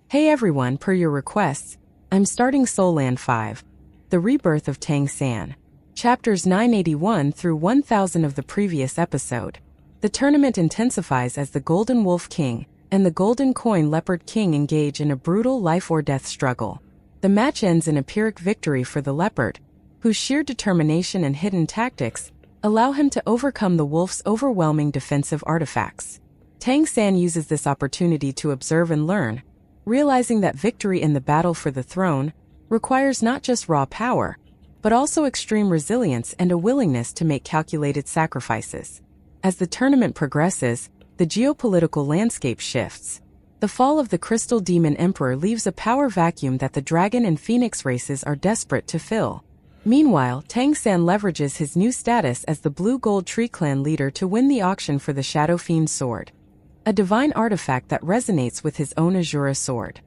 Hey everyone, per your requests, I'm starting Soul Land 5, The Rebirth of Tang San. Chapters 981 through 1000 of the previous episode. The tournament intensifies as the Golden Wolf King and the Golden Coin Leopard King engage in a brutal life-or-death struggle. The match ends in a Pyrrhic victory for the Leopard, whose sheer determination and hidden tactics allow him to overcome the Wolf's overwhelming defensive artifacts. Tang San uses this opportunity to observe and learn, realizing that victory in the battle for the throne requires not just raw power, but also extreme resilience and a willingness to make calculated sacrifices. As the tournament progresses, the geopolitical landscape shifts. The fall of the Crystal Demon Emperor leaves a power vacuum that the Dragon and Phoenix races are desperate to fill. Meanwhile, Tang San leverages his new status as the Blue Gold Tree Clan leader to win the auction for the Shadow Fiend Sword, a divine artifact that resonates with his own Azura sword.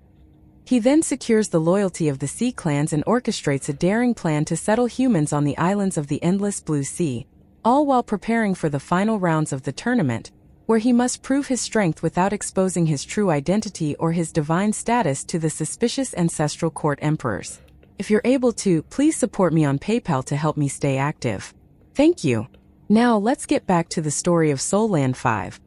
He then secures the loyalty of the Sea Clans and orchestrates a daring plan to settle humans on the islands of the Endless Blue Sea, all while preparing for the final rounds of the tournament, where he must prove his strength without exposing his true identity or his divine status to the suspicious ancestral court emperors. If you're able to, please support me on PayPal to help me stay active. Thank you. Now let's get back to the story of Soul Land 5,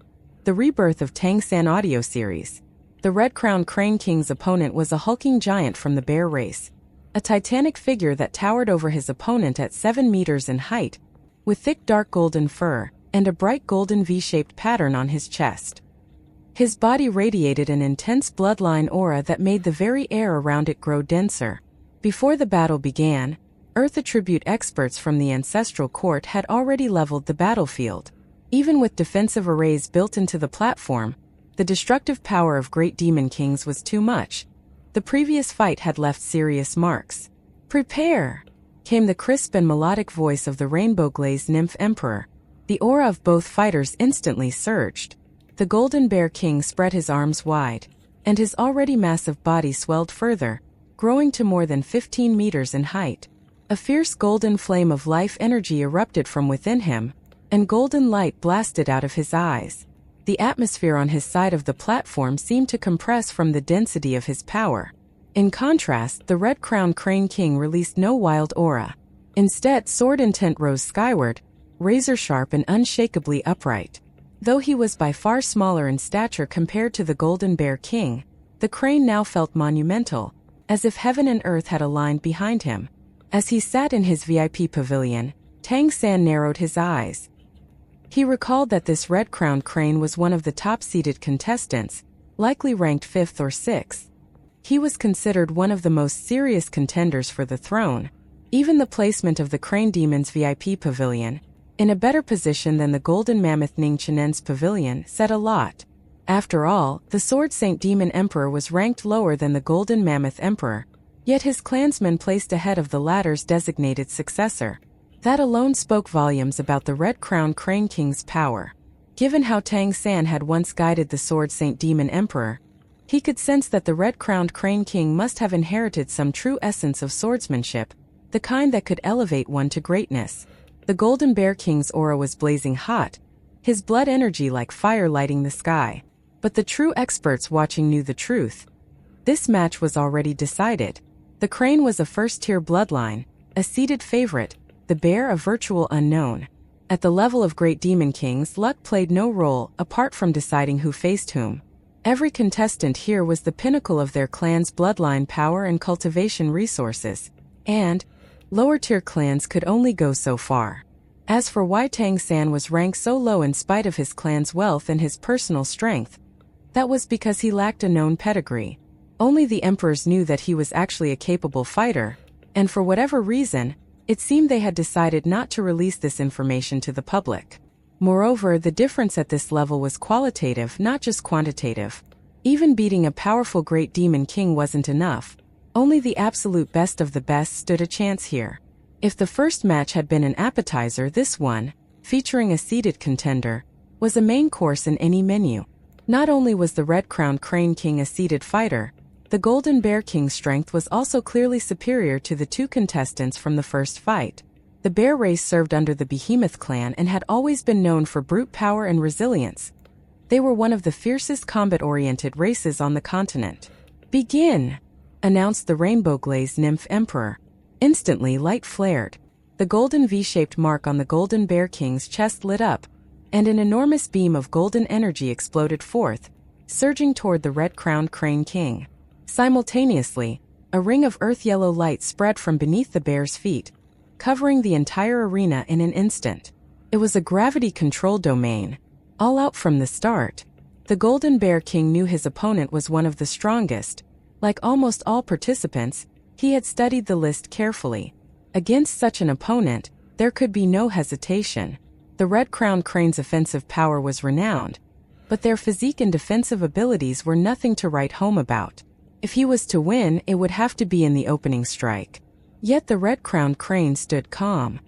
The Rebirth of Tang San audio series. The Red-Crowned Crane King's opponent was a hulking giant from the bear race, a titanic figure that towered over his opponent at 7 meters in height, with thick dark golden fur and a bright golden V-shaped pattern on his chest. His body radiated an intense bloodline aura that made the very air around it grow denser. Before the battle began, Earth attribute experts from the ancestral court had already leveled the battlefield. Even with defensive arrays built into the platform, the destructive power of Great Demon Kings was too much. The previous fight had left serious marks. "Prepare!" came the crisp and melodic voice of the rainbow-glazed nymph emperor. The aura of both fighters instantly surged. The Golden Bear King spread his arms wide, and his already massive body swelled further, growing to more than 15 meters in height. A fierce golden flame of life energy erupted from within him, and golden light blasted out of his eyes. The atmosphere on his side of the platform seemed to compress from the density of his power. In contrast, the Red-Crowned Crane King released no wild aura. Instead, sword intent rose skyward, razor-sharp and unshakably upright. Though he was by far smaller in stature compared to the Golden Bear King, the crane now felt monumental, as if heaven and earth had aligned behind him. As he sat in his VIP pavilion, Tang San narrowed his eyes. He recalled that this red-crowned crane was one of the top-seeded contestants, likely ranked 5th or 6th. He was considered one of the most serious contenders for the throne. Even the placement of the Crane Demon's VIP pavilion, in a better position than the Golden Mammoth Ning Chenen's pavilion, said a lot. After all, the Sword Saint Demon Emperor was ranked lower than the Golden Mammoth Emperor, yet his clansmen placed ahead of the latter's designated successor. That alone spoke volumes about the Red-Crowned Crane King's power. Given how Tang San had once guided the Sword Saint Demon Emperor, he could sense that the Red-Crowned Crane King must have inherited some true essence of swordsmanship, the kind that could elevate one to greatness. The Golden Bear King's aura was blazing hot, his blood energy like fire lighting the sky. But the true experts watching knew the truth. This match was already decided. The crane was a first-tier bloodline, a seeded favorite, the bear a virtual unknown. At the level of Great Demon Kings, luck played no role apart from deciding who faced whom. Every contestant here was the pinnacle of their clan's bloodline power and cultivation resources, and lower-tier clans could only go so far. As for why Tang San was ranked so low in spite of his clan's wealth and his personal strength, that was because he lacked a known pedigree. Only the emperors knew that he was actually a capable fighter, and for whatever reason, it seemed they had decided not to release this information to the public. Moreover, the difference at this level was qualitative, not just quantitative. Even beating a powerful Great Demon King wasn't enough. Only the absolute best of the best stood a chance here. If the first match had been an appetizer, this one, featuring a seeded contender, was a main course in any menu. Not only was the Red-Crowned Crane King a seeded fighter, the Golden Bear King's strength was also clearly superior to the two contestants from the first fight. The bear race served under the Behemoth clan and had always been known for brute power and resilience. They were one of the fiercest combat-oriented races on the continent. "Begin!" announced the rainbow-glazed nymph emperor. Instantly light flared. The golden V-shaped mark on the golden bear king's chest lit up, and an enormous beam of golden energy exploded forth, surging toward the red-crowned crane king. Simultaneously, a ring of earth-yellow light spread from beneath the bear's feet, covering the entire arena in an instant. It was a gravity-controlled domain, all out from the start. The Golden Bear King knew his opponent was one of the strongest. Like almost all participants, he had studied the list carefully. Against such an opponent, there could be no hesitation. The red-crowned crane's offensive power was renowned, but their physique and defensive abilities were nothing to write home about. If he was to win, it would have to be in the opening strike. Yet the red-crowned crane stood calm.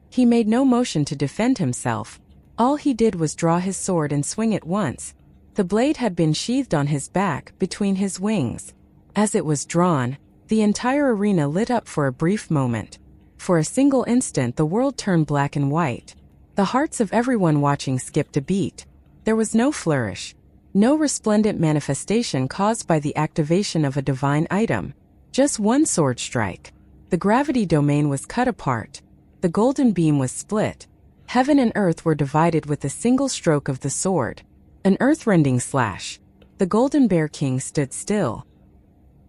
He made no motion to defend himself. All he did was draw his sword and swing it once. The blade had been sheathed on his back, between his wings. As it was drawn, the entire arena lit up for a brief moment. For a single instant the world turned black and white. The hearts of everyone watching skipped a beat. There was no flourish, no resplendent manifestation caused by the activation of a divine item. Just one sword strike. The gravity domain was cut apart. The golden beam was split. Heaven and earth were divided with a single stroke of the sword. An earth-rending slash. The Golden Bear King stood still.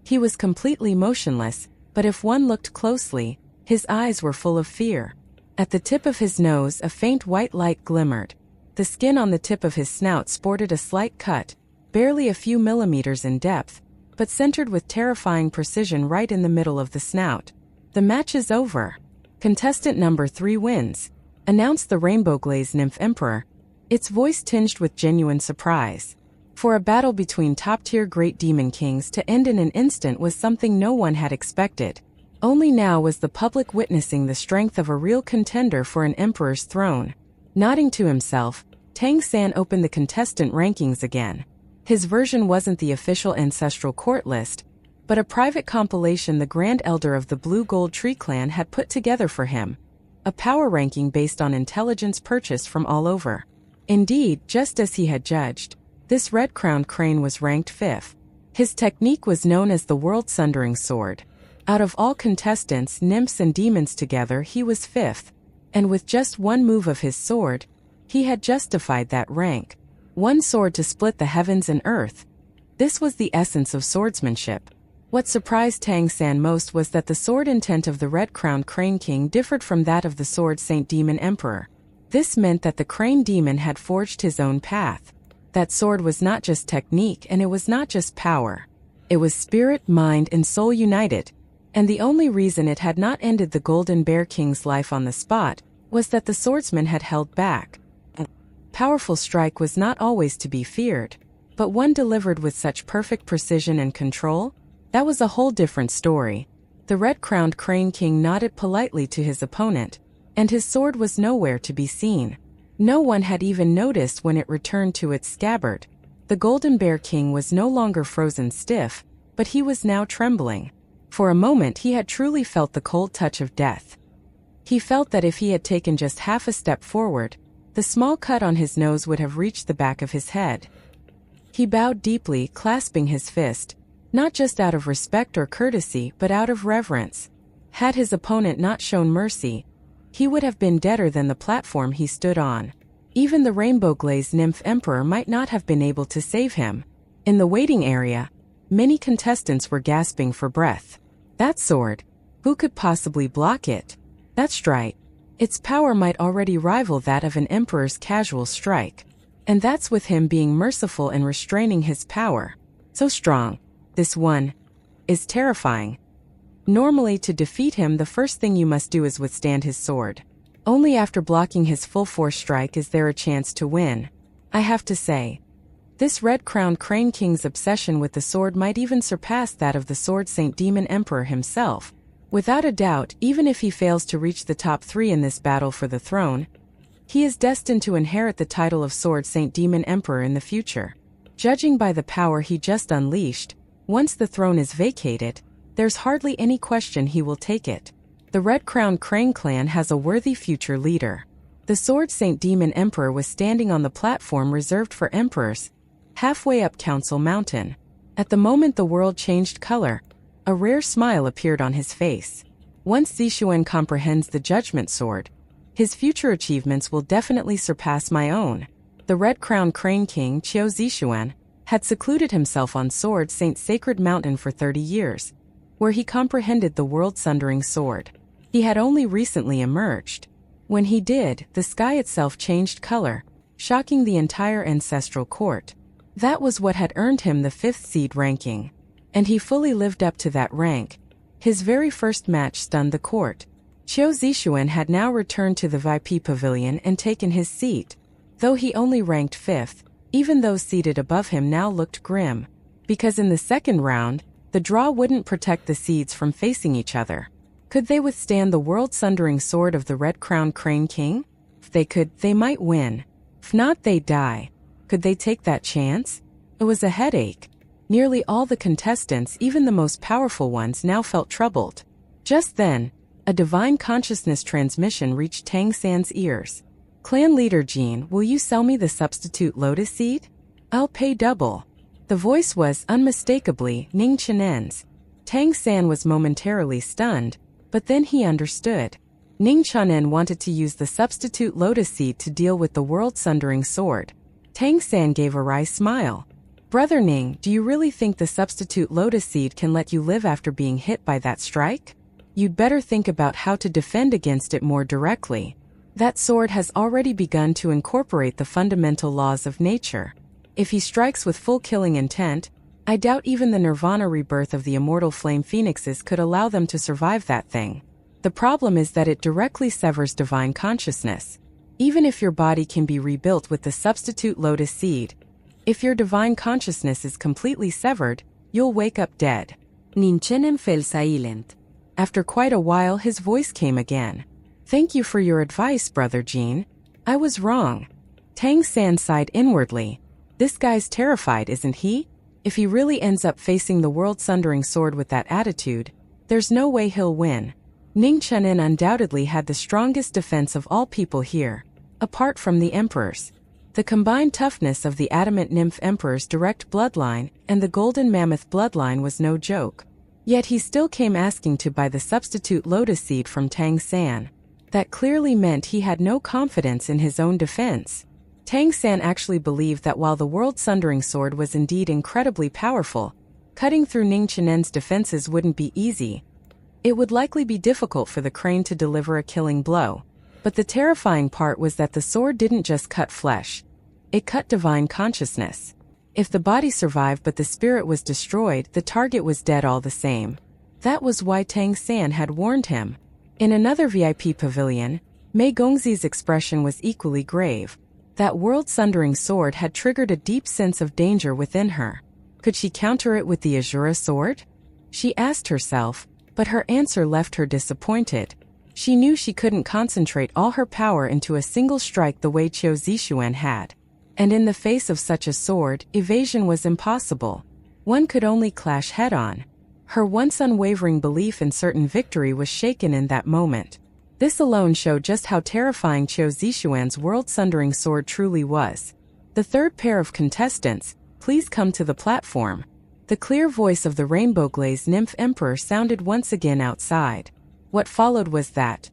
He was completely motionless, but if one looked closely, his eyes were full of fear. At the tip of his nose a faint white light glimmered. The skin on the tip of his snout sported a slight cut, barely a few millimeters in depth, but centered with terrifying precision right in the middle of the snout. "The match is over. Contestant number 3 wins," announced the rainbow-glazed nymph emperor, its voice tinged with genuine surprise. For a battle between top-tier great demon kings to end in an instant was something no one had expected. Only now was the public witnessing the strength of a real contender for an emperor's throne. Nodding to himself, Tang San opened the contestant rankings again. His version wasn't the official ancestral court list, but a private compilation the Grand Elder of the Blue Gold Tree Clan had put together for him. A power ranking based on intelligence purchased from all over. Indeed, just as he had judged, this red-crowned crane was ranked 5th. His technique was known as the World-Sundering Sword. Out of all contestants, nymphs and demons together, he was 5th. And with just one move of his sword, he had justified that rank. One sword to split the heavens and earth. This was the essence of swordsmanship. What surprised Tang San most was that the sword intent of the red-crowned crane king differed from that of the sword Saint Demon Emperor. This meant that the crane demon had forged his own path. That sword was not just technique and it was not just power. It was spirit, mind, and soul united. And the only reason it had not ended the Golden Bear King's life on the spot was that the swordsman had held back. A powerful strike was not always to be feared, but one delivered with such perfect precision and control, that was a whole different story. The red-crowned crane king nodded politely to his opponent, and his sword was nowhere to be seen. No one had even noticed when it returned to its scabbard. The Golden Bear King was no longer frozen stiff, but he was now trembling. For a moment he had truly felt the cold touch of death. He felt that if he had taken just half a step forward, the small cut on his nose would have reached the back of his head. He bowed deeply, clasping his fist, not just out of respect or courtesy but out of reverence. Had his opponent not shown mercy, he would have been deader than the platform he stood on. Even the rainbow-glazed nymph emperor might not have been able to save him. In the waiting area, many contestants were gasping for breath. That sword! Who could possibly block it? That's right. Its power might already rival that of an emperor's casual strike. And that's with him being merciful and restraining his power. So strong. This one is terrifying. Normally, to defeat him, the first thing you must do is withstand his sword. Only after blocking his full-force strike is there a chance to win. I have to say, this red-crowned crane king's obsession with the sword might even surpass that of the sword Saint Demon Emperor himself. Without a doubt, even if he fails to reach the top 3 in this battle for the throne, he is destined to inherit the title of Sword Saint Demon Emperor in the future. Judging by the power he just unleashed, once the throne is vacated, there's hardly any question he will take it. The red-crowned crane clan has a worthy future leader. The Sword Saint Demon Emperor was standing on the platform reserved for emperors, halfway up Council Mountain. At the moment the world changed color, a rare smile appeared on his face. Once Zixuan comprehends the Judgment Sword, his future achievements will definitely surpass my own. The Red Crown Crane King Qiu Zixuan had secluded himself on Sword Saint's sacred mountain for 30 years, where he comprehended the world-sundering sword. He had only recently emerged. When he did, the sky itself changed color, shocking the entire ancestral court. That was what had earned him the 5th seed ranking. And he fully lived up to that rank. His very first match stunned the court. Qiu Zixuan had now returned to the VIP pavilion and taken his seat. Though he only ranked 5th, even those seated above him now looked grim. Because in the second round, the draw wouldn't protect the seeds from facing each other. Could they withstand the world-sundering sword of the Red Crown Crane King? If they could, they might win. If not, they'd die. Could they take that chance? It was a headache. Nearly all the contestants, even the most powerful ones, now felt troubled. Just then, a divine consciousness transmission reached Tang San's ears. Clan leader Jean, will you sell me the substitute lotus seed? I'll pay double. The voice was, unmistakably, Ning Chenen's. Tang San was momentarily stunned, but then he understood. Ning Chenen wanted to use the substitute lotus seed to deal with the world-sundering sword. Tang San gave a wry smile. Brother Ning, do you really think the substitute lotus seed can let you live after being hit by that strike? You'd better think about how to defend against it more directly. That sword has already begun to incorporate the fundamental laws of nature. If he strikes with full killing intent, I doubt even the Nirvana rebirth of the immortal flame phoenixes could allow them to survive that thing. The problem is that it directly severs divine consciousness. Even if your body can be rebuilt with the substitute lotus seed, if your divine consciousness is completely severed, you'll wake up dead. Ning Chenen fell silent. After quite a while his voice came again. Thank you for your advice, Brother Jean. I was wrong. Tang San sighed inwardly. This guy's terrified, isn't he? If he really ends up facing the world-sundering sword with that attitude, there's no way he'll win. Ning Chenen undoubtedly had the strongest defense of all people here, apart from the emperors. The combined toughness of the Adamant Nymph Emperor's direct bloodline and the Golden Mammoth bloodline was no joke. Yet he still came asking to buy the substitute lotus seed from Tang San. That clearly meant he had no confidence in his own defense. Tang San actually believed that while the world-sundering sword was indeed incredibly powerful, cutting through Ning Chenen's defenses wouldn't be easy. It would likely be difficult for the crane to deliver a killing blow. But the terrifying part was that the sword didn't just cut flesh. It cut divine consciousness. If the body survived but the spirit was destroyed, the target was dead all the same. That was why Tang San had warned him. In another VIP pavilion, Mei Gongzi's expression was equally grave. That world-sundering sword had triggered a deep sense of danger within her. Could she counter it with the Azura sword? She asked herself, but her answer left her disappointed. She knew she couldn't concentrate all her power into a single strike the way Qiu Zixuan had. And in the face of such a sword, evasion was impossible. One could only clash head-on. Her once unwavering belief in certain victory was shaken in that moment. This alone showed just how terrifying Qiu Zixuan's world-sundering sword truly was. The third pair of contestants, please come to the platform. The clear voice of the Rainbow Glaze Nymph Emperor sounded once again outside. What followed was that.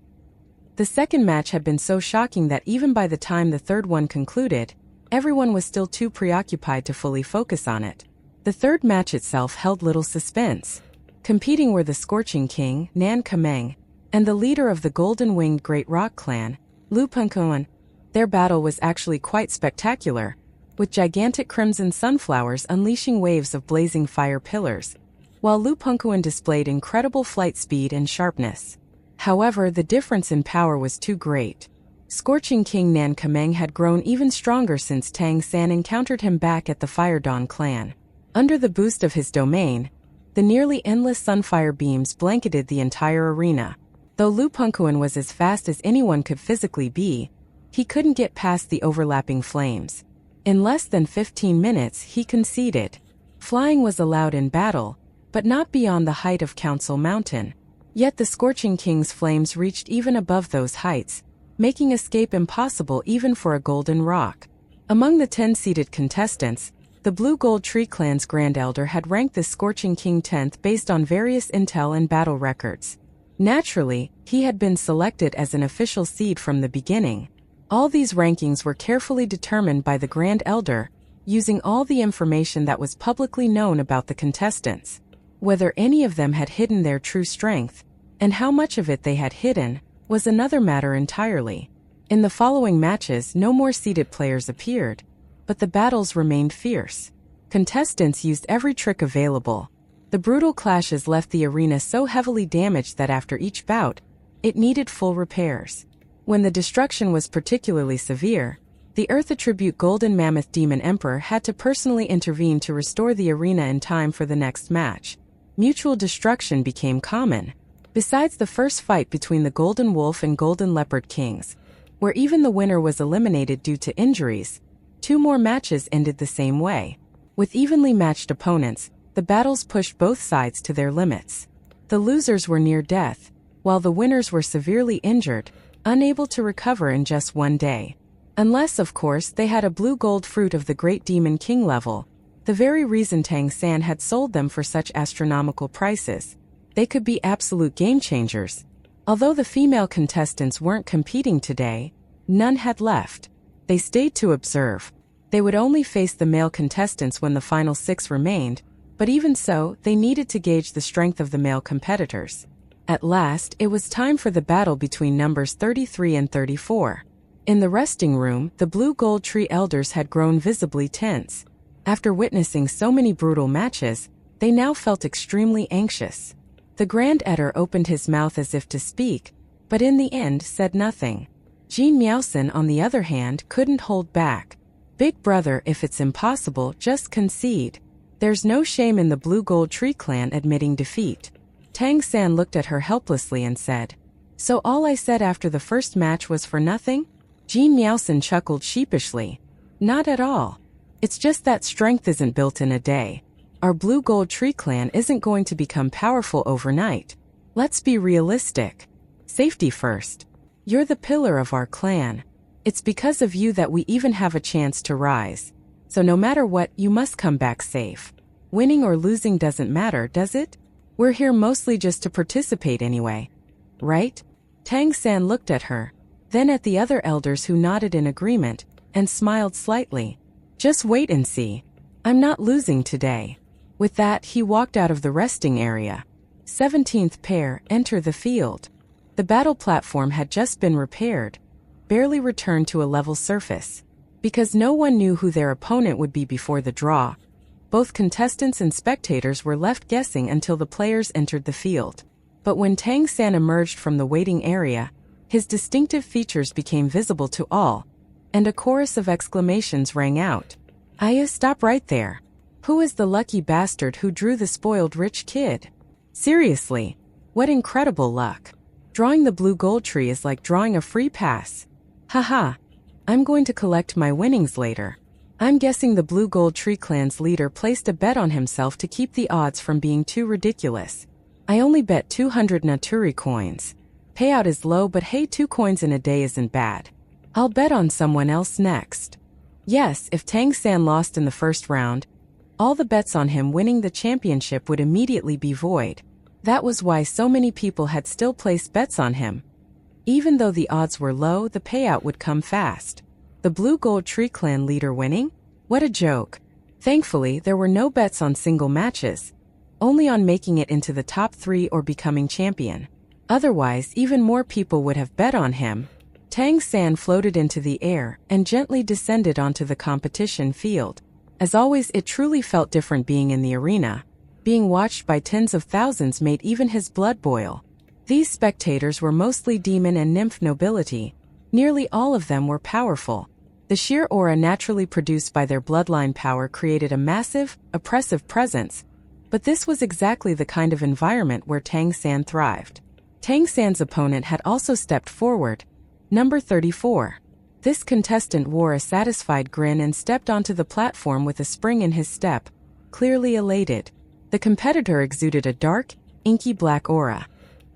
The second match had been so shocking that even by the time the third one concluded, everyone was still too preoccupied to fully focus on it. The third match itself held little suspense. Competing were the Scorching King, Nan Kameng, and the leader of the Golden-Winged Great Rock Clan, Lu Punkuan. Their battle was actually quite spectacular, with gigantic crimson sunflowers unleashing waves of blazing fire pillars, while Lu Punkuan displayed incredible flight speed and sharpness. However, the difference in power was too great. Scorching King Nan Kameng had grown even stronger since Tang San encountered him back at the Fire Dawn clan. Under the boost of his domain, the nearly endless sunfire beams blanketed the entire arena. Though Lu Punkuan was as fast as anyone could physically be, he couldn't get past the overlapping flames. In less than 15 minutes, he conceded. Flying was allowed in battle, but not beyond the height of Council Mountain. Yet the Scorching King's flames reached even above those heights, making escape impossible even for a golden rock. Among the 10 seated contestants, The Blue Gold Tree Clan's Grand Elder had ranked the Scorching King 10th based on various intel and battle records. Naturally, he had been selected as an official seed from the beginning. All these rankings were carefully determined by the Grand Elder, using all the information that was publicly known about the contestants. Whether any of them had hidden their true strength, and how much of it they had hidden, was another matter entirely. In the following matches, no more seeded players appeared, but the battles remained fierce. Contestants used every trick available. The brutal clashes left the arena so heavily damaged that after each bout, it needed full repairs. When the destruction was particularly severe, the Earth Attribute Golden Mammoth Demon Emperor had to personally intervene to restore the arena in time for the next match. Mutual destruction became common. Besides the first fight between the Golden Wolf and Golden Leopard Kings, where even the winner was eliminated due to injuries, 2 more matches ended the same way. With evenly matched opponents, the battles pushed both sides to their limits. The losers were near death, while the winners were severely injured, unable to recover in just one day. Unless, of course, they had a blue-gold fruit of the Great Demon King level, the very reason Tang San had sold them for such astronomical prices. They could be absolute game-changers. Although the female contestants weren't competing today, none had left. They stayed to observe. They would only face the male contestants when the final 6 remained, but even so, they needed to gauge the strength of the male competitors. At last, it was time for the battle between numbers 33 and 34. In the resting room, the Blue Gold Tree Elders had grown visibly tense. After witnessing so many brutal matches, they now felt extremely anxious. The Grand Elder opened his mouth as if to speak, but in the end said nothing. Jean Miaosen, on the other hand, couldn't hold back. Big brother, if it's impossible, just concede. There's no shame in the Blue Gold Tree Clan admitting defeat. Tang San looked at her helplessly and said, "So all I said after the first match was for nothing?" Jean Miaosen chuckled sheepishly. "Not at all. It's just that strength isn't built in a day. Our Blue Gold Tree Clan isn't going to become powerful overnight. Let's be realistic. Safety first. You're the pillar of our clan. It's because of you that we even have a chance to rise. So no matter what, you must come back safe. Winning or losing doesn't matter, does it? We're here mostly just to participate anyway. Right?" Tang San looked at her, then at the other elders who nodded in agreement, and smiled slightly. "Just wait and see. I'm not losing today." With that, he walked out of the resting area. 17th pair, enter the field. The battle platform had just been repaired, barely returned to a level surface. Because no one knew who their opponent would be before the draw, both contestants and spectators were left guessing until the players entered the field. But when Tang San emerged from the waiting area, his distinctive features became visible to all, and a chorus of exclamations rang out. "Aya, stop right there. Who is the lucky bastard who drew the spoiled rich kid? Seriously, what incredible luck. Drawing the blue gold tree is like drawing a free pass. Haha, I'm going to collect my winnings later." I'm guessing the Blue Gold Tree Clan's leader placed a bet on himself to keep the odds from being too ridiculous. "I only bet 200 Naturi coins. Payout is low, but hey, 2 coins in a day isn't bad. I'll bet on someone else next." Yes, if Tang San lost in the first round, all the bets on him winning the championship would immediately be void. That was why so many people had still placed bets on him. Even though the odds were low, the payout would come fast. The Blue Gold Tree Clan leader winning? What a joke. Thankfully, there were no bets on single matches, only on making it into the top 3 or becoming champion. Otherwise, even more people would have bet on him. Tang San floated into the air and gently descended onto the competition field. As always, it truly felt different being in the arena. Being watched by tens of thousands made even his blood boil. These spectators were mostly demon and nymph nobility. Nearly all of them were powerful. The sheer aura naturally produced by their bloodline power created a massive, oppressive presence, but this was exactly the kind of environment where Tang San thrived. Tang San's opponent had also stepped forward. Number 34. This contestant wore a satisfied grin and stepped onto the platform with a spring in his step, clearly elated. The competitor exuded a dark, inky black aura.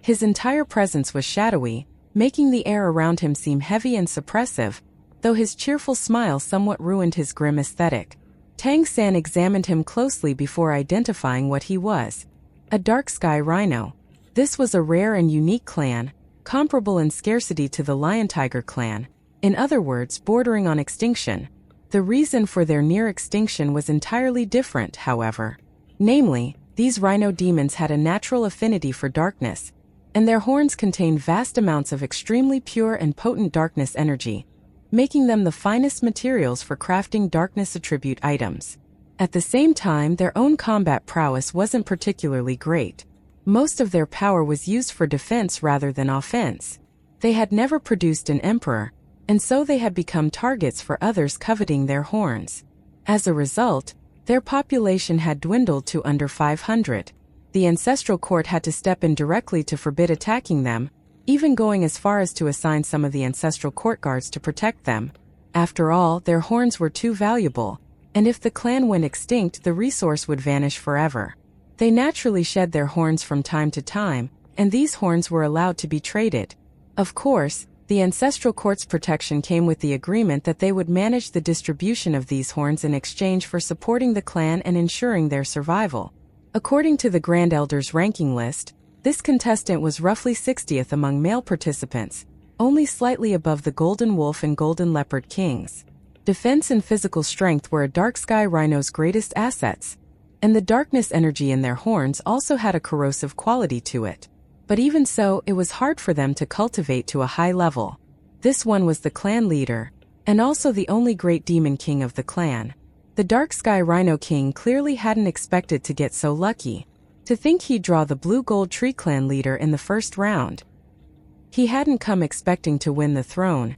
His entire presence was shadowy, making the air around him seem heavy and suppressive, though his cheerful smile somewhat ruined his grim aesthetic. Tang San examined him closely before identifying what he was. A dark sky rhino. This was a rare and unique clan, comparable in scarcity to the lion tiger clan, in other words, bordering on extinction. The reason for their near extinction was entirely different, however. Namely, these rhino demons had a natural affinity for darkness, and their horns contained vast amounts of extremely pure and potent darkness energy, making them the finest materials for crafting darkness attribute items. At the same time, their own combat prowess wasn't particularly great. Most of their power was used for defense rather than offense. They had never produced an emperor, and so they had become targets for others coveting their horns. As a result, their population had dwindled to under 500. The ancestral court had to step in directly to forbid attacking them, even going as far as to assign some of the ancestral court guards to protect them. After all, their horns were too valuable, and if the clan went extinct, the resource would vanish forever. They naturally shed their horns from time to time, and these horns were allowed to be traded. Of course, the ancestral court's protection came with the agreement that they would manage the distribution of these horns in exchange for supporting the clan and ensuring their survival. According to the Grand Elder's ranking list, this contestant was roughly 60th among male participants, only slightly above the Golden Wolf and Golden Leopard Kings. Defense and physical strength were a dark sky rhino's greatest assets, and the darkness energy in their horns also had a corrosive quality to it. But even so, it was hard for them to cultivate to a high level. This one was the clan leader, and also the only great demon king of the clan. The Dark Sky Rhino King clearly hadn't expected to get so lucky. To think he'd draw the Blue Gold Tree clan leader in the first round. He hadn't come expecting to win the throne.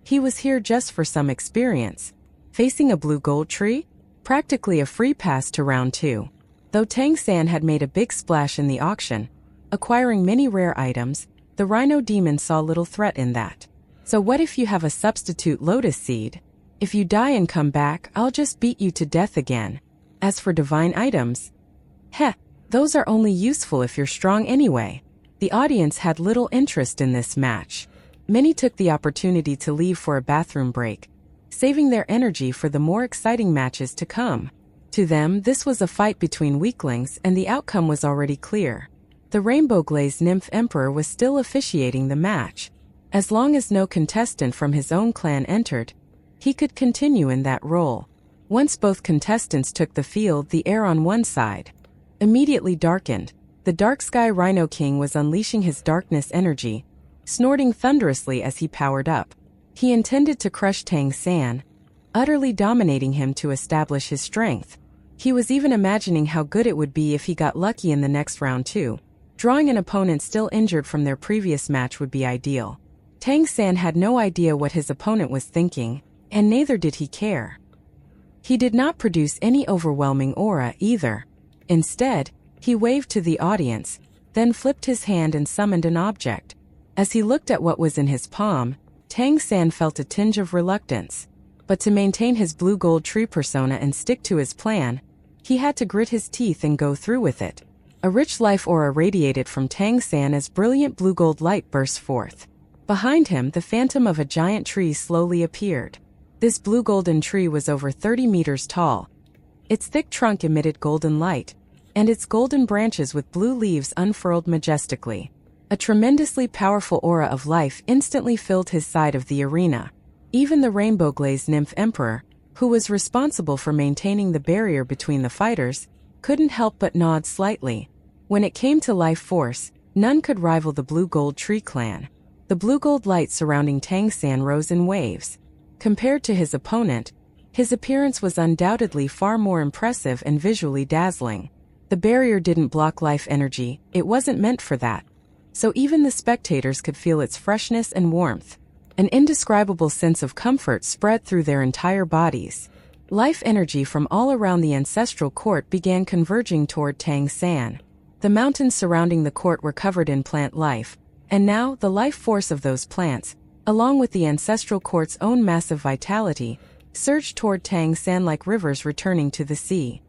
He was here just for some experience. Facing a Blue Gold Tree? Practically a free pass to round 2. Though Tang San had made a big splash in the auction, acquiring many rare items, the Rhino Demon saw little threat in that. So what if you have a substitute lotus seed? If you die and come back, I'll just beat you to death again. As for divine items, those are only useful if you're strong anyway. The audience had little interest in this match. Many took the opportunity to leave for a bathroom break, saving their energy for the more exciting matches to come. To them, this was a fight between weaklings, and the outcome was already clear. The Rainbow Glaze Nymph Emperor was still officiating the match. As long as no contestant from his own clan entered, he could continue in that role. Once both contestants took the field, the air on one side immediately darkened. The Dark Sky Rhino King was unleashing his darkness energy, snorting thunderously as he powered up. He intended to crush Tang San, utterly dominating him to establish his strength. He was even imagining how good it would be if he got lucky in the next round too. Drawing an opponent still injured from their previous match would be ideal. Tang San had no idea what his opponent was thinking, and neither did he care. He did not produce any overwhelming aura either. Instead, he waved to the audience, then flipped his hand and summoned an object. As he looked at what was in his palm, Tang San felt a tinge of reluctance. But to maintain his Blue Gold Tree persona and stick to his plan, he had to grit his teeth and go through with it. A rich life aura radiated from Tang San as brilliant blue gold light burst forth. Behind him, the phantom of a giant tree slowly appeared. This blue golden tree was over 30 meters tall. Its thick trunk emitted golden light, and its golden branches with blue leaves unfurled majestically. A tremendously powerful aura of life instantly filled his side of the arena. Even the Rainbow Glaze Nymph Emperor, who was responsible for maintaining the barrier between the fighters, couldn't help but nod slightly. When it came to life force, none could rival the Blue Gold Tree clan. The blue gold light surrounding Tang San rose in waves. Compared to his opponent, his appearance was undoubtedly far more impressive and visually dazzling. The barrier didn't block life energy, it wasn't meant for that. So even the spectators could feel its freshness and warmth. An indescribable sense of comfort spread through their entire bodies. Life energy from all around the ancestral court began converging toward Tang San. The mountains surrounding the court were covered in plant life, and now the life force of those plants, along with the ancestral court's own massive vitality, surged toward Tang San like rivers returning to the sea.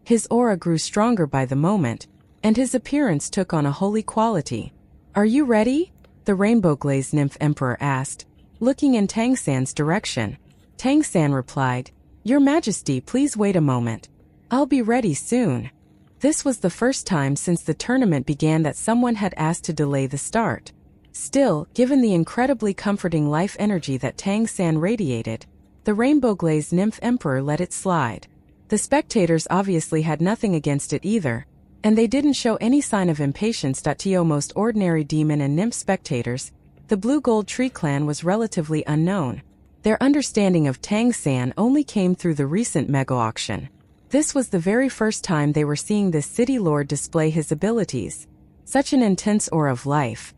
His aura grew stronger by the moment, and his appearance took on a holy quality. "Are you ready?" the Rainbow Glaze Nymph Emperor asked, looking in Tang San's direction. Tang San replied, Your Majesty, please wait a moment. I'll be ready soon. This was the first time since the tournament began that someone had asked to delay the start. Still, given the incredibly comforting life energy that Tang San radiated, the rainbow-glazed nymph emperor let it slide. The spectators obviously had nothing against it either, and they didn't show any sign of impatience. To most ordinary demon and nymph spectators, the Blue Gold Tree clan was relatively unknown. Their understanding of Tang San only came through the recent mega auction. This was the very first time they were seeing this city lord display his abilities. Such an intense aura of life.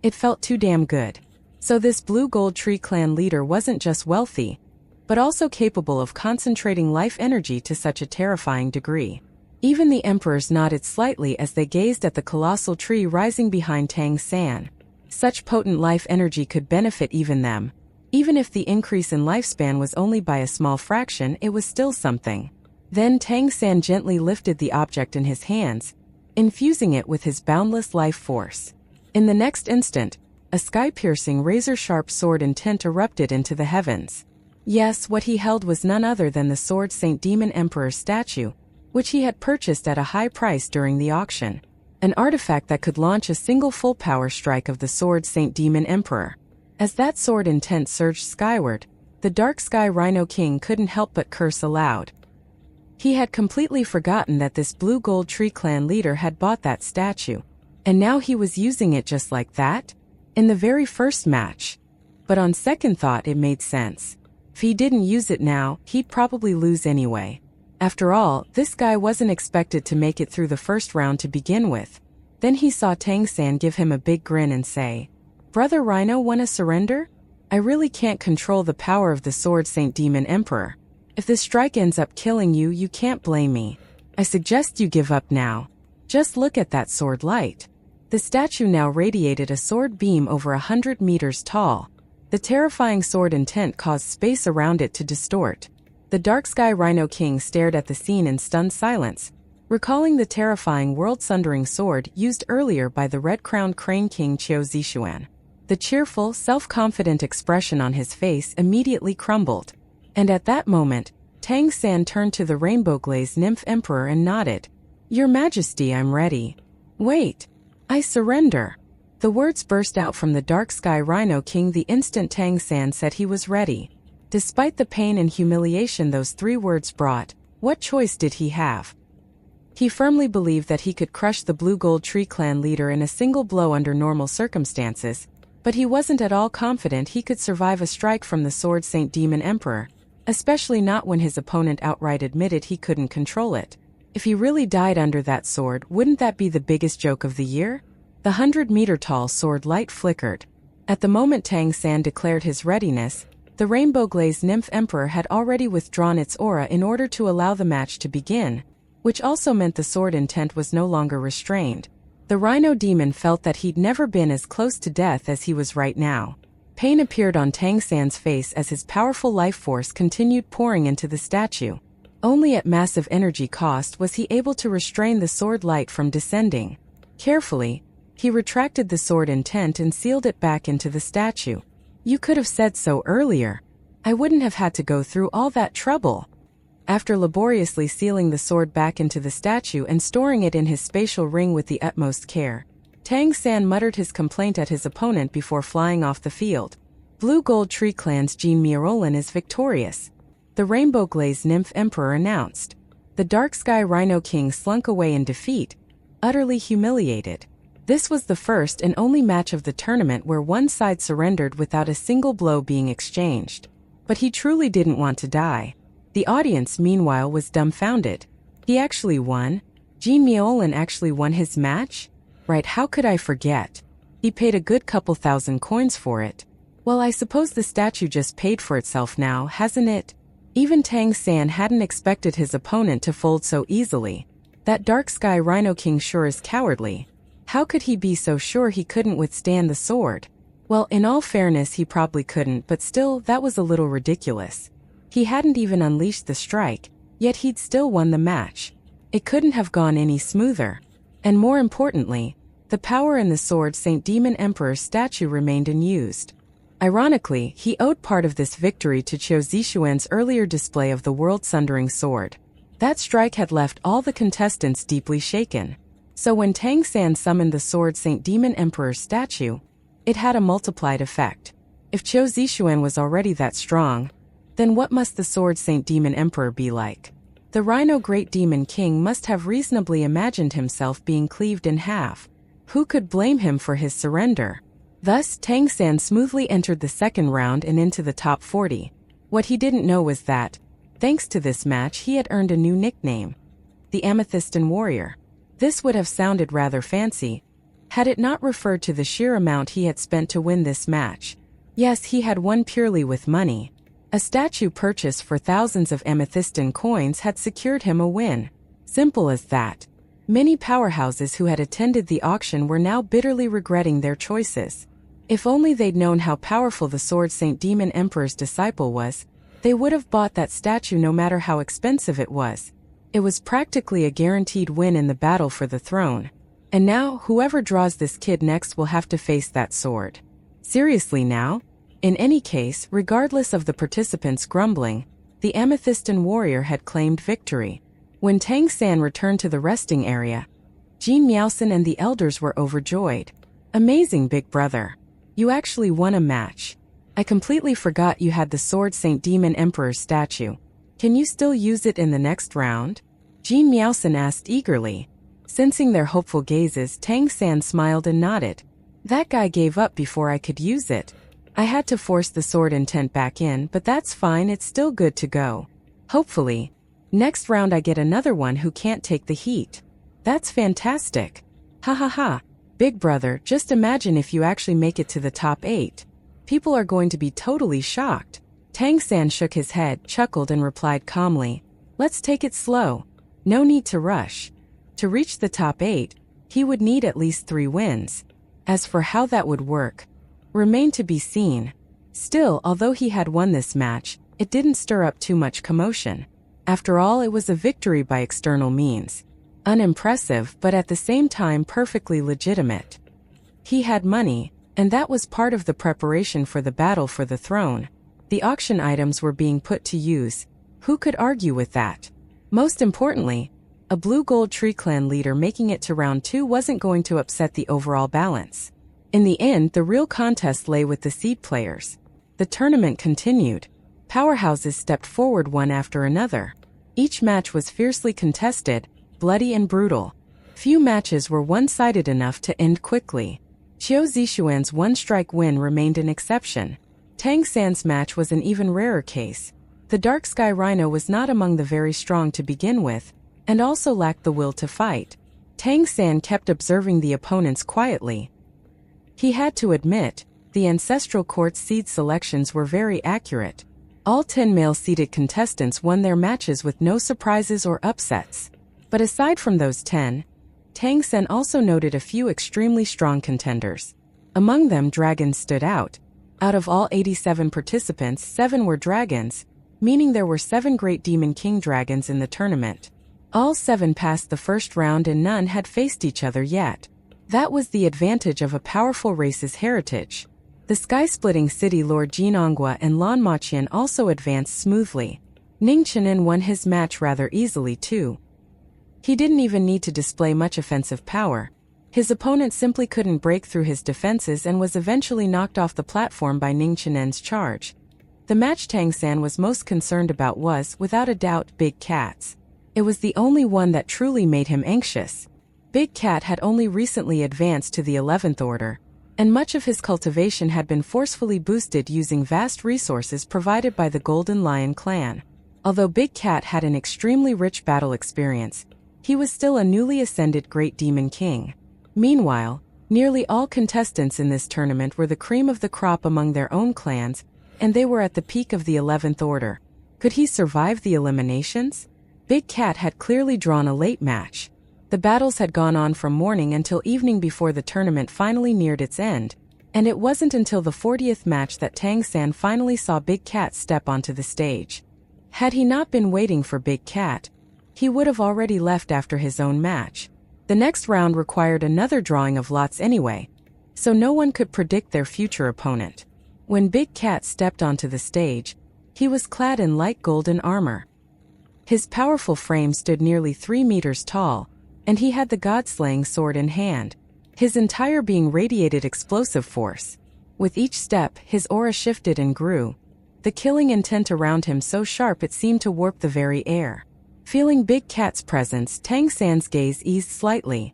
It felt too damn good. So this Blue Gold Tree clan leader wasn't just wealthy, but also capable of concentrating life energy to such a terrifying degree. Even the emperors nodded slightly as they gazed at the colossal tree rising behind Tang San. Such potent life energy could benefit even them. Even if the increase in lifespan was only by a small fraction, it was still something. Then Tang San gently lifted the object in his hands, infusing it with his boundless life force. In the next instant, a sky-piercing razor-sharp sword intent erupted into the heavens. Yes, what he held was none other than the Sword Saint Demon Emperor statue, which he had purchased at a high price during the auction. An artifact that could launch a single full-power strike of the Sword Saint Demon Emperor. As that sword intent surged skyward, the Dark Sky Rhino King couldn't help but curse aloud. He had completely forgotten that this Blue Gold Tree clan leader had bought that statue. And now he was using it just like that? In the very first match. But on second thought it made sense. If he didn't use it now, he'd probably lose anyway. After all, this guy wasn't expected to make it through the first round to begin with. Then he saw Tang San give him a big grin and say, "Brother Rhino, wanna surrender? I really can't control the power of the Sword Saint Demon Emperor. If this strike ends up killing you, you can't blame me. I suggest you give up now. Just look at that sword light." The statue now radiated a sword beam over 100 meters tall. The terrifying sword intent caused space around it to distort. The Dark Sky Rhino King stared at the scene in stunned silence, recalling the terrifying world-sundering sword used earlier by the red-crowned Crane King Qiu Zixuan. The cheerful, self-confident expression on his face immediately crumbled. And at that moment, Tang San turned to the rainbow-glazed nymph emperor and nodded. "Your Majesty, I'm ready." "Wait. I surrender." The words burst out from the Dark Sky Rhino King the instant Tang San said he was ready. Despite the pain and humiliation those 3 words brought, what choice did he have? He firmly believed that he could crush the Blue Gold Tree clan leader in a single blow under normal circumstances, but he wasn't at all confident he could survive a strike from the Sword Saint Demon Emperor, especially not when his opponent outright admitted he couldn't control it. If he really died under that sword, wouldn't that be the biggest joke of the year? The 100-meter-tall sword light flickered. At the moment Tang San declared his readiness, the rainbow-glazed nymph emperor had already withdrawn its aura in order to allow the match to begin, which also meant the sword intent was no longer restrained. The rhino demon felt that he'd never been as close to death as he was right now. Pain appeared on Tang San's face as his powerful life force continued pouring into the statue. Only at massive energy cost was he able to restrain the sword light from descending. Carefully, he retracted the sword intent and sealed it back into the statue. "You could have said so earlier. I wouldn't have had to go through all that trouble." After laboriously sealing the sword back into the statue and storing it in his spatial ring with the utmost care, Tang San muttered his complaint at his opponent before flying off the field. Blue Gold Tree Clan's Jean Mirolan is victorious, the rainbow-glazed nymph emperor announced. The Dark Sky Rhino King slunk away in defeat, utterly humiliated. This was the first and only match of the tournament where one side surrendered without a single blow being exchanged. But he truly didn't want to die. The audience, meanwhile, was dumbfounded. He actually won? Jean Mirolan actually won his match? Right, how could I forget? He paid a good couple thousand coins for it. Well, I suppose the statue just paid for itself now, hasn't it? Even Tang San hadn't expected his opponent to fold so easily. That Dark Sky Rhino King sure is cowardly. How could he be so sure he couldn't withstand the sword? Well, in all fairness, he probably couldn't, but still, that was a little ridiculous. He hadn't even unleashed the strike, yet he'd still won the match. It couldn't have gone any smoother. And more importantly, the power in the Sword Saint Demon Emperor's statue remained unused. Ironically, he owed part of this victory to Qiu Zixuan's earlier display of the world-sundering sword. That strike had left all the contestants deeply shaken. So when Tang San summoned the Sword Saint Demon Emperor's statue, it had a multiplied effect. If Qiu Zixuan was already that strong, then what must the Sword Saint Demon Emperor be like? The Rhino Great Demon King must have reasonably imagined himself being cleaved in half. Who could blame him for his surrender? Thus, Tang San smoothly entered the second round and into the top 40. What he didn't know was that, thanks to this match, he had earned a new nickname, the Amethystan Warrior. This would have sounded rather fancy, had it not referred to the sheer amount he had spent to win this match. Yes, he had won purely with money. A statue purchased for thousands of amethystan coins had secured him a win. Simple as that. Many powerhouses who had attended the auction were now bitterly regretting their choices. If only they'd known how powerful the Sword Saint Demon Emperor's disciple was, they would have bought that statue no matter how expensive it was. It was practically a guaranteed win in the battle for the throne. And now, whoever draws this kid next will have to face that sword. Seriously now? In any case, regardless of the participants' grumbling, the Amethystan Warrior had claimed victory. When Tang San returned to the resting area, Jin Miaosan and the elders were overjoyed. Amazing, big brother. You actually won a match. I completely forgot you had the Sword Saint Demon Emperor's statue. Can you still use it in the next round? Jin Miaosan asked eagerly. Sensing their hopeful gazes, Tang San smiled and nodded. That guy gave up before I could use it. I had to force the sword intent back in, but that's fine, it's still good to go. Hopefully, next round I get another one who can't take the heat. That's fantastic. Ha ha ha. Big brother, just imagine if you actually make it to the top 8. People are going to be totally shocked. Tang San shook his head, chuckled and replied calmly, let's take it slow. No need to rush. To reach the top 8, he would need at least 3 wins. As for how that would work, remained to be seen. Still, although he had won this match, it didn't stir up too much commotion. After all, it was a victory by external means. Unimpressive, but at the same time perfectly legitimate. He had money, and that was part of the preparation for the battle for the throne. The auction items were being put to use. Who could argue with that? Most importantly, a Blue Gold Tree Clan leader making it to round 2 wasn't going to upset the overall balance. In the end, the real contest lay with the seed players. The tournament continued. Powerhouses stepped forward one after another. Each match was fiercely contested, bloody and brutal. Few matches were one-sided enough to end quickly. Qiu Zixuan's one-strike win remained an exception. Tang San's match was an even rarer case. The Dark Sky Rhino was not among the very strong to begin with, and also lacked the will to fight. Tang San kept observing the opponents quietly. He had to admit, the Ancestral Court's seed selections were very accurate. All 10 male-seeded contestants won their matches with no surprises or upsets. But aside from those 10, Tang San also noted a few extremely strong contenders. Among them, dragons stood out. Out of all 87 participants, 7 were dragons, meaning there were 7 Great Demon King dragons in the tournament. All 7 passed the first round and none had faced each other yet. That was the advantage of a powerful race's heritage. The sky-splitting city Lord Jinonghua and Lan Maqian also advanced smoothly. Ning Qianen won his match rather easily too. He didn't even need to display much offensive power. His opponent simply couldn't break through his defenses and was eventually knocked off the platform by Ning Qianen's charge. The match Tang San was most concerned about was, without a doubt, Big Cat's. It was the only one that truly made him anxious. Big Cat had only recently advanced to the 11th order, and much of his cultivation had been forcefully boosted using vast resources provided by the Golden Lion clan. Although Big Cat had an extremely rich battle experience, he was still a newly ascended Great Demon King. Meanwhile, nearly all contestants in this tournament were the cream of the crop among their own clans, and they were at the peak of the 11th order. Could he survive the eliminations? Big Cat had clearly drawn a late match. The battles had gone on from morning until evening before the tournament finally neared its end, and it wasn't until the 40th match that Tang San finally saw Big Cat step onto the stage. Had he not been waiting for Big Cat, he would have already left after his own match. The next round required another drawing of lots anyway, so no one could predict their future opponent. When Big Cat stepped onto the stage, he was clad in light golden armor. His powerful frame stood nearly 3 meters tall, and he had the god-slaying sword in hand. His entire being radiated explosive force. With each step, his aura shifted and grew, the killing intent around him so sharp it seemed to warp the very air. Feeling Big Cat's presence, Tang San's gaze eased slightly.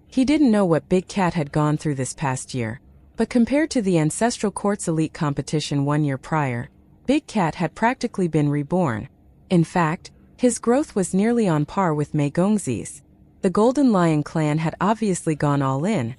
He didn't know what Big Cat had gone through this past year, but compared to the Ancestral Court's elite competition 1 year prior, Big Cat had practically been reborn. In fact, his growth was nearly on par with Mei Gongzi's. The Golden Lion clan had obviously gone all in,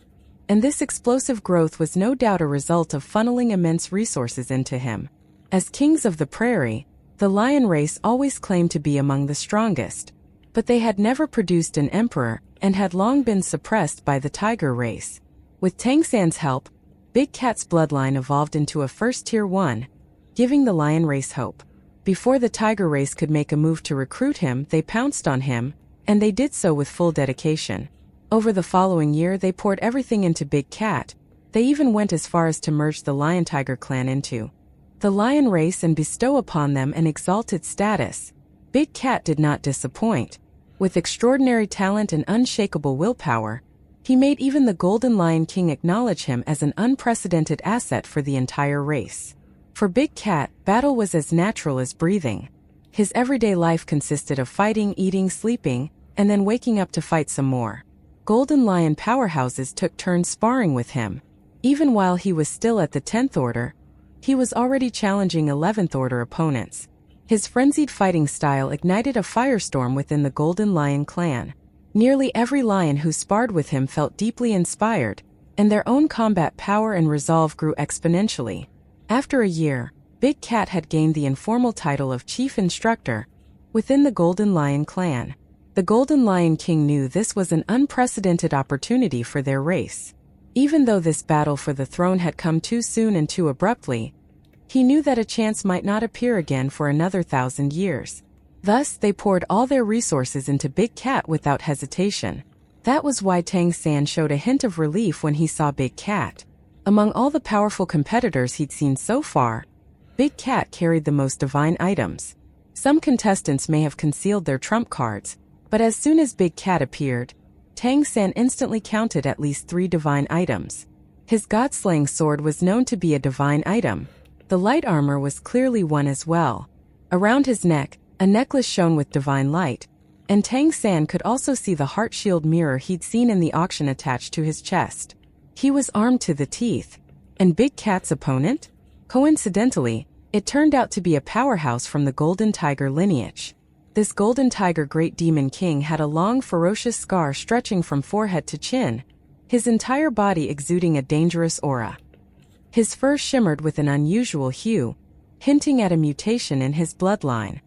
and this explosive growth was no doubt a result of funneling immense resources into him. As kings of the prairie, the lion race always claimed to be among the strongest, but they had never produced an emperor and had long been suppressed by the tiger race. With Tang San's help, Big Cat's bloodline evolved into a first tier 1, giving the lion race hope. Before the tiger race could make a move to recruit him, they pounced on him, and they did so with full dedication. Over the following year they poured everything into Big Cat. They even went as far as to merge the lion-tiger clan into the lion race and bestow upon them an exalted status. Big Cat did not disappoint. With extraordinary talent and unshakable willpower, he made even the Golden Lion King acknowledge him as an unprecedented asset for the entire race. For Big Cat, battle was as natural as breathing. His everyday life consisted of fighting, eating, sleeping, and then waking up to fight some more. Golden Lion powerhouses took turns sparring with him. Even while he was still at the 10th Order, he was already challenging 11th Order opponents. His frenzied fighting style ignited a firestorm within the Golden Lion clan. Nearly every lion who sparred with him felt deeply inspired, and their own combat power and resolve grew exponentially. After a year, Big Cat had gained the informal title of Chief Instructor within the Golden Lion clan. The Golden Lion King knew this was an unprecedented opportunity for their race. Even though this battle for the throne had come too soon and too abruptly, he knew that a chance might not appear again for another 1,000 years. Thus, they poured all their resources into Big Cat without hesitation. That was why Tang San showed a hint of relief when he saw Big Cat. Among all the powerful competitors he'd seen so far, Big Cat carried the most divine items. Some contestants may have concealed their trump cards, but as soon as Big Cat appeared, Tang San instantly counted at least 3 divine items. His god-slaying sword was known to be a divine item. The light armor was clearly one as well. Around his neck, a necklace shone with divine light, and Tang San could also see the heart shield mirror he'd seen in the auction attached to his chest. He was armed to the teeth. And Big Cat's opponent? Coincidentally, it turned out to be a powerhouse from the Golden Tiger lineage. This Golden Tiger Great Demon King had a long, ferocious scar stretching from forehead to chin, his entire body exuding a dangerous aura. His fur shimmered with an unusual hue, hinting at a mutation in his bloodline.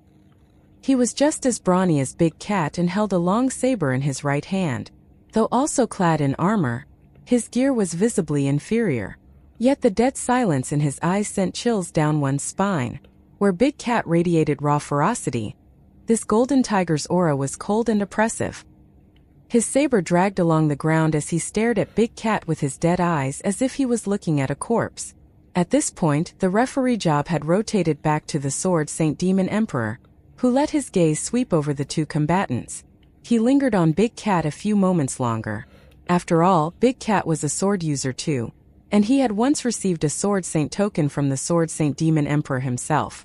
He was just as brawny as Big Cat and held a long saber in his right hand. Though also clad in armor, his gear was visibly inferior. Yet the dead silence in his eyes sent chills down one's spine. Where Big Cat radiated raw ferocity, this Golden Tiger's aura was cold and oppressive. His saber dragged along the ground as he stared at Big Cat with his dead eyes as if he was looking at a corpse. At this point, the referee job had rotated back to the Sword Saint Demon Emperor, who let his gaze sweep over the 2 combatants. He lingered on Big Cat a few moments longer. After all, Big Cat was a sword user too, and he had once received a Sword Saint token from the Sword Saint Demon Emperor himself.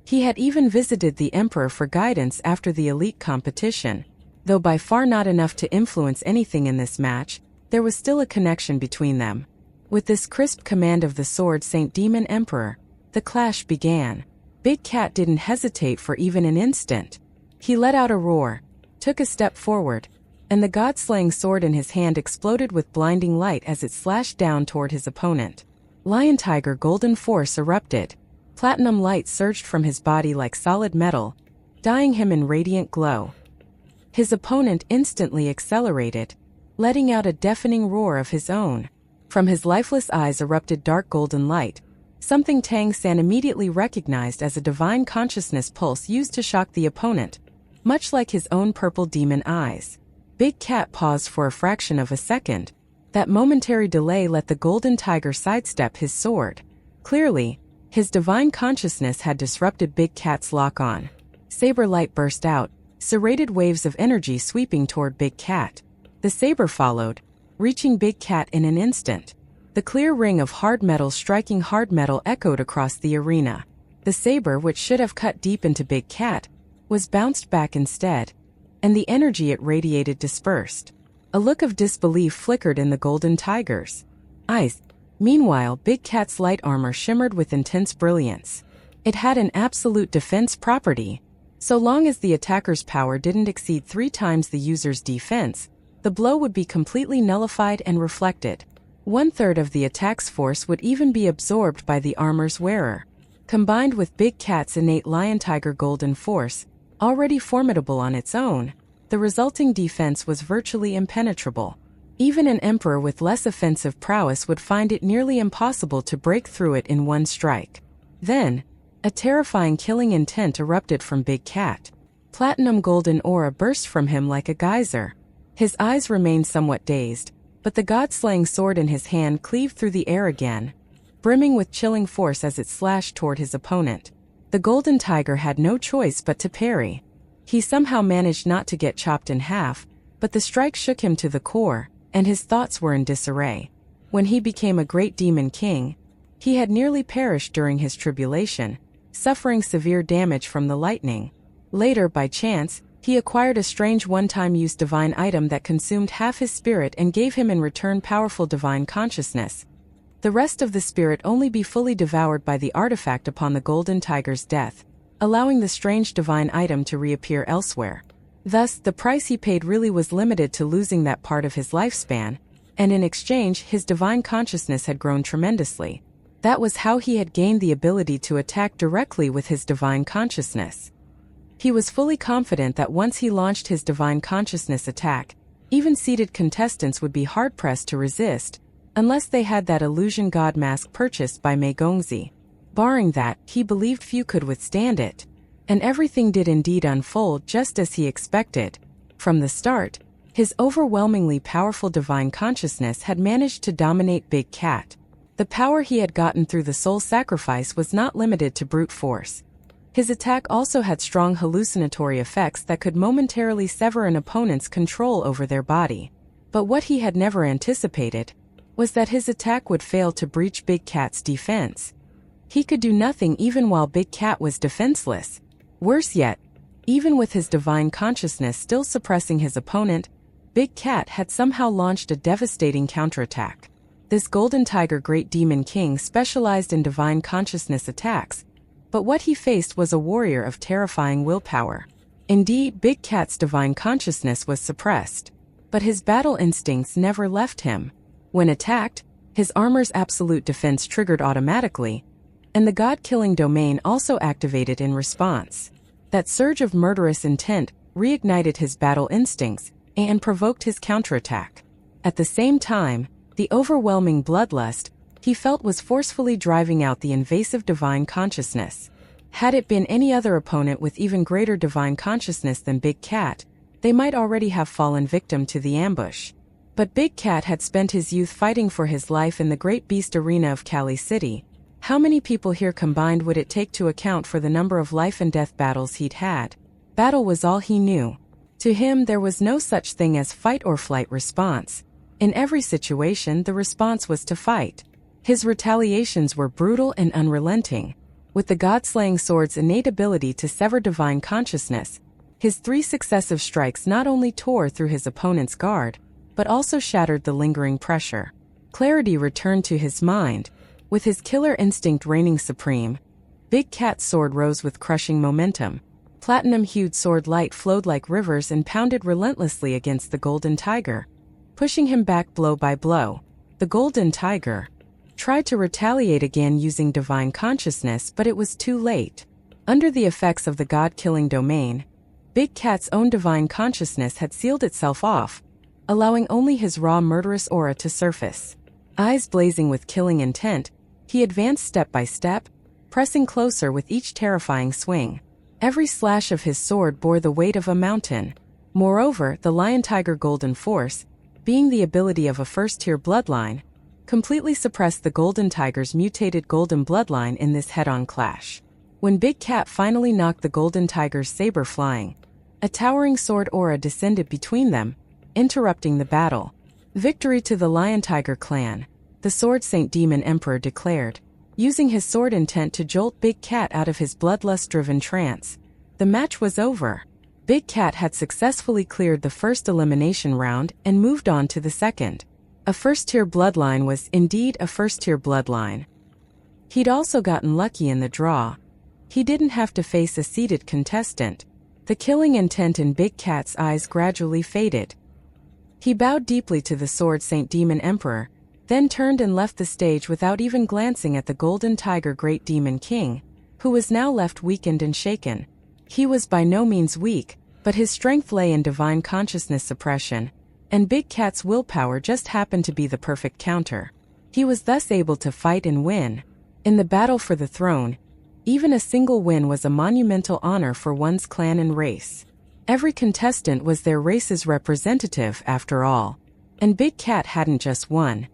He had even visited the Emperor for guidance after the elite competition. Though by far not enough to influence anything in this match, there was still a connection between them. With this crisp command of the Sword Saint Demon Emperor, the clash began. Big Cat didn't hesitate for even an instant. He let out a roar, took a step forward, and the god-slaying sword in his hand exploded with blinding light as it slashed down toward his opponent. Lion Tiger Golden Force erupted. Platinum light surged from his body like solid metal, dyeing him in radiant glow. His opponent instantly accelerated, letting out a deafening roar of his own. From his lifeless eyes erupted dark golden light, something Tang San immediately recognized as a divine consciousness pulse used to shock the opponent, much like his own purple demon eyes. Big Cat paused for a fraction of a second. That momentary delay let the Golden Tiger sidestep his sword. Clearly, his divine consciousness had disrupted Big Cat's lock-on. Saber light burst out, serrated waves of energy sweeping toward Big Cat. The saber followed, reaching Big Cat in an instant. The clear ring of hard metal striking hard metal echoed across the arena. The saber, which should have cut deep into Big Cat, was bounced back instead, and the energy it radiated dispersed. A look of disbelief flickered in the golden tiger's eyes. Meanwhile, Big Cat's light armor shimmered with intense brilliance. It had an absolute defense property. So long as the attacker's power didn't exceed 3 times the user's defense, the blow would be completely nullified and reflected. 1/3 of the attack's force would even be absorbed by the armor's wearer. Combined with Big Cat's innate lion-tiger golden force, already formidable on its own, the resulting defense was virtually impenetrable. Even an emperor with less offensive prowess would find it nearly impossible to break through it in one strike. Then, a terrifying killing intent erupted from Big Cat. Platinum golden aura burst from him like a geyser. His eyes remained somewhat dazed, but the god-slaying sword in his hand cleaved through the air again, brimming with chilling force as it slashed toward his opponent. The golden tiger had no choice but to parry. He somehow managed not to get chopped in half, but the strike shook him to the core, and his thoughts were in disarray. When he became a great demon king, he had nearly perished during his tribulation, suffering severe damage from the lightning. Later, by chance, he acquired a strange one-time use divine item that consumed half his spirit and gave him in return powerful divine consciousness. The rest of the spirit only be fully devoured by the artifact upon the golden tiger's death, allowing the strange divine item to reappear elsewhere. Thus, the price he paid really was limited to losing that part of his lifespan, and in exchange his divine consciousness had grown tremendously. That was how he had gained the ability to attack directly with his divine consciousness. He was fully confident that once he launched his divine consciousness attack, even seated contestants would be hard-pressed to resist, unless they had that illusion god mask purchased by Mei Gongzi. Barring that, he believed few could withstand it. And everything did indeed unfold just as he expected. From the start, his overwhelmingly powerful divine consciousness had managed to dominate Big Cat. The power he had gotten through the soul sacrifice was not limited to brute force. His attack also had strong hallucinatory effects that could momentarily sever an opponent's control over their body. But what he had never anticipated was that his attack would fail to breach Big Cat's defense. He could do nothing even while Big Cat was defenseless. Worse yet, even with his divine consciousness still suppressing his opponent, Big Cat had somehow launched a devastating counterattack. This golden tiger great demon king specialized in divine consciousness attacks, but what he faced was a warrior of terrifying willpower. Indeed, Big Cat's divine consciousness was suppressed, but his battle instincts never left him. When attacked, his armor's absolute defense triggered automatically, and the god-killing domain also activated in response. That surge of murderous intent reignited his battle instincts and provoked his counterattack. At the same time, the overwhelming bloodlust he felt was forcefully driving out the invasive divine consciousness. Had it been any other opponent with even greater divine consciousness than Big Cat, they might already have fallen victim to the ambush. But Big Cat had spent his youth fighting for his life in the great beast arena of Kali City. How many people here combined would it take to account for the number of life and death battles he'd had? Battle was all he knew. To him, there was no such thing as fight or flight response. In every situation, the response was to fight. His retaliations were brutal and unrelenting. With the god-slaying sword's innate ability to sever divine consciousness, his 3 successive strikes not only tore through his opponent's guard, but also shattered the lingering pressure. Clarity returned to his mind. With his killer instinct reigning supreme, Big Cat's sword rose with crushing momentum. Platinum-hued sword light flowed like rivers and pounded relentlessly against the golden tiger, pushing him back blow by blow. The golden tiger tried to retaliate again using divine consciousness, but it was too late. Under the effects of the god-killing domain, Big Cat's own divine consciousness had sealed itself off, allowing only his raw murderous aura to surface. Eyes blazing with killing intent, he advanced step by step, pressing closer with each terrifying swing. Every slash of his sword bore the weight of a mountain. Moreover, the lion-tiger golden force, being the ability of a first-tier bloodline, completely suppressed the Golden Tiger's mutated golden bloodline in this head-on clash. When Big Cat finally knocked the Golden Tiger's saber flying, a towering sword aura descended between them, interrupting the battle. Victory to the Lion Tiger clan, the Sword Saint Demon Emperor declared, using his sword intent to jolt Big Cat out of his bloodlust-driven trance. The match was over. Big Cat had successfully cleared the first elimination round and moved on to the second. A first-tier bloodline was indeed a first-tier bloodline. He'd also gotten lucky in the draw. He didn't have to face a seeded contestant. The killing intent in Big Cat's eyes gradually faded. He bowed deeply to the Sword Saint Demon Emperor, then turned and left the stage without even glancing at the Golden Tiger Great Demon King, who was now left weakened and shaken. He was by no means weak, but his strength lay in divine consciousness suppression, and Big Cat's willpower just happened to be the perfect counter. He was thus able to fight and win. In the battle for the throne, even a single win was a monumental honor for one's clan and race. Every contestant was their race's representative, after all. And Big Cat hadn't just won.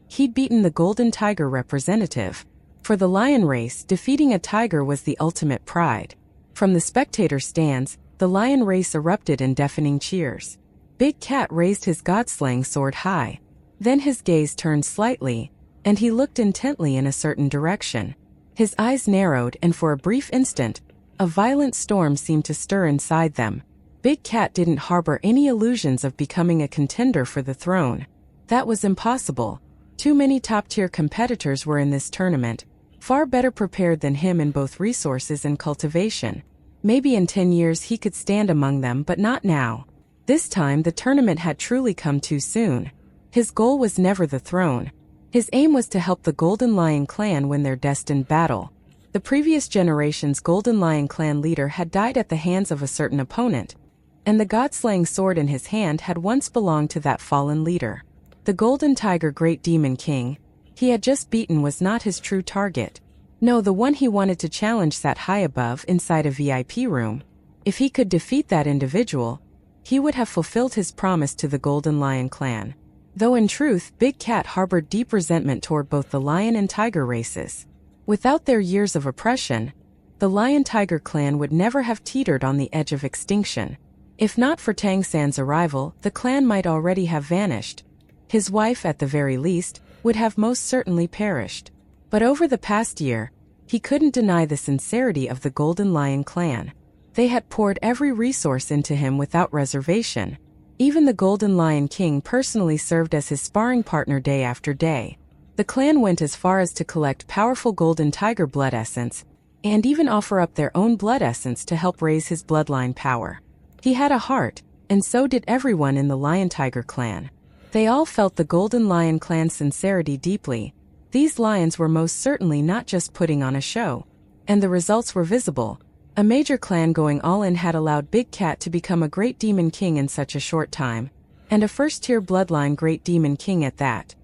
He'd beaten the Golden Tiger representative. For the lion race, defeating a tiger was the ultimate pride. From the spectator stands, the lion race erupted in deafening cheers. Big Cat raised his god-slaying sword high. Then his gaze turned slightly, and he looked intently in a certain direction. His eyes narrowed, and for a brief instant, a violent storm seemed to stir inside them. Big Cat didn't harbor any illusions of becoming a contender for the throne. That was impossible. Too many top-tier competitors were in this tournament, far better prepared than him in both resources and cultivation. Maybe in 10 years he could stand among them, but not now. This time the tournament had truly come too soon. His goal was never the throne. His aim was to help the Golden Lion clan win their destined battle. The previous generation's Golden Lion clan leader had died at the hands of a certain opponent, and the god-slaying sword in his hand had once belonged to that fallen leader. The Golden Tiger Great Demon King he had just beaten was not his true target. No, the one he wanted to challenge sat high above inside a VIP room. If he could defeat that individual, he would have fulfilled his promise to the Golden Lion clan. Though in truth, Big Cat harbored deep resentment toward both the lion and tiger races. Without their years of oppression, the Lion-Tiger clan would never have teetered on the edge of extinction. If not for Tang San's arrival, the clan might already have vanished. His wife, at the very least, would have most certainly perished. But over the past year, he couldn't deny the sincerity of the Golden Lion clan. They had poured every resource into him without reservation. Even the Golden Lion King personally served as his sparring partner day after day. The clan went as far as to collect powerful Golden Tiger blood essence, and even offer up their own blood essence to help raise his bloodline power. He had a heart, and so did everyone in the Lion-Tiger clan. They all felt the Golden Lion clan's sincerity deeply. These lions were most certainly not just putting on a show. And the results were visible. A major clan going all in had allowed Big Cat to become a Great Demon King in such a short time, and a first-tier bloodline Great Demon King at that.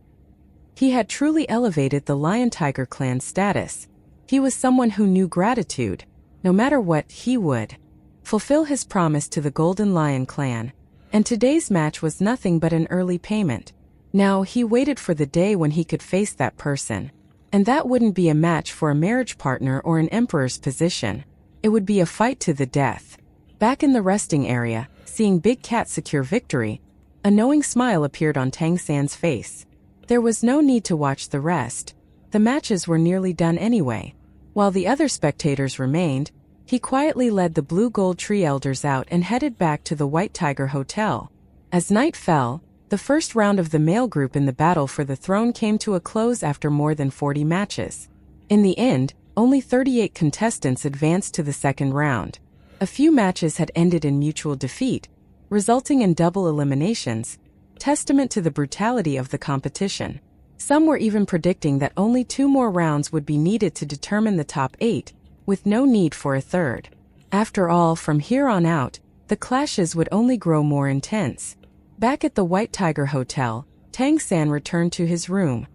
He had truly elevated the Lion-Tiger clan's status. He was someone who knew gratitude. No matter what, he would fulfill his promise to the Golden Lion clan, and today's match was nothing but an early payment. Now he waited for the day when he could face that person. And that wouldn't be a match for a marriage partner or an emperor's position. It would be a fight to the death. Back in the resting area, seeing Big Cat secure victory, a knowing smile appeared on Tang San's face. There was no need to watch the rest. The matches were nearly done anyway. While the other spectators remained, he quietly led the Blue Gold Tree elders out and headed back to the White Tiger Hotel. As night fell, the first round of the male group in the battle for the throne came to a close after more than 40 matches. In the end, only 38 contestants advanced to the second round. A few matches had ended in mutual defeat, resulting in double eliminations, testament to the brutality of the competition. Some were even predicting that only 2 more rounds would be needed to determine the top 8, with no need for a third. After all, from here on out, the clashes would only grow more intense. Back at the White Tiger Hotel, Tang San returned to his room.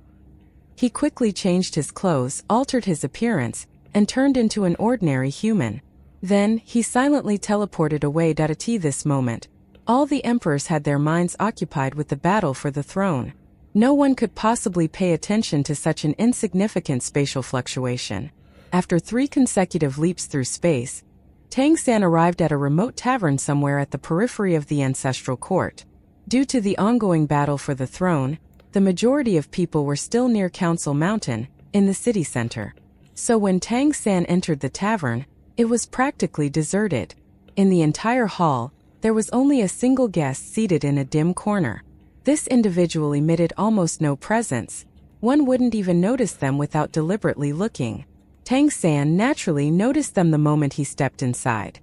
He quickly changed his clothes, altered his appearance, and turned into an ordinary human. Then, he silently teleported away. At this moment, all the emperors had their minds occupied with the battle for the throne. No one could possibly pay attention to such an insignificant spatial fluctuation. After 3 consecutive leaps through space, Tang San arrived at a remote tavern somewhere at the periphery of the ancestral court. Due to the ongoing battle for the throne, the majority of people were still near Council Mountain, in the city center. So when Tang San entered the tavern, it was practically deserted. In the entire hall, there was only a single guest seated in a dim corner. This individual emitted almost no presence. One wouldn't even notice them without deliberately looking. Tang San naturally noticed them the moment he stepped inside.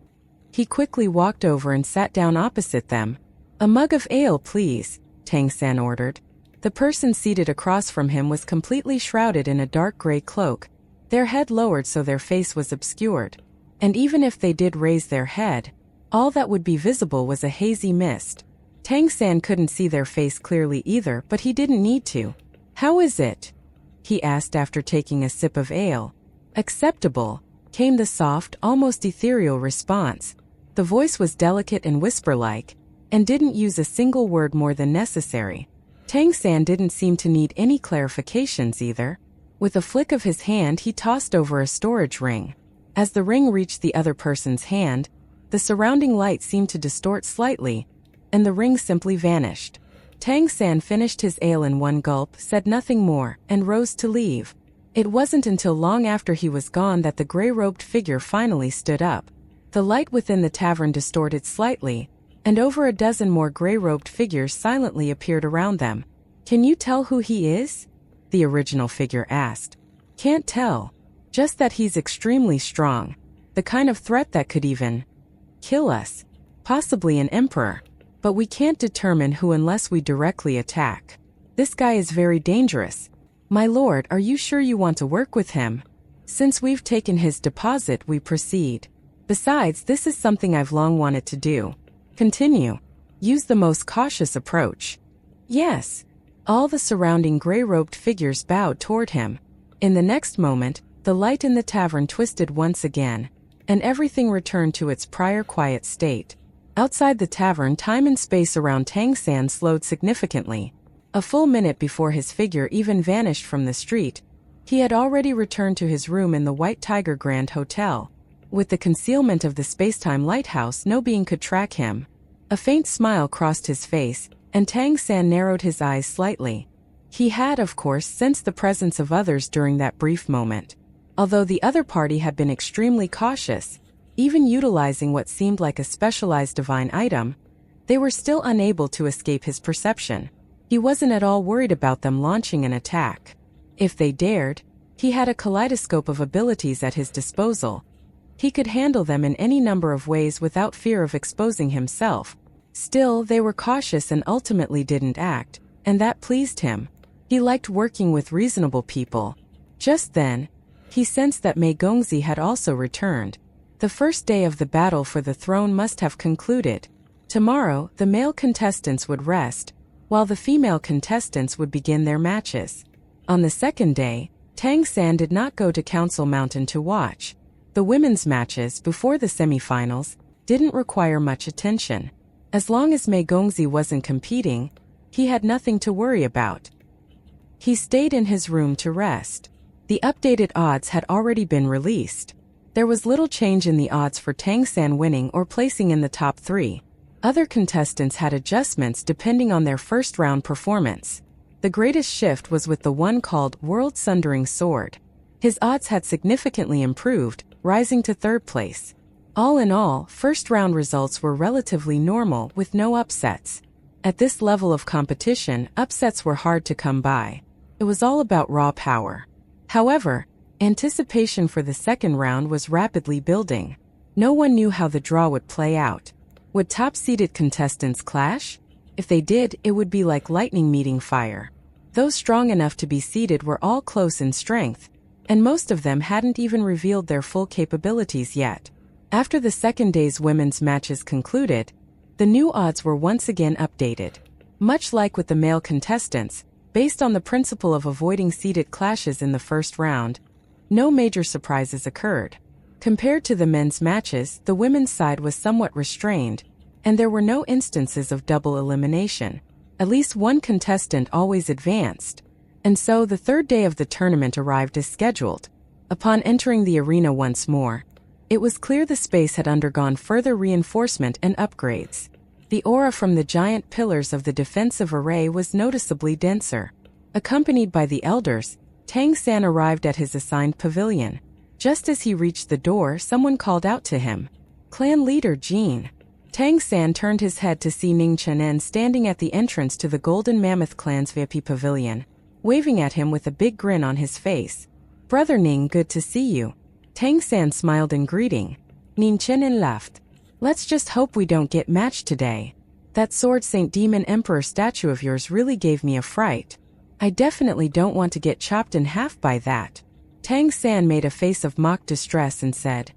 He quickly walked over and sat down opposite them. "A mug of ale, please," Tang San ordered. The person seated across from him was completely shrouded in a dark gray cloak, their head lowered so their face was obscured. And even if they did raise their head, all that would be visible was a hazy mist. Tang San couldn't see their face clearly either, but he didn't need to. "How is it?" he asked after taking a sip of ale. "Acceptable," came the soft, almost ethereal response. The voice was delicate and whisper-like, and didn't use a single word more than necessary. Tang San didn't seem to need any clarifications either. With a flick of his hand, he tossed over a storage ring. As the ring reached the other person's hand, the surrounding light seemed to distort slightly, and the ring simply vanished. Tang San finished his ale in one gulp, said nothing more, and rose to leave. It wasn't until long after he was gone that the gray-robed figure finally stood up. The light within the tavern distorted slightly, and over a dozen more gray-robed figures silently appeared around them. "Can you tell who he is?" the original figure asked. "Can't tell. Just that he's extremely strong. The kind of threat that could even kill us. Possibly an emperor. But we can't determine who unless we directly attack. This guy is very dangerous. My lord, are you sure you want to work with him? Since we've taken his deposit, we proceed. Besides, this is something I've long wanted to do. Continue. Use the most cautious approach." "Yes." All the surrounding gray-robed figures bowed toward him. In the next moment, the light in the tavern twisted once again, and everything returned to its prior quiet state. Outside the tavern, time and space around Tang San slowed significantly. A full minute before his figure even vanished from the street, he had already returned to his room in the White Tiger Grand Hotel. With the concealment of the spacetime lighthouse, no being could track him. A faint smile crossed his face, and Tang San narrowed his eyes slightly. He had, of course, sensed the presence of others during that brief moment. Although the other party had been extremely cautious, even utilizing what seemed like a specialized divine item, they were still unable to escape his perception. He wasn't at all worried about them launching an attack. If they dared, he had a kaleidoscope of abilities at his disposal. He could handle them in any number of ways without fear of exposing himself. Still, they were cautious and ultimately didn't act, and that pleased him. He liked working with reasonable people. Just then, he sensed that Mei Gongzi had also returned. The first day of the battle for the throne must have concluded. Tomorrow, the male contestants would rest, while the female contestants would begin their matches. On the second day, Tang San did not go to Council Mountain to watch. The women's matches before the semifinals didn't require much attention. As long as Mei Gongzi wasn't competing, he had nothing to worry about. He stayed in his room to rest. The updated odds had already been released. There was little change in the odds for Tang San winning or placing in the top 3. Other contestants had adjustments depending on their first-round performance. The greatest shift was with the one called World Sundering Sword. His odds had significantly improved, rising to 3rd place. All in all, first-round results were relatively normal with no upsets. At this level of competition, upsets were hard to come by. It was all about raw power. However, anticipation for the second round was rapidly building. No one knew how the draw would play out. Would top-seeded contestants clash? If they did, it would be like lightning meeting fire. Those strong enough to be seeded were all close in strength, and most of them hadn't even revealed their full capabilities yet. After the second day's women's matches concluded, the new odds were once again updated. Much like with the male contestants, based on the principle of avoiding seeded clashes in the first round, no major surprises occurred. Compared to the men's matches, the women's side was somewhat restrained, and there were no instances of double elimination. At least one contestant always advanced. And so the third day of the tournament arrived as scheduled. Upon entering the arena once more, it was clear the space had undergone further reinforcement and upgrades. The aura from the giant pillars of the defensive array was noticeably denser. Accompanied by the elders, Tang San arrived at his assigned pavilion. Just as he reached the door, someone called out to him. Clan leader Jean. Tang San turned his head to see Ning Chenen standing at the entrance to the Golden Mammoth Clan's VIP pavilion, waving at him with a big grin on his face. Brother Ning, good to see you. Tang San smiled in greeting. Ning Chenen laughed. Let's just hope we don't get matched today. That Sword Saint Demon Emperor statue of yours really gave me a fright. I definitely don't want to get chopped in half by that. Tang San made a face of mock distress and said,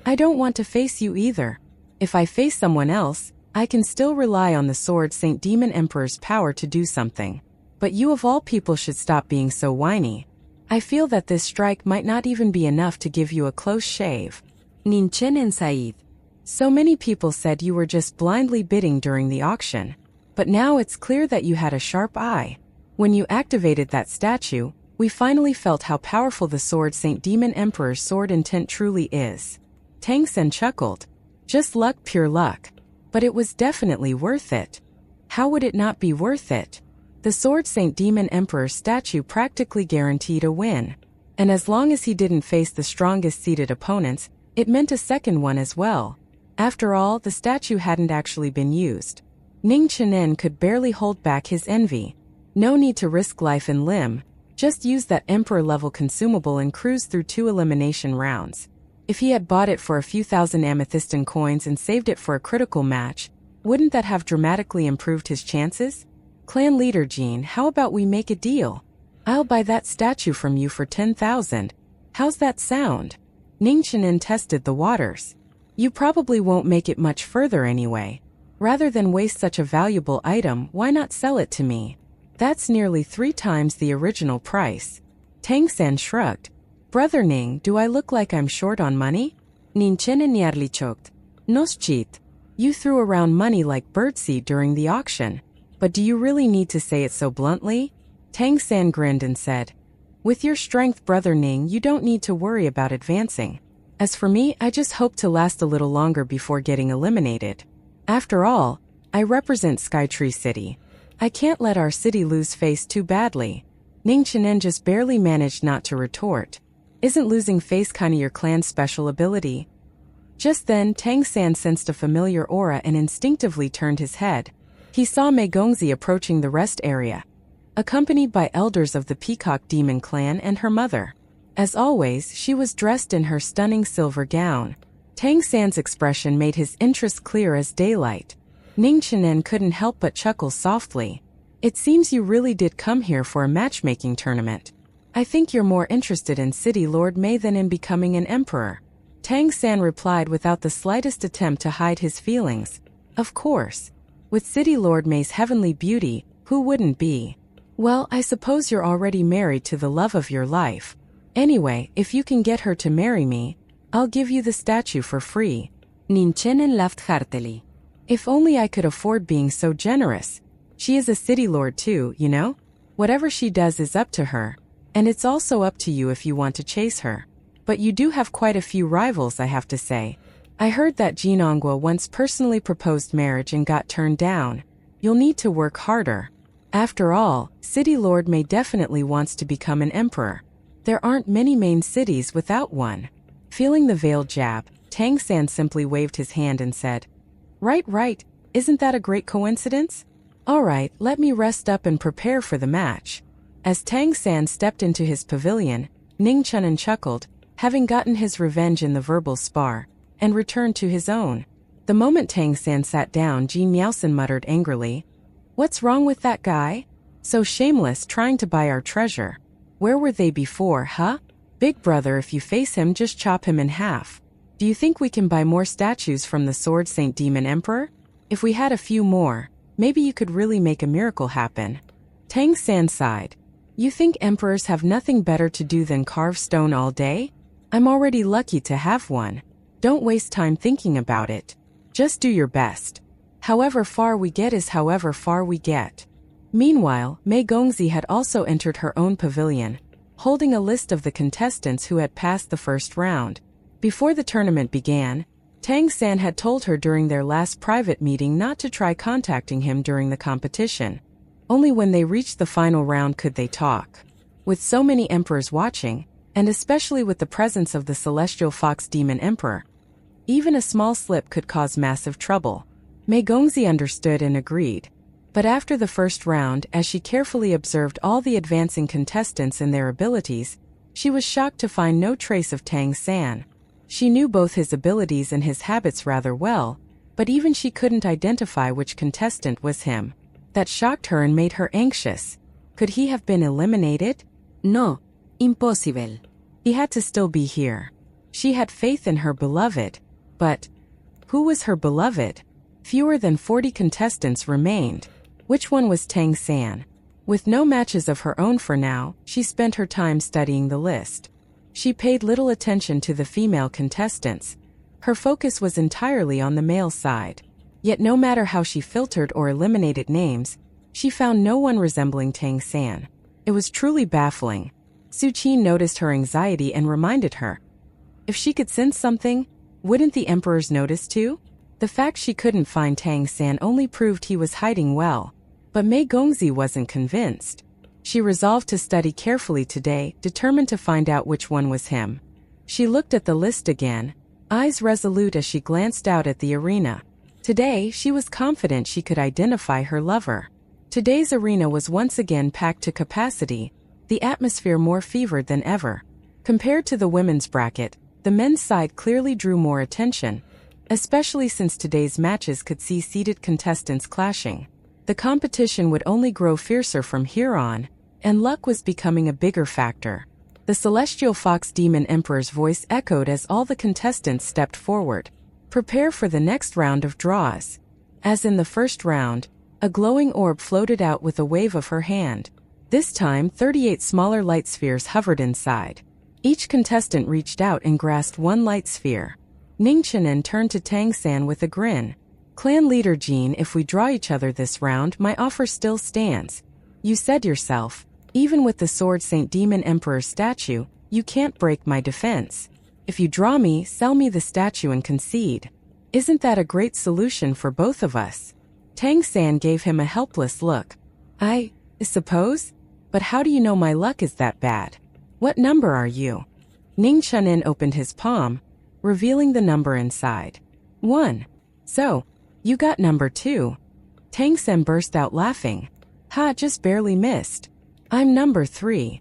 I don't want to face you either. If I face someone else, I can still rely on the Sword Saint Demon Emperor's power to do something. But you of all people should stop being so whiny. I feel that this strike might not even be enough to give you a close shave. Nin Chen and Said. So many people said you were just blindly bidding during the auction. But now it's clear that you had a sharp eye. When you activated that statue, we finally felt how powerful the Sword Saint Demon Emperor's sword intent truly is. Tang Sen chuckled. Just luck, pure luck. But it was definitely worth it. How would it not be worth it? The Sword Saint Demon Emperor's statue practically guaranteed a win. And as long as he didn't face the strongest seated opponents, it meant a second one as well. After all, the statue hadn't actually been used. Ning Chenen could barely hold back his envy. No need to risk life and limb. Just use that Emperor-level consumable and cruise through 2 elimination rounds. If he had bought it for a few thousand amethystin coins and saved it for a critical match, wouldn't that have dramatically improved his chances? Clan leader Jean, how about we make a deal? I'll buy that statue from you for 10,000. How's that sound? Ning Chenen tested the waters. You probably won't make it much further anyway. Rather than waste such a valuable item, why not sell it to me? That's nearly 3 times the original price. Tang San shrugged. Brother Ning, do I look like I'm short on money? Ning Chenen nearly choked. Nos cheat. You threw around money like birdseed during the auction. But do you really need to say it so bluntly? Tang San grinned and said, with your strength, Brother Ning, you don't need to worry about advancing. As for me, I just hope to last a little longer before getting eliminated. After all, I represent Skytree City. I can't let our city lose face too badly. Ning Chenen just barely managed not to retort. Isn't losing face kinda your clan's special ability? Just then, Tang San sensed a familiar aura and instinctively turned his head. He saw Mei Gongzi approaching the rest area, accompanied by elders of the Peacock Demon clan and her mother. As always, she was dressed in her stunning silver gown. Tang San's expression made his interest clear as daylight. Ning Chenen couldn't help but chuckle softly. It seems you really did come here for a matchmaking tournament. I think you're more interested in City Lord Mei than in becoming an emperor. Tang San replied without the slightest attempt to hide his feelings. Of course. With City Lord Mei's heavenly beauty, who wouldn't be? Well, I suppose you're already married to the love of your life. Anyway, if you can get her to marry me, I'll give you the statue for free. Nin Chenen laughed heartily. If only I could afford being so generous. She is a city lord too, you know? Whatever she does is up to her. And it's also up to you if you want to chase her. But you do have quite a few rivals, I have to say. I heard that Jinongwa once personally proposed marriage and got turned down. You'll need to work harder. After all, City Lord Mei definitely wants to become an emperor. There aren't many main cities without one. Feeling the veiled jab, Tang San simply waved his hand and said, Right, isn't that a great coincidence? Alright, let me rest up and prepare for the match. As Tang San stepped into his pavilion, Ning Chenen chuckled, having gotten his revenge in the verbal spar, and returned to his own. The moment Tang San sat down, Jean Miaosen muttered angrily, What's wrong with that guy? So shameless, trying to buy our treasure. Where were they before, huh? Big brother, if you face him, just chop him in half. Do you think we can buy more statues from the Sword Saint Demon Emperor? If we had a few more, maybe you could really make a miracle happen. Tang San sighed. You think emperors have nothing better to do than carve stone all day? I'm already lucky to have one. Don't waste time thinking about it. Just do your best. However far we get is however far we get. Meanwhile, Mei Gongzi had also entered her own pavilion, holding a list of the contestants who had passed the first round. Before the tournament began, Tang San had told her during their last private meeting not to try contacting him during the competition. Only when they reached the final round could they talk. With so many emperors watching, and especially with the presence of the celestial fox demon emperor, even a small slip could cause massive trouble. Mei Gongzi understood and agreed. But after the first round, as she carefully observed all the advancing contestants and their abilities, she was shocked to find no trace of Tang San. She knew both his abilities and his habits rather well, but even she couldn't identify which contestant was him. That shocked her and made her anxious. Could he have been eliminated? No, impossible. He had to still be here. She had faith in her beloved. But who was her beloved? Fewer than 40 contestants remained. Which one was Tang San? With no matches of her own for now, she spent her time studying the list. She paid little attention to the female contestants. Her focus was entirely on the male side. Yet no matter how she filtered or eliminated names, she found no one resembling Tang San. It was truly baffling. Su Qi noticed her anxiety and reminded her. If she could sense something, wouldn't the emperors notice too? The fact she couldn't find Tang San only proved he was hiding well. But Mei Gongzi wasn't convinced. She resolved to study carefully today, determined to find out which one was him. She looked at the list again, eyes resolute as she glanced out at the arena. Today, she was confident she could identify her lover. Today's arena was once again packed to capacity, the atmosphere more fevered than ever. Compared to the women's bracket, the men's side clearly drew more attention, especially since today's matches could see seeded contestants clashing. The competition would only grow fiercer from here on, and luck was becoming a bigger factor. The celestial fox demon emperor's voice echoed as all the contestants stepped forward. Prepare for the next round of draws. As in the first round, a glowing orb floated out with a wave of her hand. This time, 38 smaller light spheres hovered inside. Each contestant reached out and grasped one light sphere. Ning Qianen turned to Tang San with a grin. Clan leader Jean, if we draw each other this round, my offer still stands. You said yourself, even with the Sword Saint Demon Emperor's statue, you can't break my defense. If you draw me, sell me the statue and concede. Isn't that a great solution for both of us? Tang San gave him a helpless look. I suppose? But how do you know my luck is that bad? What number are you? Ning Qianen opened his palm, revealing the number inside. 1. So, you got number 2. Tang San burst out laughing. Ha, just barely missed. I'm number 3.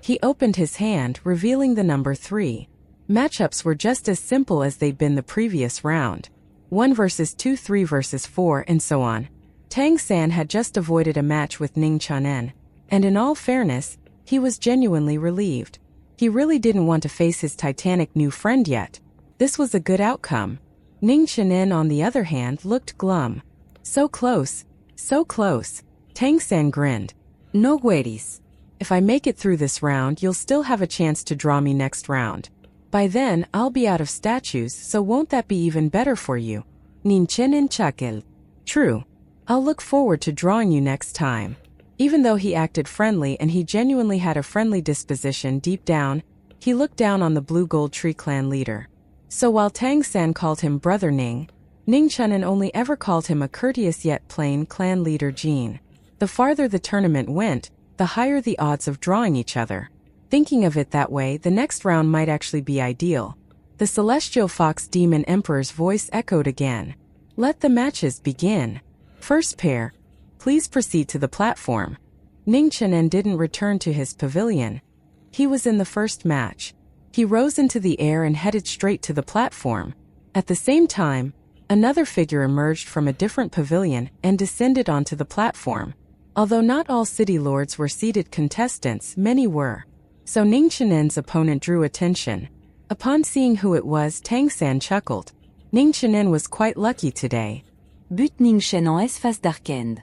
He opened his hand, revealing the number 3. Matchups were just as simple as they'd been the previous round. 1 versus 2, 3 versus 4, and so on. Tang San had just avoided a match with Ning Qianen, and in all fairness, he was genuinely relieved. He really didn't want to face his titanic new friend yet. This was a good outcome. Ning Qianen, on the other hand, looked glum. So close, so close. Tang San grinned. No worries. If I make it through this round, you'll still have a chance to draw me next round. By then, I'll be out of statues, so won't that be even better for you? Ning Qianen chuckled. True. I'll look forward to drawing you next time. Even though he acted friendly and he genuinely had a friendly disposition deep down, he looked down on the Blue Gold Tree clan leader. So while Tang San called him Brother Ning, Ning Qianen only ever called him a courteous yet plain clan leader Jean. The farther the tournament went, the higher the odds of drawing each other. Thinking of it that way, the next round might actually be ideal. The celestial fox demon emperor's voice echoed again. Let the matches begin. First pair, please proceed to the platform. Ning Qianen didn't return to his pavilion. He was in the first match. He rose into the air and headed straight to the platform. At the same time, another figure emerged from a different pavilion and descended onto the platform. Although not all city lords were seated contestants, many were. So Ning Qianen's opponent drew attention. Upon seeing who it was, Tang San chuckled. Ning Qianen was quite lucky today. But Ning Qianen en face d'Arkend.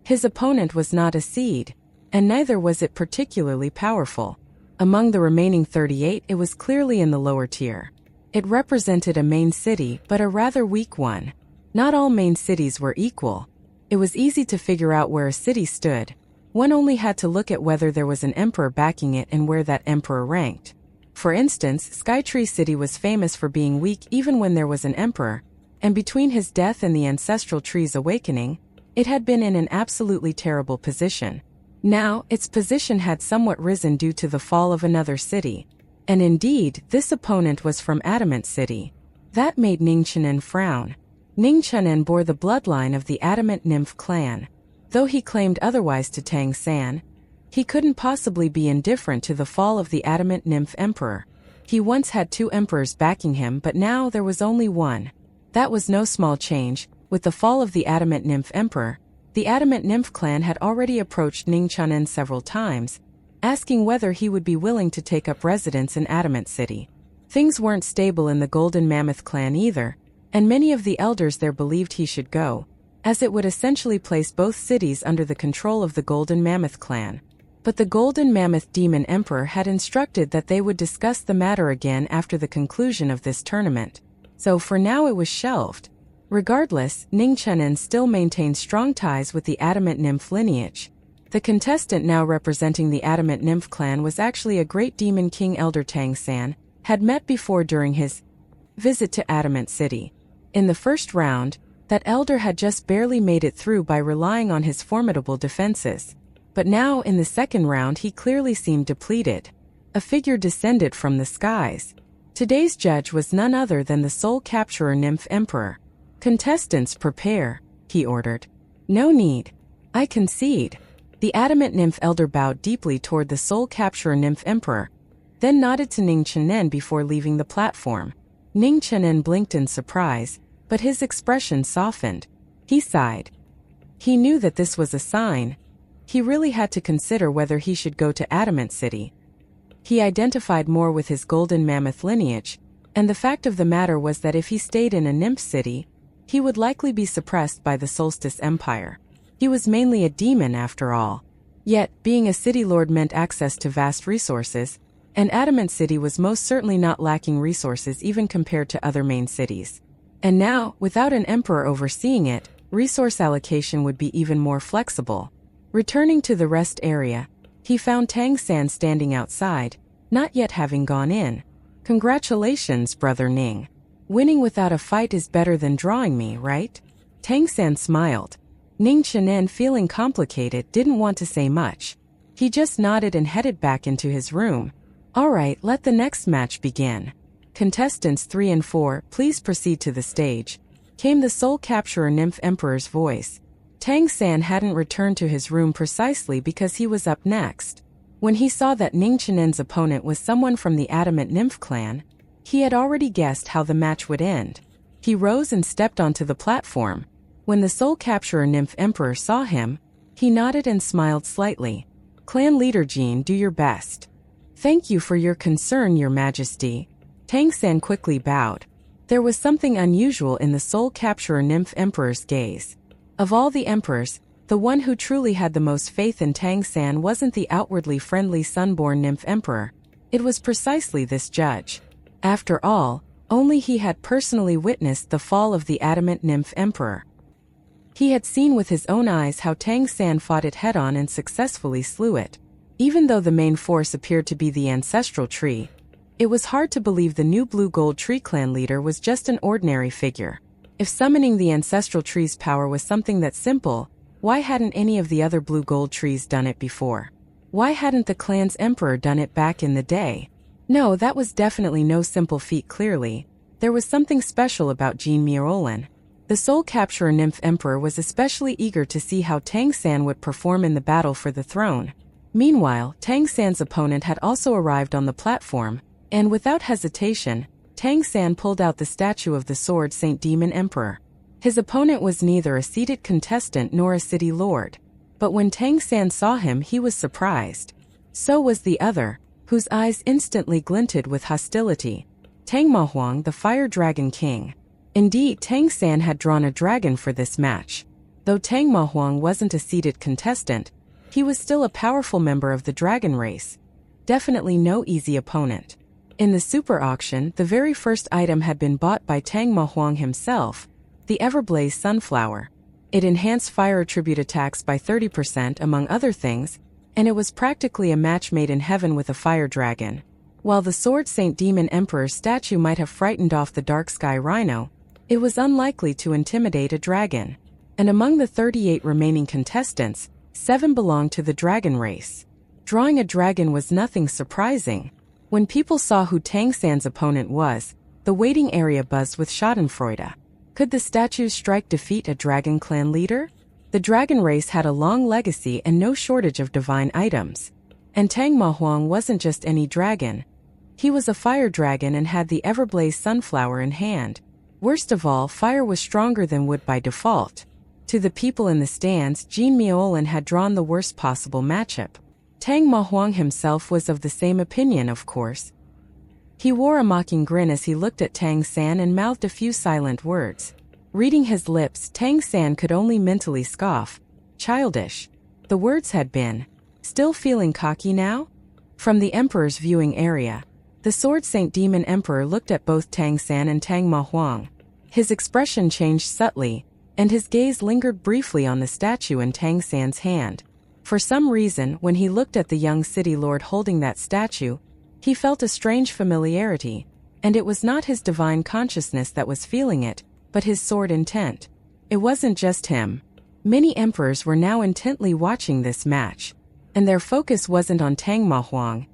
His opponent was not a seed, and neither was it particularly powerful. Among the remaining 38, it was clearly in the lower tier. It represented a main city, but a rather weak one. Not all main cities were equal. It was easy to figure out where a city stood. One only had to look at whether there was an emperor backing it and where that emperor ranked. For instance, Skytree City was famous for being weak even when there was an emperor, and between his death and the ancestral tree's awakening, it had been in an absolutely terrible position. Now, its position had somewhat risen due to the fall of another city. And indeed, this opponent was from Adamant City. That made Ningqianen frown. Ningqianen bore the bloodline of the Adamant Nymph clan. Though he claimed otherwise to Tang San, he couldn't possibly be indifferent to the fall of the Adamant Nymph Emperor. He once had 2 emperors backing him, but now there was only one. That was no small change. With the fall of the Adamant Nymph Emperor, the Adamant Nymph clan had already approached Ningqianen several times, asking whether he would be willing to take up residence in Adamant City. Things weren't stable in the Golden Mammoth clan either, and many of the elders there believed he should go, as it would essentially place both cities under the control of the Golden Mammoth clan. But the Golden Mammoth Demon Emperor had instructed that they would discuss the matter again after the conclusion of this tournament, so for now it was shelved. Regardless, Ningqianen still maintained strong ties with the Adamant Nymph lineage. The contestant now representing the Adamant Nymph clan was actually a great demon king elder Tang San, had met before during his visit to Adamant City. In the first round, that elder had just barely made it through by relying on his formidable defenses. But now in the second round he clearly seemed depleted. A figure descended from the skies. Today's judge was none other than the Soul Capturer Nymph Emperor. "Contestants, prepare," he ordered. "No need. I concede." The Adamant Nymph elder bowed deeply toward the Soul Capturer Nymph Emperor, then nodded to Ningqianen before leaving the platform. Ningqianen blinked in surprise, but his expression softened. He sighed. He knew that this was a sign. He really had to consider whether he should go to Adamant City. He identified more with his Golden Mammoth lineage, and the fact of the matter was that if he stayed in a nymph city, he would likely be suppressed by the Solstice Empire. He was mainly a demon after all. Yet, being a city lord meant access to vast resources, and Adamant City was most certainly not lacking resources even compared to other main cities. And now, without an emperor overseeing it, resource allocation would be even more flexible. Returning to the rest area, he found Tang San standing outside, not yet having gone in. "Congratulations, Brother Ning. Winning without a fight is better than drawing me, right?" Tang San smiled. Ningqianen, feeling complicated, didn't want to say much. He just nodded and headed back into his room. "All right, let the next match begin. Contestants 3 and 4, please proceed to the stage," came the Soul Capturer Nymph Emperor's voice. Tang San hadn't returned to his room precisely because he was up next. When he saw that Ningqianen's opponent was someone from the Adamant Nymph clan, he had already guessed how the match would end. He rose and stepped onto the platform. When the Soul Capturer Nymph Emperor saw him, he nodded and smiled slightly. "Clan leader Jean, do your best." "Thank you for your concern, Your Majesty." Tang San quickly bowed. There was something unusual in the Soul Capturer Nymph Emperor's gaze. Of all the emperors, the one who truly had the most faith in Tang San wasn't the outwardly friendly Sunborn Nymph Emperor. It was precisely this judge. After all, only he had personally witnessed the fall of the Adamant Nymph Emperor. He had seen with his own eyes how Tang San fought it head-on and successfully slew it. Even though the main force appeared to be the ancestral tree, it was hard to believe the new Blue-Gold Tree clan leader was just an ordinary figure. If summoning the ancestral tree's power was something that simple, why hadn't any of the other Blue-Gold trees done it before? Why hadn't the clan's emperor done it back in the day? No, that was definitely no simple feat. Clearly, there was something special about Jean Mirolan. The Soul Capturer Nymph Emperor was especially eager to see how Tang San would perform in the battle for the throne. Meanwhile, Tang San's opponent had also arrived on the platform, and without hesitation, Tang San pulled out the statue of the Sword Saint Demon Emperor. His opponent was neither a seated contestant nor a city lord. But when Tang San saw him, he was surprised. So was the other, whose eyes instantly glinted with hostility. Tang Mahuang, the Fire Dragon King. Indeed, Tang San had drawn a dragon for this match. Though Tang Mahuang wasn't a seated contestant, he was still a powerful member of the dragon race. Definitely no easy opponent. In the super auction, the very first item had been bought by Tang Mahuang himself, the Everblaze Sunflower. It enhanced fire attribute attacks by 30% among other things, and it was practically a match made in heaven with a fire dragon. While the Sword Saint Demon Emperor's statue might have frightened off the Dark Sky Rhino, it was unlikely to intimidate a dragon. And among the 38 remaining contestants, 7 belonged to the dragon race. Drawing a dragon was nothing surprising. When people saw who Tang San's opponent was, the waiting area buzzed with schadenfreude. Could the statue's strike defeat a dragon clan leader? The dragon race had a long legacy and no shortage of divine items. And Tang Mahuang wasn't just any dragon. He was a fire dragon and had the Everblaze sunflower in hand. Worst of all, fire was stronger than wood by default. To the people in the stands, Jean Miaolin had drawn the worst possible matchup. Tang Mahuang himself was of the same opinion, of course. He wore a mocking grin as he looked at Tang San and mouthed a few silent words. Reading his lips, Tang San could only mentally scoff. Childish. The words had been. Still feeling cocky now? From the Emperor's viewing area, the Sword Saint Demon Emperor looked at both Tang San and Tang Mahuang. His expression changed subtly, and his gaze lingered briefly on the statue in Tang San's hand. For some reason, when he looked at the young city lord holding that statue, he felt a strange familiarity, and it was not his divine consciousness that was feeling it, but his sword intent. It wasn't just him. Many emperors were now intently watching this match, and their focus wasn't on Tang Mahuang.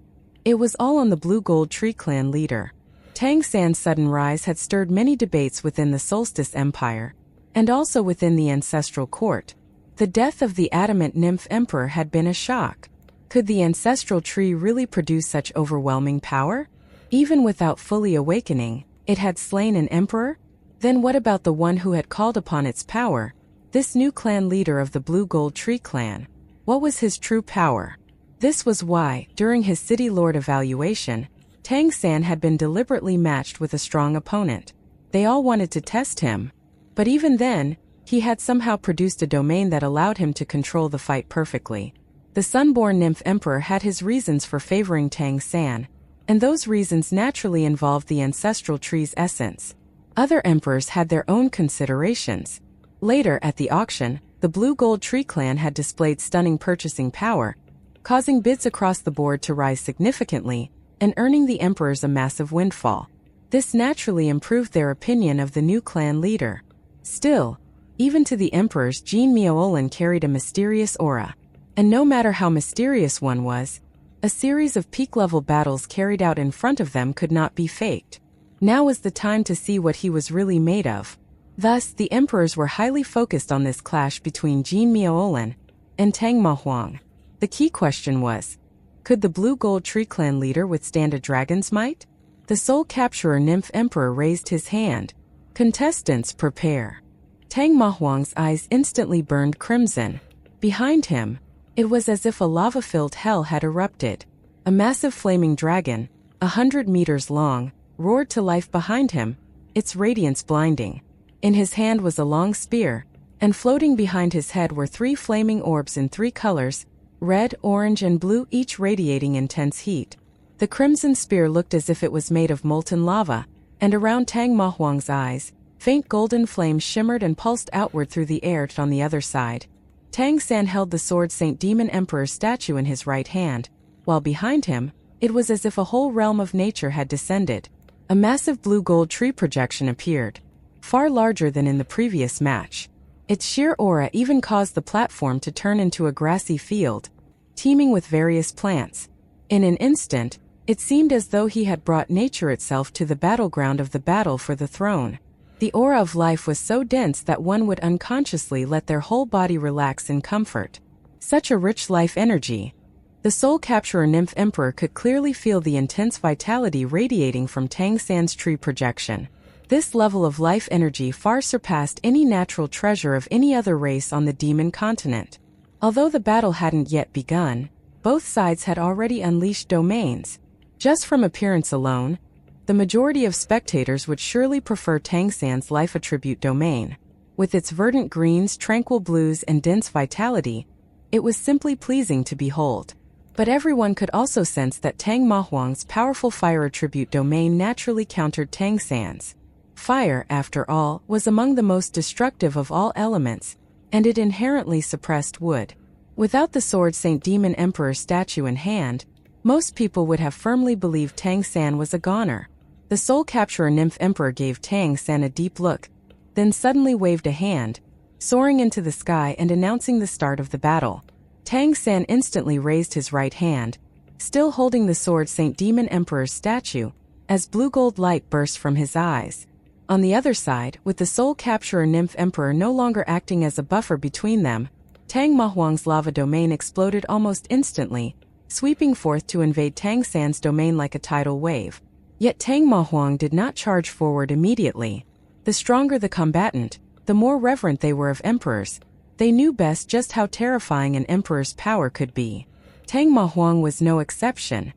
It was all on the Blue Gold Tree clan leader. Tang San's sudden rise had stirred many debates within the Solstice Empire, and also within the ancestral court. The death of the Adamant Nymph Emperor had been a shock. Could the ancestral tree really produce such overwhelming power? Even without fully awakening, it had slain an emperor? Then what about the one who had called upon its power? This new clan leader of the Blue Gold Tree clan. What was his true power? This was why, during his city lord evaluation, Tang San had been deliberately matched with a strong opponent. They all wanted to test him. But even then, he had somehow produced a domain that allowed him to control the fight perfectly. The Sunborn Nymph Emperor had his reasons for favoring Tang San, and those reasons naturally involved the ancestral tree's essence. Other emperors had their own considerations. Later, at the auction, the Blue Gold Tree clan had displayed stunning purchasing power, causing bids across the board to rise significantly, and earning the emperors a massive windfall. This naturally improved their opinion of the new clan leader. Still, even to the emperors, Jean Miaolin carried a mysterious aura. And no matter how mysterious one was, a series of peak-level battles carried out in front of them could not be faked. Now was the time to see what he was really made of. Thus, the emperors were highly focused on this clash between Jean Miaolin and Tang Mahuang. The key question was, could the Blue Gold Tree clan leader withstand a dragon's might? The Soul Capturer Nymph Emperor raised his hand. Contestants, prepare. Tang Mahuang's eyes instantly burned crimson. Behind him, it was as if a lava-filled hell had erupted. A massive flaming dragon, 100 meters long, roared to life behind him, its radiance blinding. In his hand was a long spear, and floating behind his head were 3 flaming orbs in 3 colors, red, orange, and blue, each radiating intense heat. The crimson spear looked as if it was made of molten lava, and around Tang Mahuang's eyes, faint golden flames shimmered and pulsed outward through the air. On the other side, Tang San held the Sword Saint Demon Emperor's statue in his right hand, while behind him, it was as if a whole realm of nature had descended. A massive blue gold tree projection appeared, far larger than in the previous match. Its sheer aura even caused the platform to turn into a grassy field, teeming with various plants. In an instant, it seemed as though he had brought nature itself to the battleground of the battle for the throne. The aura of life was so dense that one would unconsciously let their whole body relax in comfort. Such a rich life energy. The Soul Capturer Nymph Emperor could clearly feel the intense vitality radiating from Tang San's tree projection. This level of life energy far surpassed any natural treasure of any other race on the demon continent. Although the battle hadn't yet begun, both sides had already unleashed domains. Just from appearance alone, the majority of spectators would surely prefer Tang San's life attribute domain. With its verdant greens, tranquil blues, and dense vitality, it was simply pleasing to behold. But everyone could also sense that Tang Mahuang's powerful fire attribute domain naturally countered Tang San's. Fire, after all, was among the most destructive of all elements, and it inherently suppressed wood. Without the sword Saint Demon Emperor statue in hand, most people would have firmly believed Tang San was a goner. The Soul Capturer Nymph Emperor gave Tang San a deep look, then suddenly waved a hand, soaring into the sky and announcing the start of the battle. Tang San instantly raised his right hand, still holding the sword Saint Demon Emperor's statue, as blue-gold light burst from his eyes. On the other side, with the Soul Capturer Nymph Emperor no longer acting as a buffer between them, Tang Mahuang's lava domain exploded almost instantly, sweeping forth to invade Tang San's domain like a tidal wave. Yet Tang Mahuang did not charge forward immediately. The stronger the combatant, the more reverent they were of emperors. They knew best just how terrifying an emperor's power could be. Tang Mahuang was no exception.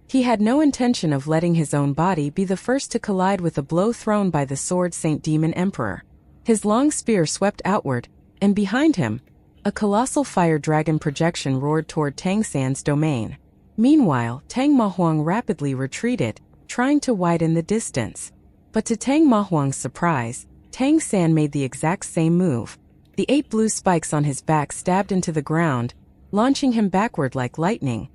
He had no intention of letting his own body be the first to collide with a blow thrown by the sword Saint Demon Emperor. His long spear swept outward, and behind him, a colossal fire dragon projection roared toward Tang San's domain. Meanwhile, Tang Mahuang rapidly retreated, trying to widen the distance. But to Tang Mahuang's surprise, Tang San made the exact same move. The 8 blue spikes on his back stabbed into the ground, launching him backward like lightning.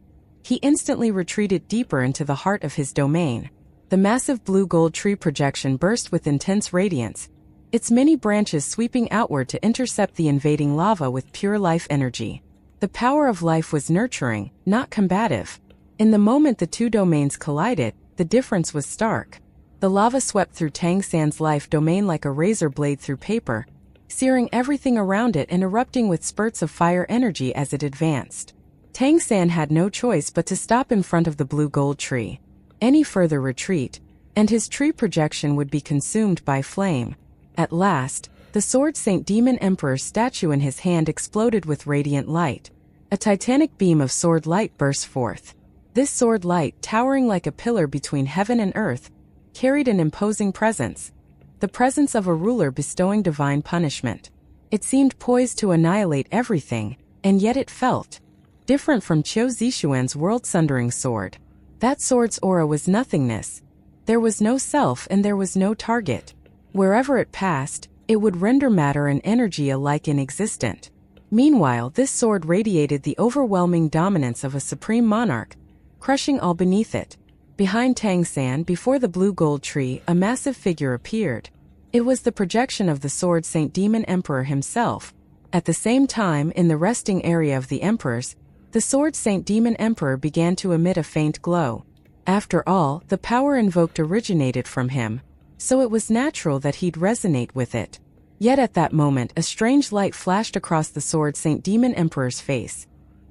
He instantly retreated deeper into the heart of his domain. The massive blue-gold tree projection burst with intense radiance, its many branches sweeping outward to intercept the invading lava with pure life energy. The power of life was nurturing, not combative. In the moment the two domains collided, the difference was stark. The lava swept through Tang San's life domain like a razor blade through paper, searing everything around it and erupting with spurts of fire energy as it advanced. Tang San had no choice but to stop in front of the blue-gold tree. Any further retreat, and his tree projection would be consumed by flame. At last, the sword Saint Demon Emperor's statue in his hand exploded with radiant light. A titanic beam of sword light burst forth. This sword light, towering like a pillar between heaven and earth, carried an imposing presence. The presence of a ruler bestowing divine punishment. It seemed poised to annihilate everything, and yet it felt different from Qiu Zixuan's world-sundering sword. That sword's aura was nothingness. There was no self and there was no target. Wherever it passed, it would render matter and energy alike inexistent. Meanwhile, this sword radiated the overwhelming dominance of a supreme monarch, crushing all beneath it. Behind Tang San, before the blue-gold tree, a massive figure appeared. It was the projection of the sword Saint Demon Emperor himself. At the same time, in the resting area of the emperors, the sword Saint Demon Emperor began to emit a faint glow. After all, the power invoked originated from him, so it was natural that he'd resonate with it. Yet at that moment a strange light flashed across the sword Saint Demon Emperor's face.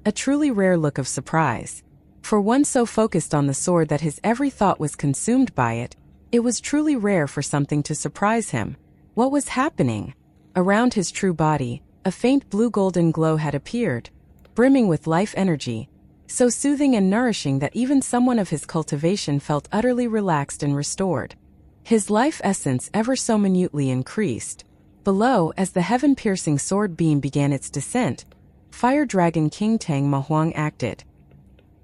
A truly rare look of surprise. For one so focused on the sword that his every thought was consumed by it, it was truly rare for something to surprise him. What was happening? Around his true body, a faint blue-golden glow had appeared, brimming with life energy, so soothing and nourishing that even someone of his cultivation felt utterly relaxed and restored. His life essence ever so minutely increased. Below, as the heaven-piercing sword beam began its descent, Fire Dragon King Tang Mahuang acted.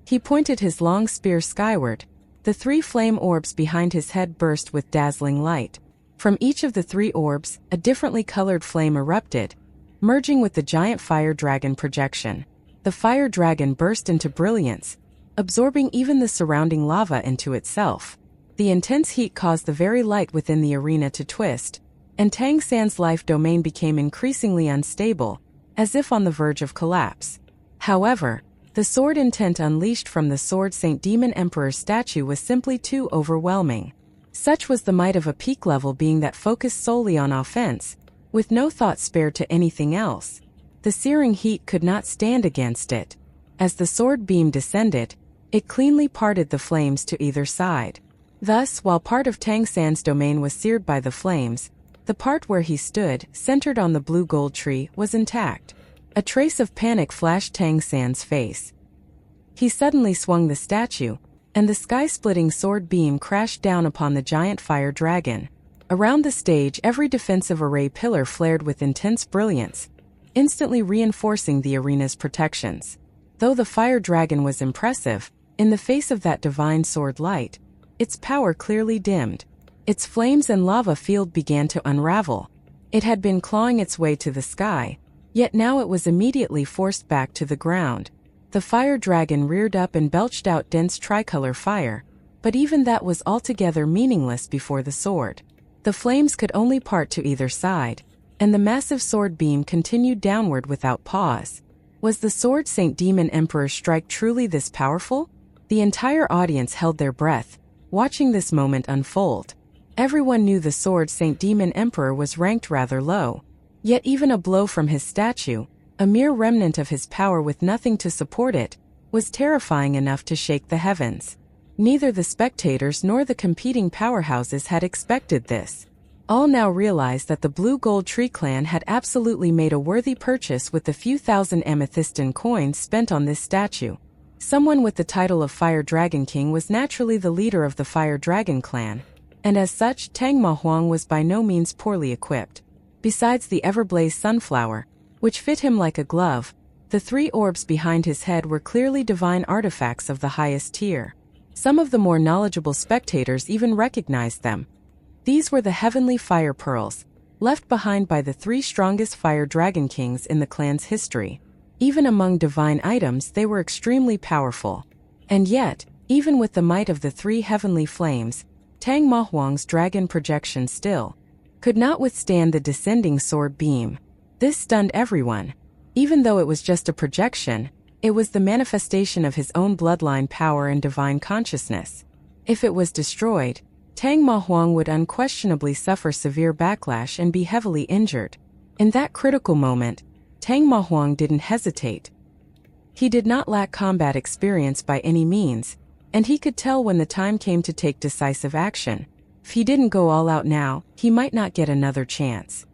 He pointed his long spear skyward. The 3 flame orbs behind his head burst with dazzling light. From each of the 3 orbs, a differently colored flame erupted, merging with the giant fire dragon projection. The fire dragon burst into brilliance, absorbing even the surrounding lava into itself. The intense heat caused the very light within the arena to twist, and Tang San's life domain became increasingly unstable, as if on the verge of collapse. However, the sword intent unleashed from the sword Saint Demon Emperor's statue was simply too overwhelming. Such was the might of a peak level being that focused solely on offense, with no thought spared to anything else. The searing heat could not stand against it. As the sword beam descended, it cleanly parted the flames to either side. Thus, while part of Tang San's domain was seared by the flames, the part where he stood, centered on the blue-gold tree, was intact. A trace of panic flashed Tang San's face. He suddenly swung the statue, and the sky-splitting sword beam crashed down upon the giant fire dragon. Around the stage, every defensive array pillar flared with intense brilliance, instantly reinforcing the arena's protections. Though the fire dragon was impressive, in the face of that divine sword light, its power clearly dimmed. Its flames and lava field began to unravel. It had been clawing its way to the sky, Yet now it was immediately forced back to the ground. The fire dragon reared up and belched out dense tricolor fire, but even that was altogether meaningless before the sword. The flames could only part to either side, and the massive sword beam continued downward without pause. Was the Sword Saint Demon Emperor strike truly this powerful? The entire audience held their breath, watching this moment unfold. Everyone knew the Sword Saint Demon Emperor was ranked rather low. Yet even a blow from his statue, a mere remnant of his power with nothing to support it, was terrifying enough to shake the heavens. Neither the spectators nor the competing powerhouses had expected this. All now realized that the Blue Gold Tree clan had absolutely made a worthy purchase with the few thousand amethystine coins spent on this statue. Someone with the title of Fire Dragon King was naturally the leader of the Fire Dragon clan, and as such Tang Mahuang was by no means poorly equipped. Besides the Everblaze Sunflower, which fit him like a glove, the three orbs behind his head were clearly divine artifacts of the highest tier. Some of the more knowledgeable spectators even recognized them. These were the heavenly fire pearls, left behind by the three strongest fire dragon kings in the clan's history. Even among divine items they were extremely powerful. And yet, even with the might of the three heavenly flames, Tang Mahuang's dragon projection still could not withstand the descending sword beam. This stunned everyone. Even though it was just a projection, it was the manifestation of his own bloodline power and divine consciousness. If it was destroyed, Tang Mahuang would unquestionably suffer severe backlash and be heavily injured. In that critical moment, Tang Mahuang didn't hesitate. He did not lack combat experience by any means, and he could tell when the time came to take decisive action. If he didn't go all out now, he might not get another chance.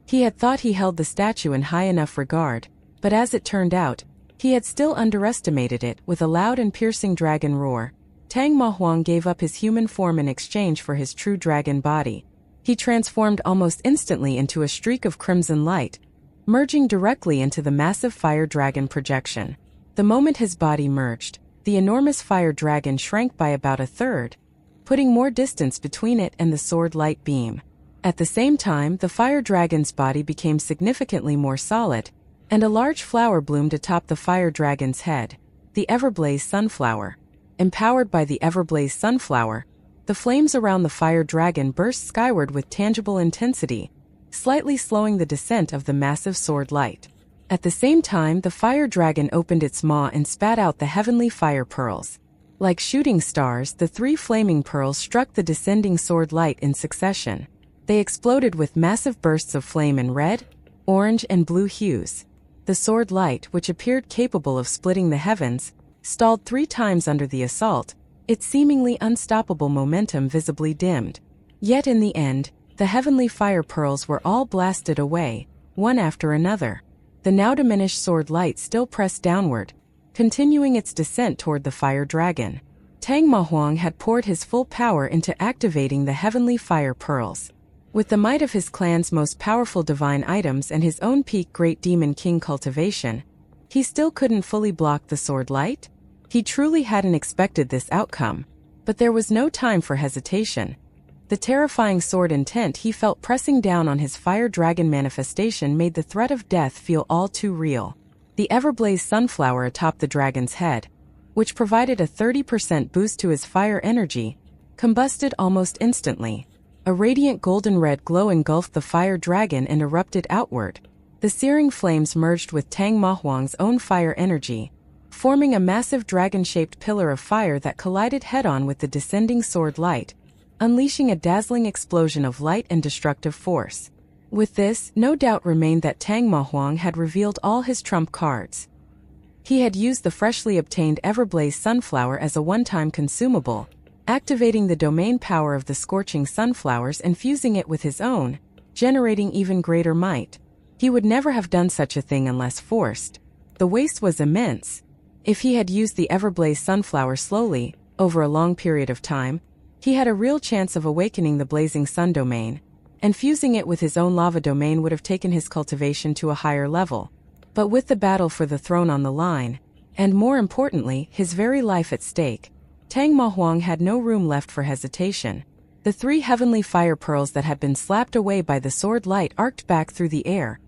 He had thought he held the statue in high enough regard, but as it turned out, he had still underestimated it. With a loud and piercing dragon roar, Tang Mahuang gave up his human form in exchange for his true dragon body. He transformed almost instantly into a streak of crimson light, merging directly into the massive fire dragon projection. The moment his body merged, the enormous fire dragon shrank by about a third, putting more distance between it and the sword light beam. At the same time, the fire dragon's body became significantly more solid, and a large flower bloomed atop the fire dragon's head, the Everblaze Sunflower. Empowered by the Everblaze Sunflower, the flames around the fire dragon burst skyward with tangible intensity, slightly slowing the descent of the massive sword light. At the same time, the fire dragon opened its maw and spat out the heavenly fire pearls. Like shooting stars, the three flaming pearls struck the descending sword light in succession. They exploded with massive bursts of flame in red, orange, and blue hues. The sword light, which appeared capable of splitting the heavens, stalled 3 times under the assault, its seemingly unstoppable momentum visibly dimmed. Yet in the end, the heavenly fire pearls were all blasted away, one after another. The now diminished sword light still pressed downward, continuing its descent toward the fire dragon. Tang Mahuang had poured his full power into activating the heavenly fire pearls. With the might of his clan's most powerful divine items and his own peak Great Demon King cultivation, he still couldn't fully block the sword light? He truly hadn't expected this outcome, but there was no time for hesitation. The terrifying sword intent he felt pressing down on his fire dragon manifestation made the threat of death feel all too real. The Everblaze Sunflower atop the dragon's head, which provided a 30% boost to his fire energy, combusted almost instantly. A radiant golden red glow engulfed the fire dragon and erupted outward. The searing flames merged with Tang Mahuang's own fire energy, forming a massive dragon-shaped pillar of fire that collided head-on with the descending sword light, unleashing a dazzling explosion of light and destructive force. With this, no doubt remained that Tang Mahuang had revealed all his trump cards. He had used the freshly obtained Everblaze Sunflower as a one-time consumable, activating the domain power of the scorching sunflowers and fusing it with his own, generating even greater might. He would never have done such a thing unless forced. The waste was immense. If he had used the Everblaze Sunflower slowly, over a long period of time, he had a real chance of awakening the blazing sun domain, and fusing it with his own lava domain would have taken his cultivation to a higher level. But with the battle for the throne on the line, and more importantly, his very life at stake, Tang Mahuang had no room left for hesitation. The 3 heavenly fire pearls that had been slapped away by the sword light arced back through the air,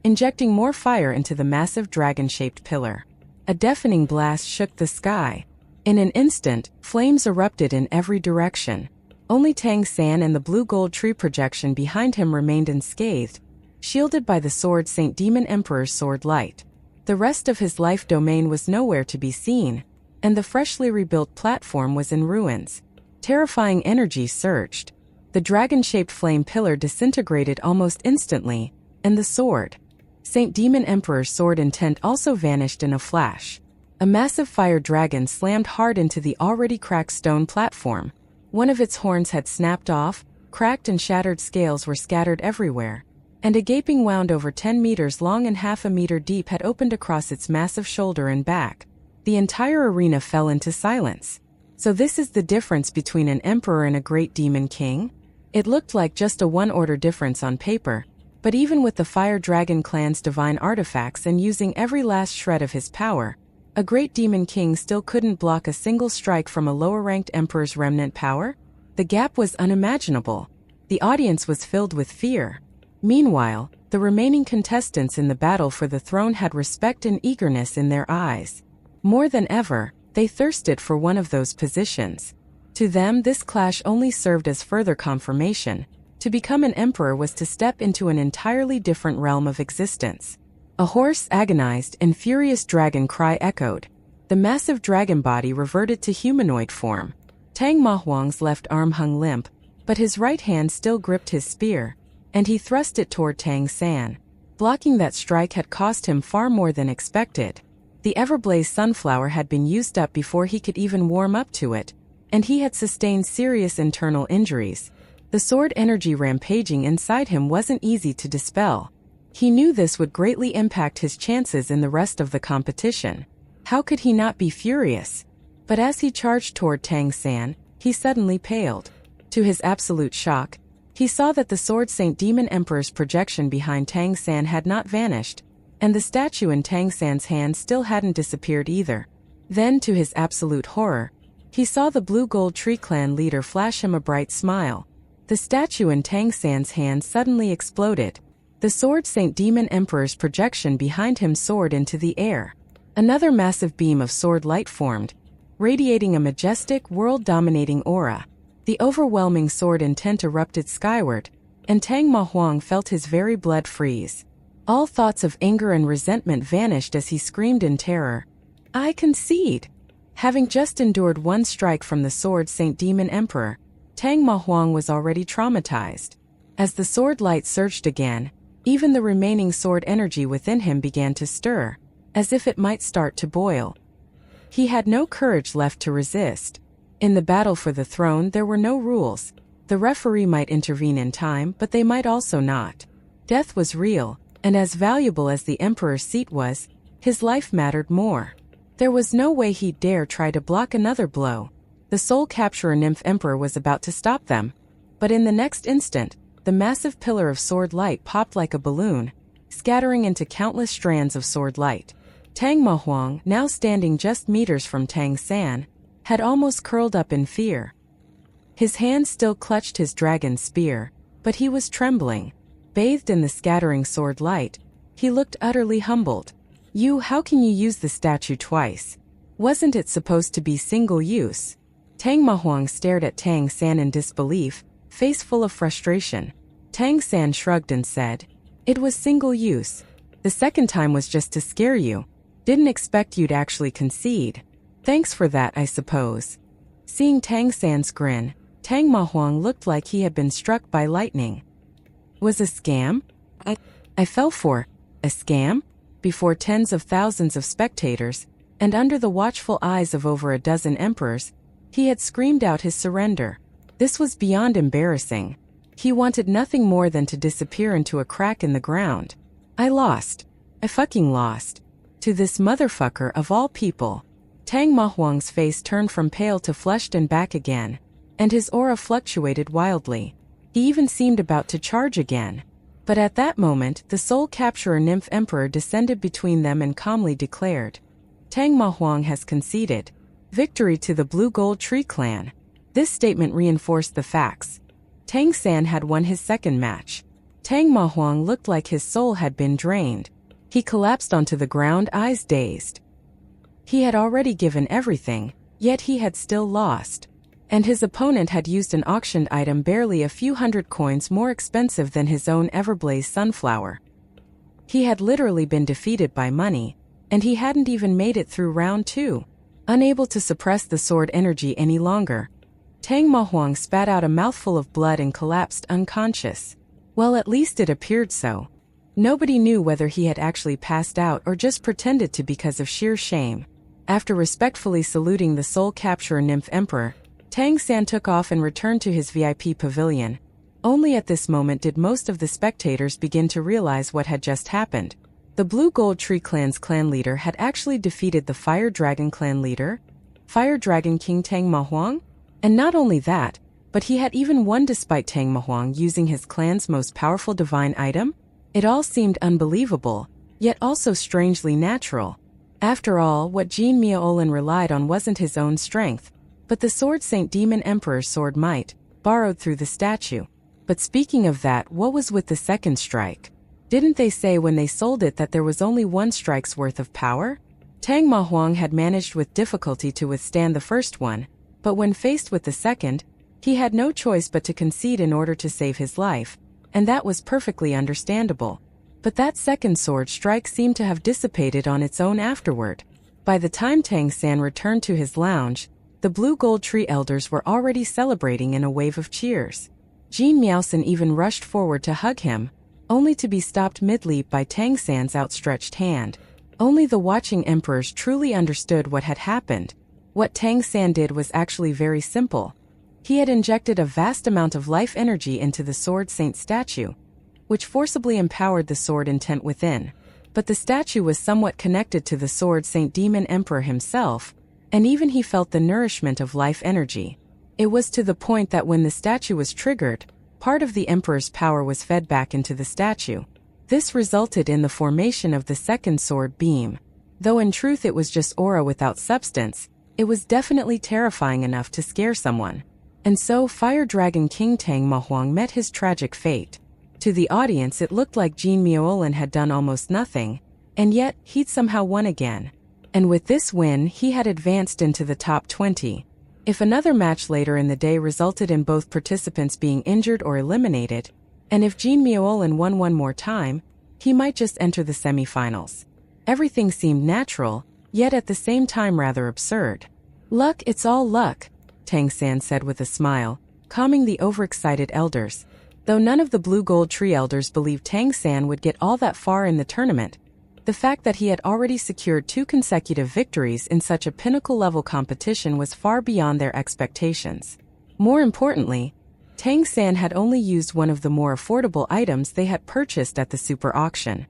injecting more fire into the massive dragon-shaped pillar. A deafening blast shook the sky. In an instant, flames erupted in every direction. Only Tang San and the blue gold tree projection behind him remained unscathed, shielded by the sword Saint Demon Emperor's sword light. The rest of his life domain was nowhere to be seen, and the freshly rebuilt platform was in ruins. Terrifying energy surged. The dragon-shaped flame pillar disintegrated almost instantly, and the sword, Saint Demon Emperor's sword intent, also vanished in a flash. A massive fire dragon slammed hard into the already cracked stone platform. One of its horns had snapped off, cracked and shattered scales were scattered everywhere, and a gaping wound over 10 meters long and half a meter deep had opened across its massive shoulder and back. The entire arena fell into silence. So this is the difference between an emperor and a great demon king? It looked like just a one-order difference on paper, but even with the Fire Dragon clan's divine artifacts and using every last shred of his power, a great demon king still couldn't block a single strike from a lower-ranked emperor's remnant power? The gap was unimaginable. The audience was filled with fear. Meanwhile, the remaining contestants in the battle for the throne had respect and eagerness in their eyes. More than ever, they thirsted for one of those positions. To them, this clash only served as further confirmation. To become an emperor was to step into an entirely different realm of existence. A hoarse, agonized, and furious dragon cry echoed. The massive dragon body reverted to humanoid form. Tang Mahuang's left arm hung limp, but his right hand still gripped his spear, and he thrust it toward Tang San. Blocking that strike had cost him far more than expected. The Everblaze Sunflower had been used up before he could even warm up to it, and he had sustained serious internal injuries. The sword energy rampaging inside him wasn't easy to dispel. He knew this would greatly impact his chances in the rest of the competition. How could he not be furious? But as he charged toward Tang San, he suddenly paled. To his absolute shock, he saw that the sword Saint Demon Emperor's projection behind Tang San had not vanished, and the statue in Tang San's hand still hadn't disappeared either. Then, to his absolute horror, he saw the Blue Gold Tree Clan leader flash him a bright smile. The statue in Tang San's hand suddenly exploded. The sword Saint Demon Emperor's projection behind him soared into the air. Another massive beam of sword light formed, radiating a majestic, world-dominating aura. The overwhelming sword intent erupted skyward, and Tang Mahuang felt his very blood freeze. All thoughts of anger and resentment vanished as he screamed in terror. "I concede!" Having just endured one strike from the sword Saint Demon Emperor, Tang Mahuang was already traumatized. As the sword light surged again, even the remaining sword energy within him began to stir, as if it might start to boil. He had no courage left to resist. In the battle for the throne there were no rules. The referee might intervene in time, but they might also not. Death was real, and as valuable as the emperor's seat was, his life mattered more. There was no way he'd dare try to block another blow. The Soul Capturer Nymph Emperor was about to stop them. But in the next instant, the massive pillar of sword light popped like a balloon, scattering into countless strands of sword light. Tang Mahuang, now standing just meters from Tang San, had almost curled up in fear. His hand still clutched his dragon spear, but he was trembling. Bathed in the scattering sword light, he looked utterly humbled. How can you use the statue twice? Wasn't it supposed to be single use?" Tang Mahuang stared at Tang San in disbelief, face full of frustration. Tang San shrugged and said, "It was single use. The second time was just to scare you. Didn't expect you'd actually concede. Thanks for that, I suppose." Seeing Tang San's grin, Tang Mahuang looked like he had been struck by lightning. "Was a scam? I fell for a scam?" Before tens of thousands of spectators, and under the watchful eyes of over a dozen emperors, he had screamed out his surrender. This was beyond embarrassing. He wanted nothing more than to disappear into a crack in the ground. "I lost. I fucking lost. To this motherfucker of all people." Tang Mahuang's face turned from pale to flushed and back again, and his aura fluctuated wildly. He even seemed about to charge again. But at that moment, the Soul Capturer Nymph Emperor descended between them and calmly declared, "Tang Mahuang has conceded. Victory to the Blue Gold Tree Clan." This statement reinforced the facts. Tang San had won his second match. Tang Mahuang looked like his soul had been drained. He collapsed onto the ground, eyes dazed. He had already given everything, yet he had still lost. And his opponent had used an auctioned item barely a few hundred coins more expensive than his own Everblaze sunflower. He had literally been defeated by money, and he hadn't even made it through round 2. Unable to suppress the sword energy any longer, Tang Mahuang spat out a mouthful of blood and collapsed unconscious. Well, at least it appeared so. Nobody knew whether he had actually passed out or just pretended to because of sheer shame. After respectfully saluting the soul capturer nymph emperor, Tang San took off and returned to his VIP pavilion. Only at this moment did most of the spectators begin to realize what had just happened. The Blue Gold Tree Clan's clan leader had actually defeated the Fire Dragon clan leader, Fire Dragon King Tang Mahuang? And not only that, but he had even won despite Tang Mahuang using his clan's most powerful divine item? It all seemed unbelievable, yet also strangely natural. After all, what Jin Miaolin relied on wasn't his own strength, but the Sword Saint Demon Emperor's sword might, borrowed through the statue. But speaking of that, what was with the second strike? Didn't they say when they sold it that there was only one strike's worth of power? Tang Mahuang had managed with difficulty to withstand the first one, but when faced with the second, he had no choice but to concede in order to save his life, and that was perfectly understandable. But that second sword strike seemed to have dissipated on its own afterward. By the time Tang San returned to his lounge, the Blue Gold Tree elders were already celebrating in a wave of cheers. Jin Miaosan even rushed forward to hug him, only to be stopped mid-leap by Tang San's outstretched hand. Only the watching emperors truly understood what had happened. What Tang San did was actually very simple. He had injected a vast amount of life energy into the Sword Saint statue, which forcibly empowered the sword intent within. But the statue was somewhat connected to the Sword Saint Demon Emperor himself, and even he felt the nourishment of life energy. It was to the point that when the statue was triggered, part of the Emperor's power was fed back into the statue. This resulted in the formation of the second sword beam. Though in truth it was just aura without substance, it was definitely terrifying enough to scare someone. And so Fire Dragon King Tang Mahuang met his tragic fate. To the audience it looked like Jin Miaolin had done almost nothing, and yet he'd somehow won again. And with this win he had advanced into the top 20. If another match later in the day resulted in both participants being injured or eliminated, and if Jin Miaolin won one more time, he might just enter the semi-finals. Everything seemed natural, yet at the same time rather absurd. "Luck, it's all luck," Tang San said with a smile, calming the overexcited elders. Though none of the Blue Gold Tree elders believed Tang San would get all that far in the tournament, the fact that he had already secured 2 consecutive victories in such a pinnacle-level competition was far beyond their expectations. More importantly, Tang San had only used one of the more affordable items they had purchased at the super auction.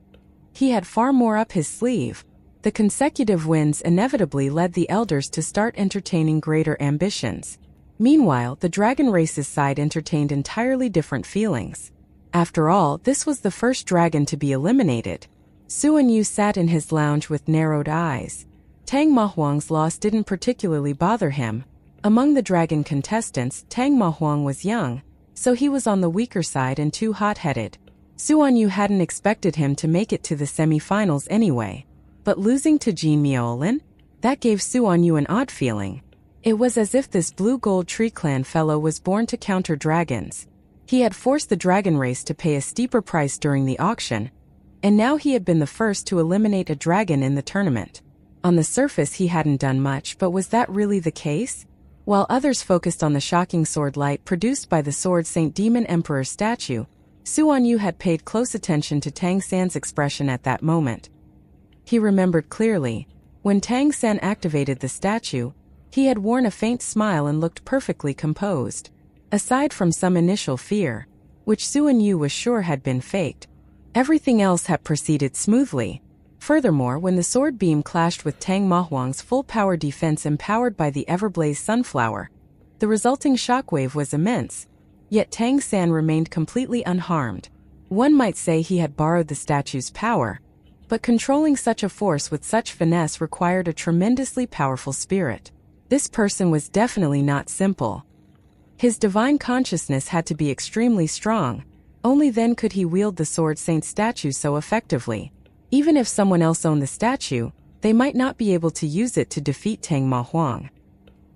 He had far more up his sleeve. The consecutive wins inevitably led the elders to start entertaining greater ambitions. Meanwhile, the dragon race's side entertained entirely different feelings. After all, this was the first dragon to be eliminated. Suan Yu sat in his lounge with narrowed eyes. Tang Mahuang's loss didn't particularly bother him. Among the dragon contestants, Tang Mahuang was young, so he was on the weaker side and too hot-headed. Suan Yu hadn't expected him to make it to the semi-finals anyway. But losing to Jin Miaolin? That gave Suan Yu an odd feeling. It was as if this Blue Gold Tree Clan fellow was born to counter dragons. He had forced the dragon race to pay a steeper price during the auction, and now he had been the first to eliminate a dragon in the tournament. On the surface he hadn't done much, but was that really the case? While others focused on the shocking sword light produced by the Sword Saint Demon Emperor statue, Suan Yu had paid close attention to Tang San's expression at that moment. He remembered clearly, when Tang San activated the statue, he had worn a faint smile and looked perfectly composed. Aside from some initial fear, which Suan Yu was sure had been faked, everything else had proceeded smoothly. Furthermore, when the sword beam clashed with Tang Mahuang's full-power defense empowered by the Everblaze sunflower, the resulting shockwave was immense. Yet Tang San remained completely unharmed. One might say he had borrowed the statue's power, but controlling such a force with such finesse required a tremendously powerful spirit. This person was definitely not simple. His divine consciousness had to be extremely strong. Only then could he wield the Sword Saint statue so effectively. Even if someone else owned the statue, they might not be able to use it to defeat Tang Mahuang.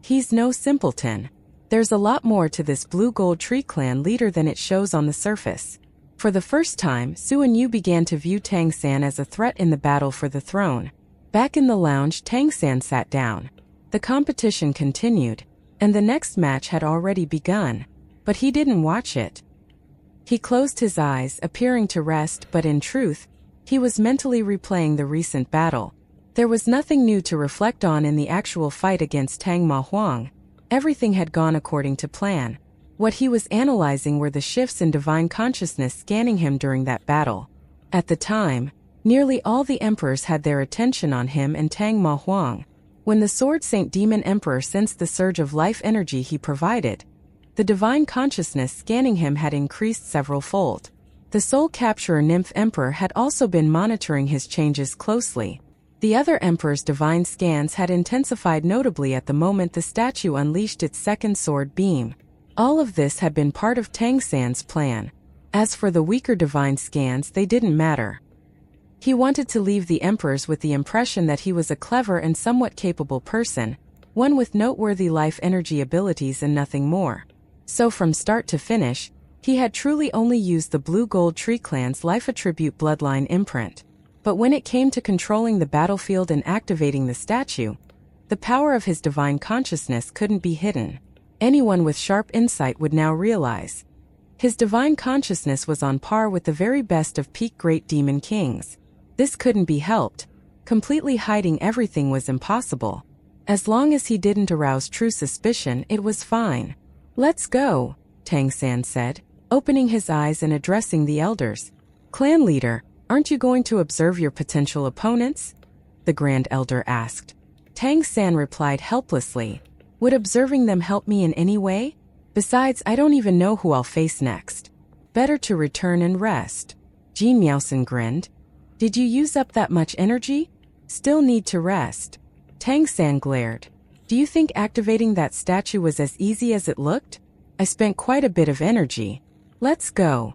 He's no simpleton. There's a lot more to this Blue Gold Tree clan leader than it shows on the surface. For the first time, Su and Yu began to view Tang San as a threat in the battle for the throne. Back in the lounge, Tang San sat down. The competition continued, and the next match had already begun. But he didn't watch it. He closed his eyes, appearing to rest, but in truth, he was mentally replaying the recent battle. There was nothing new to reflect on in the actual fight against Tang Mahuang. Everything had gone according to plan. What he was analyzing were the shifts in divine consciousness scanning him during that battle. At the time, nearly all the emperors had their attention on him and Tang Mahuang. When the Sword Saint Demon Emperor sensed the surge of life energy he provided, the divine consciousness scanning him had increased several-fold. The Soul Capturer Nymph Emperor had also been monitoring his changes closely. The other emperor's divine scans had intensified notably at the moment the statue unleashed its second sword beam. All of this had been part of Tang San's plan. As for the weaker divine scans, they didn't matter. He wanted to leave the emperors with the impression that he was a clever and somewhat capable person, one with noteworthy life energy abilities and nothing more. So from start to finish, he had truly only used the Blue Gold Tree clan's life attribute bloodline imprint. But when it came to controlling the battlefield and activating the statue, the power of his divine consciousness couldn't be hidden. Anyone with sharp insight would now realize. His divine consciousness was on par with the very best of peak great demon kings. This couldn't be helped. Completely hiding everything was impossible. As long as he didn't arouse true suspicion, it was fine. "Let's go," Tang San said, opening his eyes and addressing the elders. "Clan leader, aren't you going to observe your potential opponents?" the Grand Elder asked. Tang San replied helplessly. "Would observing them help me in any way? Besides, I don't even know who I'll face next. Better to return and rest." Jean Miaosen grinned. "Did you use up that much energy? Still need to rest." Tang San glared. "Do you think activating that statue was as easy as it looked? I spent quite a bit of energy. Let's go."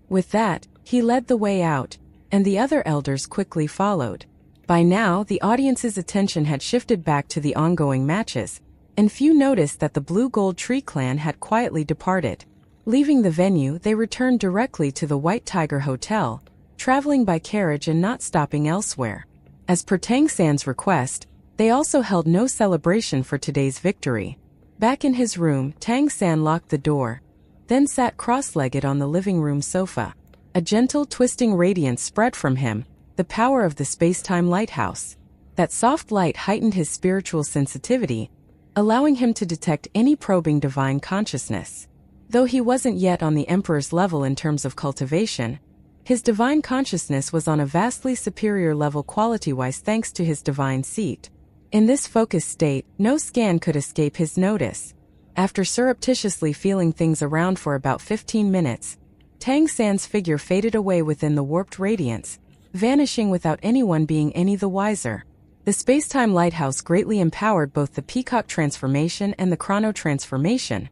With that, he led the way out, and the other elders quickly followed. By now, the audience's attention had shifted back to the ongoing matches, and few noticed that the Blue Gold Tree clan had quietly departed. Leaving the venue, they returned directly to the White Tiger Hotel, traveling by carriage and not stopping elsewhere. As per Tang San's request, they also held no celebration for today's victory. Back in his room, Tang San locked the door, then sat cross-legged on the living room sofa. A gentle, twisting radiance spread from him, the power of the space-time lighthouse. That soft light heightened his spiritual sensitivity, allowing him to detect any probing divine consciousness. Though he wasn't yet on the Emperor's level in terms of cultivation, his divine consciousness was on a vastly superior level quality-wise thanks to his divine seat. In this focused state, no scan could escape his notice. After surreptitiously feeling things around for about 15 minutes, Tang San's figure faded away within the warped radiance, vanishing without anyone being any the wiser. The space-time lighthouse greatly empowered both the Peacock transformation and the Chrono transformation,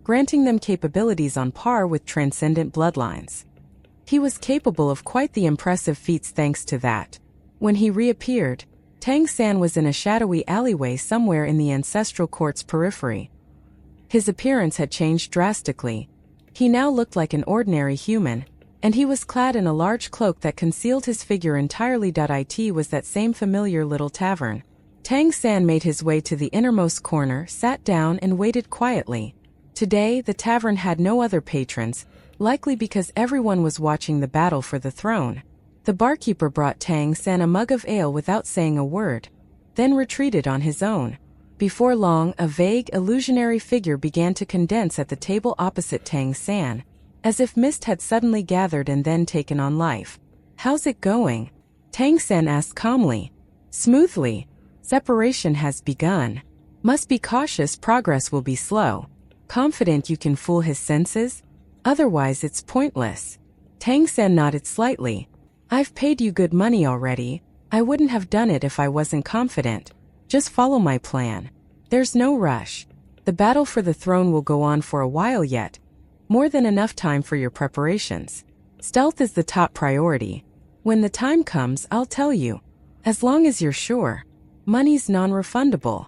granting them capabilities on par with transcendent bloodlines. He was capable of quite the impressive feats thanks to that. When he reappeared, Tang San was in a shadowy alleyway somewhere in the ancestral court's periphery. His appearance had changed drastically. He now looked like an ordinary human, and he was clad in a large cloak that concealed his figure entirely. It was that same familiar little tavern. Tang San made his way to the innermost corner, sat down and waited quietly. Today, the tavern had no other patrons, likely because everyone was watching the battle for the throne. The barkeeper brought Tang San a mug of ale without saying a word, then retreated on his own. Before long, a vague, illusionary figure began to condense at the table opposite Tang San, as if mist had suddenly gathered and then taken on life. "How's it going?" Tang San asked calmly. "Smoothly. Separation has begun. Must be cautious, progress will be slow." Confident you can fool his senses? Otherwise it's pointless. Tang San nodded slightly. "I've paid you good money already. I wouldn't have done it if I wasn't confident. Just follow my plan. There's no rush. The battle for the throne will go on for a while yet, More than enough time for your preparations. Stealth is the top priority. When the time comes, I'll tell you. As long as you're sure. Money's non-refundable.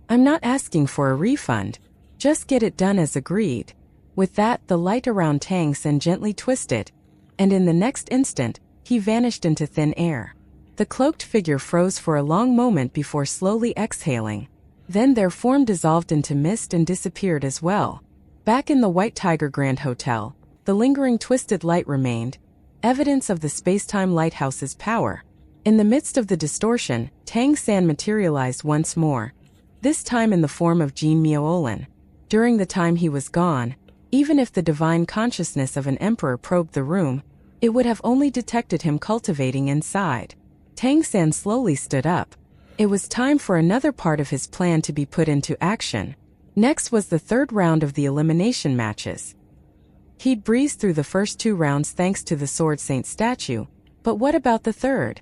I'm not asking for a refund. Just get it done as agreed. With that, the light around Tang San gently twisted, and in the next instant, he vanished into thin air. The cloaked figure froze for a long moment before slowly exhaling. Then their form dissolved into mist and disappeared as well. Back in the White Tiger Grand Hotel, the lingering twisted light remained, evidence of the space-time lighthouse's power. In the midst of the distortion, Tang San materialized once more, this time in the form of Jean Miaolin. During the time he was gone, even if the divine consciousness of an emperor probed the room, it would have only detected him cultivating inside. Tang San slowly stood up. It was time for another part of his plan to be put into action. Next was the third round of the elimination matches. He'd breezed through the first 2 rounds thanks to the Sword Saint statue, but what about the third?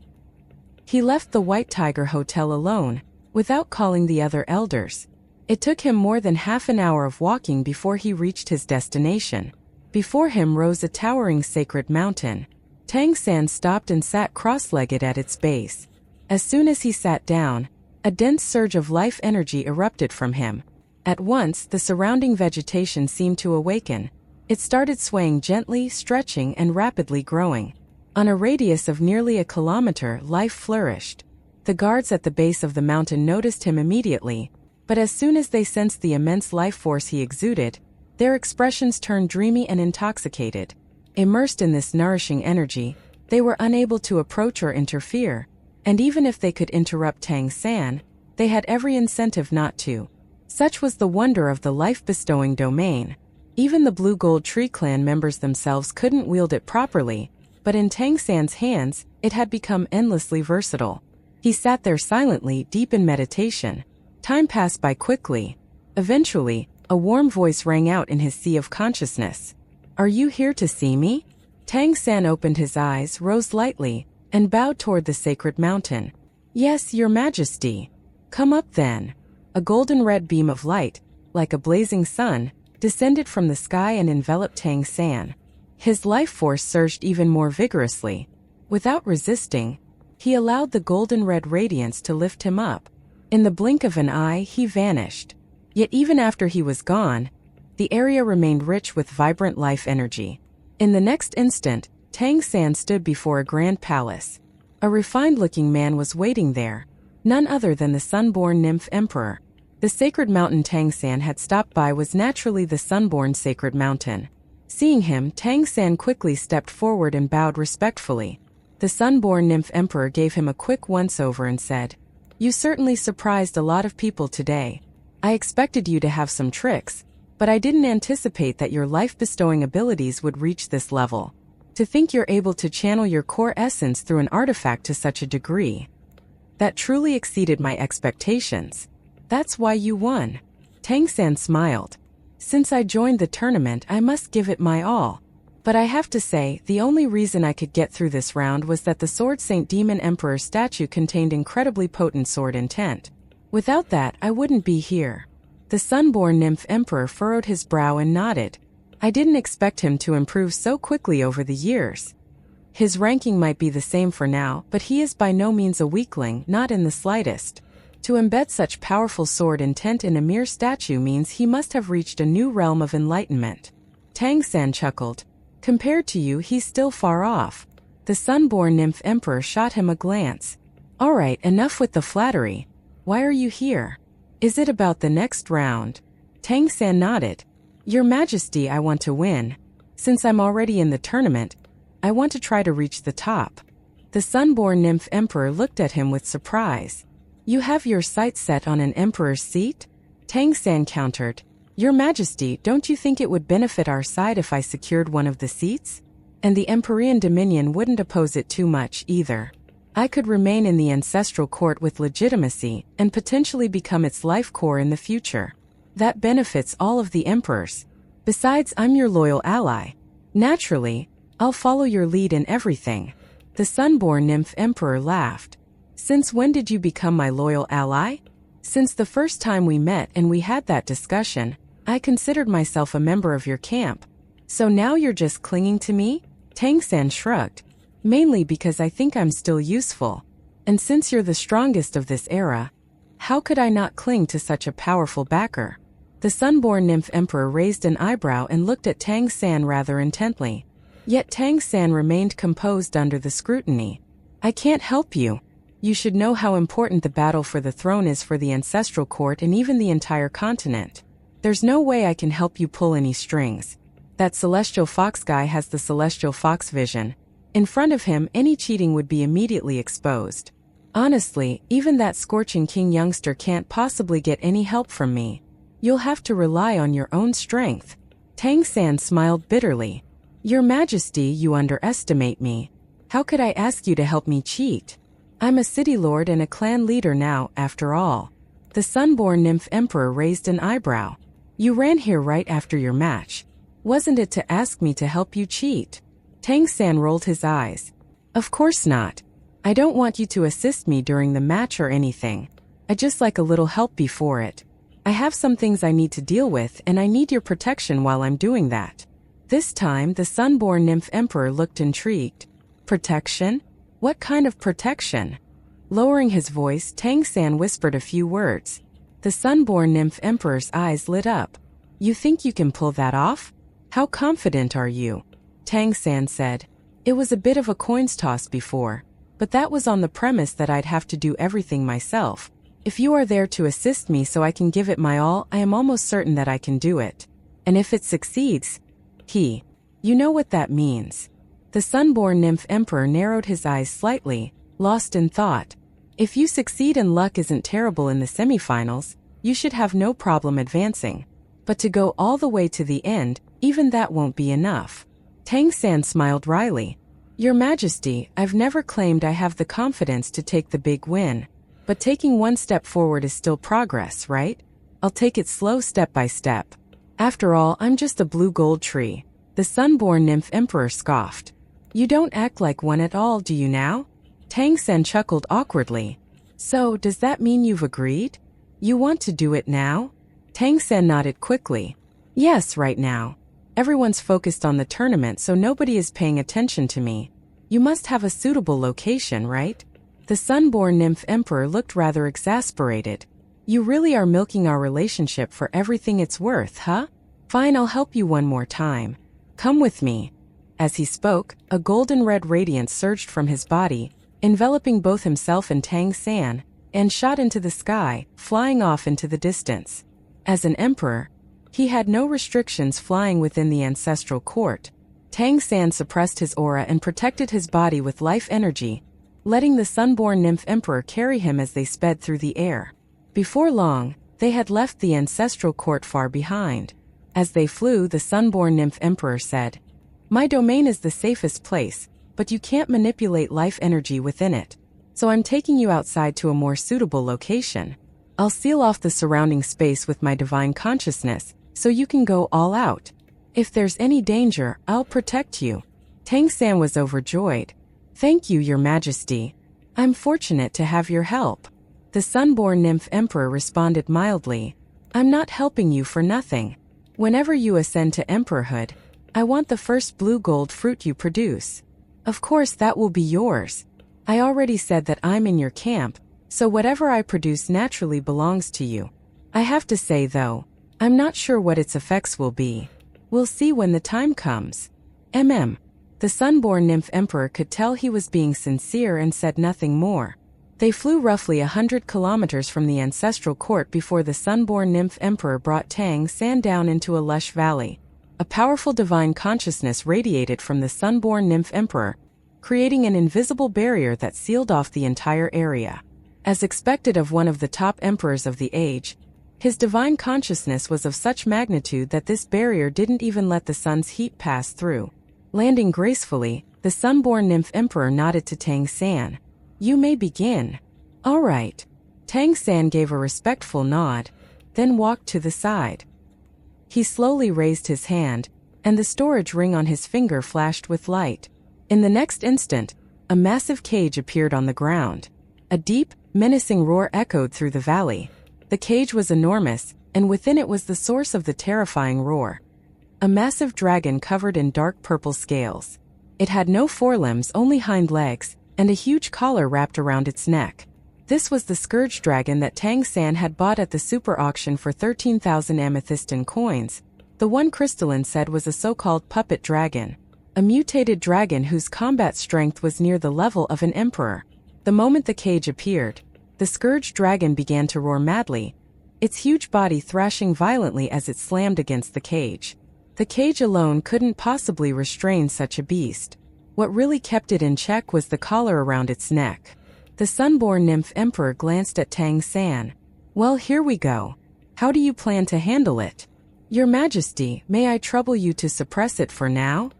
He left the White Tiger Hotel alone, without calling the other elders. It took him more than half an hour of walking before he reached his destination. Before him rose a towering sacred mountain. Tang San stopped and sat cross-legged at its base. As soon as he sat down, a dense surge of life energy erupted from him. At once, the surrounding vegetation seemed to awaken. It started swaying gently, stretching, and rapidly growing. On a radius of nearly a kilometer, life flourished. The guards at the base of the mountain noticed him immediately, but as soon as they sensed the immense life force he exuded, their expressions turned dreamy and intoxicated. Immersed in this nourishing energy, they were unable to approach or interfere, and even if they could interrupt Tang San, they had every incentive not to. Such was the wonder of the life-bestowing domain. Even the Blue Gold Tree clan members themselves couldn't wield it properly, but in Tang San's hands, it had become endlessly versatile. He sat there silently, deep in meditation. Time passed by quickly. Eventually, a warm voice rang out in his sea of consciousness. "Are you here to see me?" Tang San opened his eyes, rose lightly, and bowed toward the sacred mountain. "Yes, your majesty." "Come up then." A golden red beam of light, like a blazing sun, descended from the sky and enveloped Tang San. His life force surged even more vigorously. Without resisting, he allowed the golden red radiance to lift him up. In the blink of an eye, he vanished. Yet even after he was gone, the area remained rich with vibrant life energy. In the next instant, Tang San stood before a grand palace. A refined-looking man was waiting there, none other than the sun-born nymph emperor. The sacred mountain Tang San had stopped by was naturally the sun-born sacred mountain. Seeing him, Tang San quickly stepped forward and bowed respectfully. The sun-born nymph emperor gave him a quick once-over and said, "You certainly surprised a lot of people today. I expected you to have some tricks, but I didn't anticipate that your life-bestowing abilities would reach this level. To think you're able to channel your core essence through an artifact to such a degree. That truly exceeded my expectations. That's why you won." Tang San smiled. "Since I joined the tournament, I must give it my all. But I have to say, the only reason I could get through this round was that the Sword Saint Demon Emperor statue contained incredibly potent sword intent. Without that, I wouldn't be here." The Sunborn Nymph Emperor furrowed his brow and nodded. "I didn't expect him to improve so quickly over the years. His ranking might be the same for now, but he is by no means a weakling, not in the slightest. To embed such powerful sword intent in a mere statue means he must have reached a new realm of enlightenment." Tang San chuckled. "Compared to you, he's still far off." The Sunborn Nymph Emperor shot him a glance. "All right, enough with the flattery. Why are you here? Is it about the next round?" Tang San nodded. "Your Majesty, I want to win. Since I'm already in the tournament, I want to try to reach the top." The Sunborn Nymph Emperor looked at him with surprise. "You have your sights set on an emperor's seat?" Tang San countered. "Your Majesty, don't you think it would benefit our side if I secured one of the seats? And the Empyrean Dominion wouldn't oppose it too much, either. I could remain in the ancestral court with legitimacy and potentially become its life core in the future. That benefits all of the emperors. Besides, I'm your loyal ally. Naturally, I'll follow your lead in everything." The Sunborn Nymph Emperor laughed. "Since when did you become my loyal ally?" "Since the first time we met and we had that discussion, I considered myself a member of your camp. So now you're just clinging to me? Tang San shrugged. Mainly because I think I'm still useful. And since you're the strongest of this era, how could I not cling to such a powerful backer? The Sunborn Nymph Emperor raised an eyebrow and looked at Tang San rather intently. Yet Tang San remained composed under the scrutiny. I can't help you. You should know how important the battle for the throne is for the ancestral court and even the entire continent. There's no way I can help you pull any strings. That celestial fox guy has the celestial fox vision. In front of him, any cheating would be immediately exposed. Honestly, even that scorching king youngster can't possibly get any help from me. You'll have to rely on your own strength. Tang San smiled bitterly. Your Majesty, you underestimate me. How could I ask you to help me cheat? I'm a city lord and a clan leader now, after all. The Sunborn Nymph Emperor raised an eyebrow. You ran here right after your match. Wasn't it to ask me to help you cheat? Tang San rolled his eyes. Of course not. I don't want you to assist me during the match or anything. I just like a little help before it. I have some things I need to deal with and I need your protection while I'm doing that. This time, the Sunborn Nymph Emperor looked intrigued. Protection? What kind of protection? Lowering his voice, Tang San whispered a few words. The Sunborn Nymph Emperor's eyes lit up. You think you can pull that off? How confident are you? Tang San said. It was a bit of a coin's toss before, but that was on the premise that I'd have to do everything myself. If you are there to assist me so I can give it my all, I am almost certain that I can do it. And if it succeeds, you know what that means. The Sunborn Nymph Emperor narrowed his eyes slightly, lost in thought. If you succeed and luck isn't terrible in the semifinals, you should have no problem advancing. But to go all the way to the end, even that won't be enough. Tang San smiled wryly. Your Majesty, I've never claimed I have the confidence to take the big win. But taking one step forward is still progress, right? I'll take it slow step by step. After all, I'm just a blue gold tree. The Sunborn Nymph Emperor scoffed. You don't act like one at all, do you now? Tang San chuckled awkwardly. So, does that mean you've agreed? You want to do it now? Tang San nodded quickly. Yes, right now. Everyone's focused on the tournament, so nobody is paying attention to me. You must have a suitable location, right? The Sunborn Nymph Emperor looked rather exasperated. You really are milking our relationship for everything it's worth, huh? Fine, I'll help you one more time. Come with me. As he spoke, a golden red radiance surged from his body, enveloping both himself and Tang San, and shot into the sky, flying off into the distance. As an emperor, he had no restrictions flying within the ancestral court. Tang San suppressed his aura and protected his body with life energy, letting the Sunborn Nymph Emperor carry him as they sped through the air. Before long, they had left the ancestral court far behind. As they flew, the Sunborn Nymph Emperor said, My domain is the safest place, but you can't manipulate life energy within it. So I'm taking you outside to a more suitable location. I'll seal off the surrounding space with my divine consciousness, so you can go all out. If there's any danger, I'll protect you. Tang San was overjoyed. Thank you, Your Majesty. I'm fortunate to have your help. The Sunborn Nymph Emperor responded mildly. I'm not helping you for nothing. Whenever you ascend to emperorhood, I want the first blue gold fruit you produce. Of course that will be yours. I already said that I'm in your camp, so whatever I produce naturally belongs to you. I have to say though, I'm not sure what its effects will be. We'll see when the time comes. The Sunborn Nymph Emperor could tell he was being sincere and said nothing more. They flew roughly 100 kilometers from the ancestral court before the Sunborn Nymph Emperor brought Tang San down into a lush valley. A powerful divine consciousness radiated from the Sunborn Nymph Emperor, creating an invisible barrier that sealed off the entire area. As expected of one of the top emperors of the age, his divine consciousness was of such magnitude that this barrier didn't even let the sun's heat pass through. Landing gracefully, the Sunborn Nymph Emperor nodded to Tang San. You may begin. All right. Tang San gave a respectful nod, then walked to the side. He slowly raised his hand, and the storage ring on his finger flashed with light. In the next instant, a massive cage appeared on the ground. A deep, menacing roar echoed through the valley. The cage was enormous, and within it was the source of the terrifying roar. a massive dragon covered in dark purple scales. It had no forelimbs, only hind legs, and a huge collar wrapped around its neck. This was the scourge dragon that Tang San had bought at the super auction for 13,000 amethystine coins. The one crystalline said was a so-called puppet dragon, a mutated dragon whose combat strength was near the level of an emperor. The moment the cage appeared, the scourge dragon began to roar madly, its huge body thrashing violently as it slammed against the cage. The cage alone couldn't possibly restrain such a beast. What really kept it in check was the collar around its neck. The sunborn nymph emperor glanced at Tang San. "Well, here we go. How do you plan to handle it?" "Your Majesty, may I trouble you to suppress it for now?"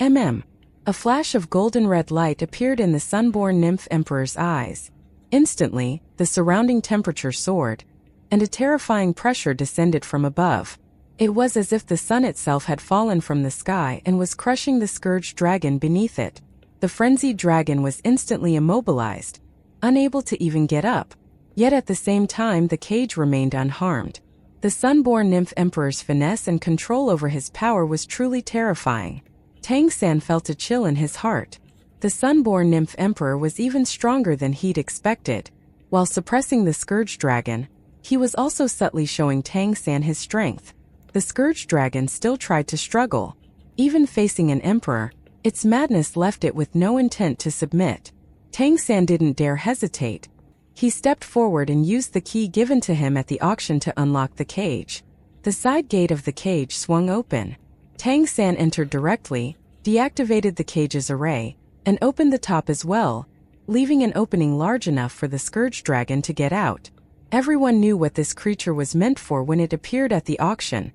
A flash of golden-red light appeared in the sunborn nymph emperor's eyes. Instantly, the surrounding temperature soared, and a terrifying pressure descended from above. It was as if the sun itself had fallen from the sky and was crushing the scourge dragon beneath it. The frenzied dragon was instantly immobilized, unable to even get up. Yet at the same time the cage remained unharmed. The sunborn nymph emperor's finesse and control over his power was truly terrifying. Tang San felt a chill in his heart. The sunborn nymph emperor was even stronger than he'd expected. While suppressing the scourge dragon, he was also subtly showing Tang San his strength. The scourge dragon still tried to struggle. Even facing an emperor, its madness left it with no intent to submit. Tang San didn't dare hesitate. He stepped forward and used the key given to him at the auction to unlock the cage. The side gate of the cage swung open. Tang San entered directly, deactivated the cage's array, and opened the top as well, leaving an opening large enough for the scourge dragon to get out. Everyone knew what this creature was meant for when it appeared at the auction.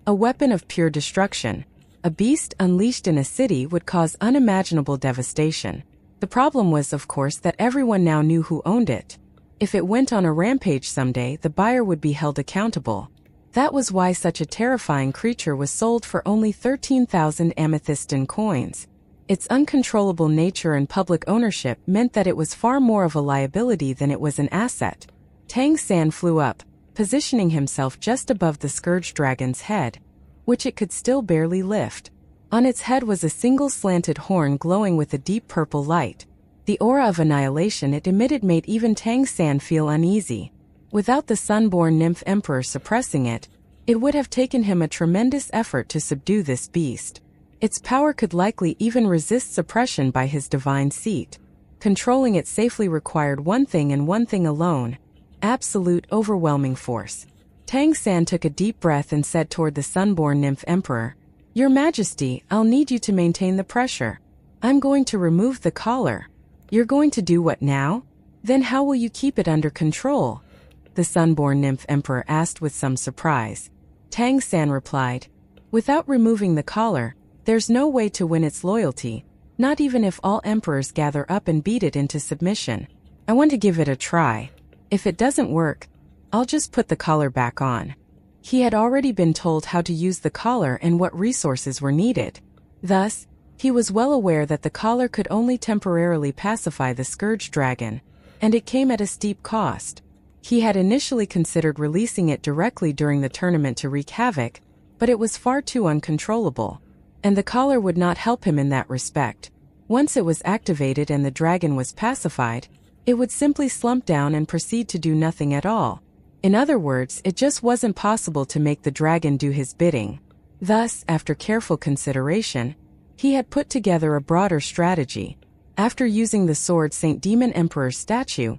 A weapon of pure destruction. A beast unleashed in a city would cause unimaginable devastation. The problem was, of course, that everyone now knew who owned it. If it went on a rampage someday, the buyer would be held accountable. That was why such a terrifying creature was sold for only 13,000 amethystine coins. Its uncontrollable nature and public ownership meant that it was far more of a liability than it was an asset. Tang San flew up, positioning himself just above the scourge dragon's head, which it could still barely lift. On its head was a single slanted horn glowing with a deep purple light. The aura of annihilation it emitted made even Tang San feel uneasy. Without the sunborn nymph emperor suppressing it, it would have taken him a tremendous effort to subdue this beast. Its power could likely even resist suppression by his divine seat. Controlling it safely required one thing and one thing alone: absolute, overwhelming force. Tang San took a deep breath and said toward the sunborn nymph emperor, "Your Majesty, I'll need you to maintain the pressure. I'm going to remove the collar." "You're going to do what now? Then how will you keep it under control?" the sunborn nymph emperor asked with some surprise. Tang San replied, "Without removing the collar, there's no way to win its loyalty, not even if all emperors gather up and beat it into submission. I want to give it a try. If it doesn't work, I'll just put the collar back on." He had already been told how to use the collar and what resources were needed. Thus, he was well aware that the collar could only temporarily pacify the scourge dragon, and it came at a steep cost. He had initially considered releasing it directly during the tournament to wreak havoc, but it was far too uncontrollable, and the collar would not help him in that respect. Once it was activated and the dragon was pacified, it would simply slump down and proceed to do nothing at all. In other words, it just wasn't possible to make the dragon do his bidding. Thus, after careful consideration, he had put together a broader strategy. After using the sword Saint Demon Emperor's statue,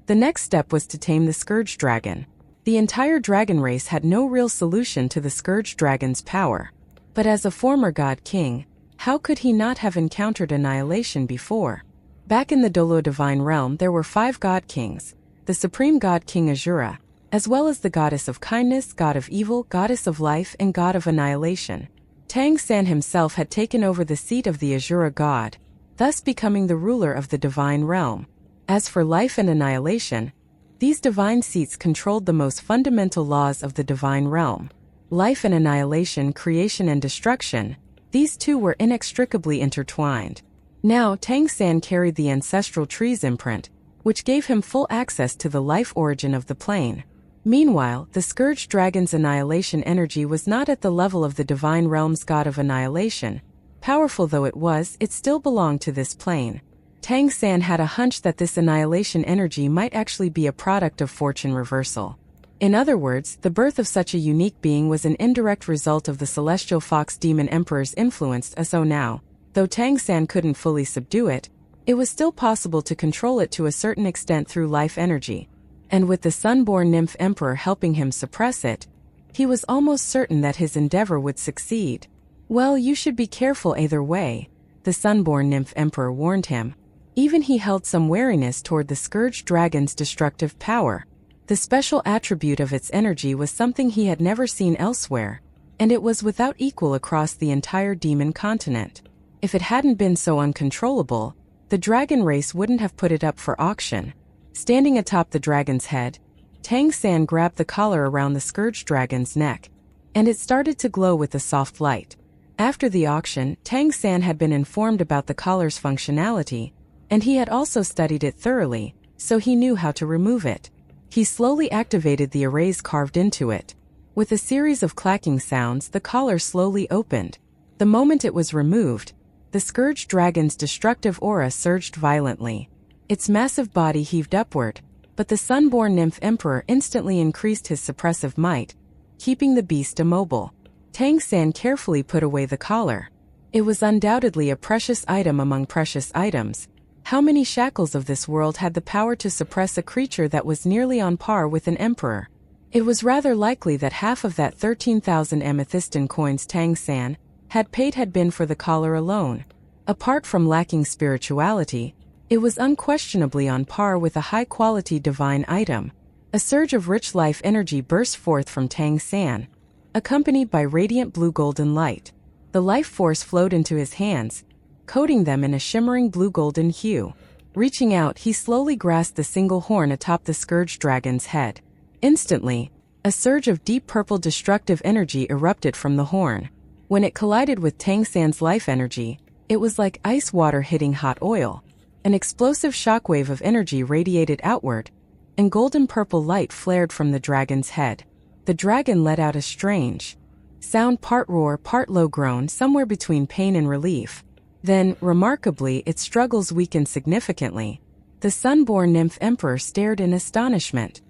the next step was to tame the scourge dragon. The entire dragon race had no real solution to the scourge dragon's power. But as a former god king, how could he not have encountered annihilation before? Back in the Douluo divine realm there were 5 god kings: the supreme god King Azura, as well as the goddess of kindness, god of evil, goddess of life, and god of annihilation. Tang San himself had taken over the seat of the Azura god, thus becoming the ruler of the divine realm. As for life and annihilation, these divine seats controlled the most fundamental laws of the divine realm. Life and annihilation, creation and destruction, these two were inextricably intertwined. Now Tang San carried the ancestral tree's imprint, which gave him full access to the life origin of the plane. Meanwhile, the Scourge Dragon's annihilation energy was not at the level of the Divine Realm's God of Annihilation. Powerful though it was, it still belonged to this plane. Tang San had a hunch that this annihilation energy might actually be a product of fortune reversal. In other words, the birth of such a unique being was an indirect result of the Celestial Fox Demon Emperor's influence. So now, though Tang San couldn't fully subdue it, it was still possible to control it to a certain extent through life energy. And with the Sunborn Nymph Emperor helping him suppress it, he was almost certain that his endeavor would succeed. Well, you should be careful either way, the Sunborn Nymph Emperor warned him. Even he held some wariness toward the Scourge Dragon's destructive power. The special attribute of its energy was something he had never seen elsewhere, and it was without equal across the entire demon continent. If it hadn't been so uncontrollable, the dragon race wouldn't have put it up for auction. Standing atop the dragon's head, Tang San grabbed the collar around the Scourge Dragon's neck, and it started to glow with a soft light. After the auction, Tang San had been informed about the collar's functionality, and he had also studied it thoroughly, so he knew how to remove it. He slowly activated the arrays carved into it. With a series of clacking sounds, the collar slowly opened. The moment it was removed, the Scourge Dragon's destructive aura surged violently. Its massive body heaved upward, but the Sunborn Nymph Emperor instantly increased his suppressive might, keeping the beast immobile. Tang San carefully put away the collar. It was undoubtedly a precious item among precious items. How many shackles of this world had the power to suppress a creature that was nearly on par with an emperor? It was rather likely that half of that 13,000 amethystine coins Tang San had paid had been for the collar alone. Apart from lacking spirituality, it was unquestionably on par with a high-quality divine item. A surge of rich life energy burst forth from Tang San, accompanied by radiant blue-golden light. The life force flowed into his hands, coating them in a shimmering blue-golden hue. Reaching out, he slowly grasped the single horn atop the Scourge Dragon's head. Instantly, a surge of deep purple destructive energy erupted from the horn. When it collided with Tang San's life energy, it was like ice water hitting hot oil. An explosive shockwave of energy radiated outward, and golden purple light flared from the dragon's head. The dragon let out a strange sound, part roar, part low groan, somewhere between pain and relief. Then, remarkably, its struggles weakened significantly. The Sunborn Nymph Emperor stared in astonishment.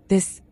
This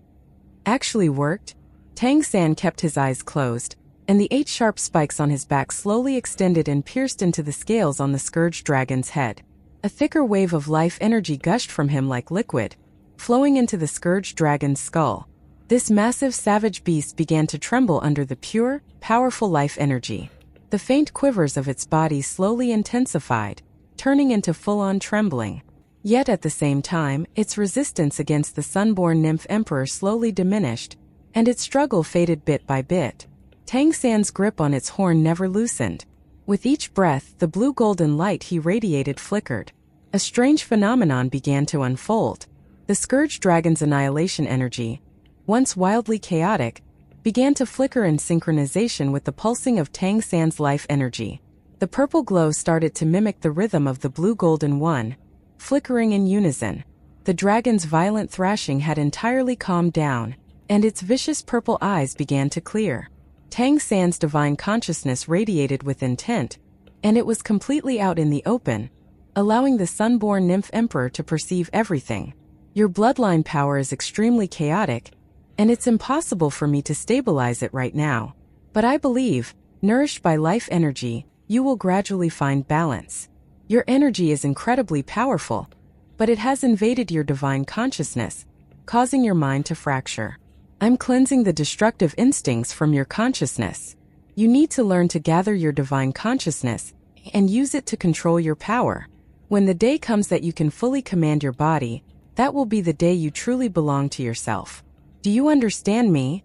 actually worked? Tang San kept his eyes closed, and the 8 sharp spikes on his back slowly extended and pierced into the scales on the Scourge Dragon's head. A thicker wave of life energy gushed from him like liquid, flowing into the Scourge Dragon's skull. This massive savage beast began to tremble under the pure, powerful life energy. The faint quivers of its body slowly intensified, turning into full-on trembling. Yet at the same time, its resistance against the Sunborn Nymph Emperor slowly diminished, and its struggle faded bit by bit. Tang San's grip on its horn never loosened. With each breath, the blue-golden light he radiated flickered. A strange phenomenon began to unfold. The Scourge Dragon's annihilation energy, once wildly chaotic, began to flicker in synchronization with the pulsing of Tang San's life energy. The purple glow started to mimic the rhythm of the blue-golden one, flickering in unison. The dragon's violent thrashing had entirely calmed down, and its vicious purple eyes began to clear. Tang San's divine consciousness radiated with intent, and it was completely out in the open, allowing the Sunborn Nymph Emperor to perceive everything. Your bloodline power is extremely chaotic, and it's impossible for me to stabilize it right now. But I believe, nourished by life energy, you will gradually find balance. Your energy is incredibly powerful, but it has invaded your divine consciousness, causing your mind to fracture. I'm cleansing the destructive instincts from your consciousness. You need to learn to gather your divine consciousness and use it to control your power. When the day comes that you can fully command your body, that will be the day you truly belong to yourself. Do you understand me?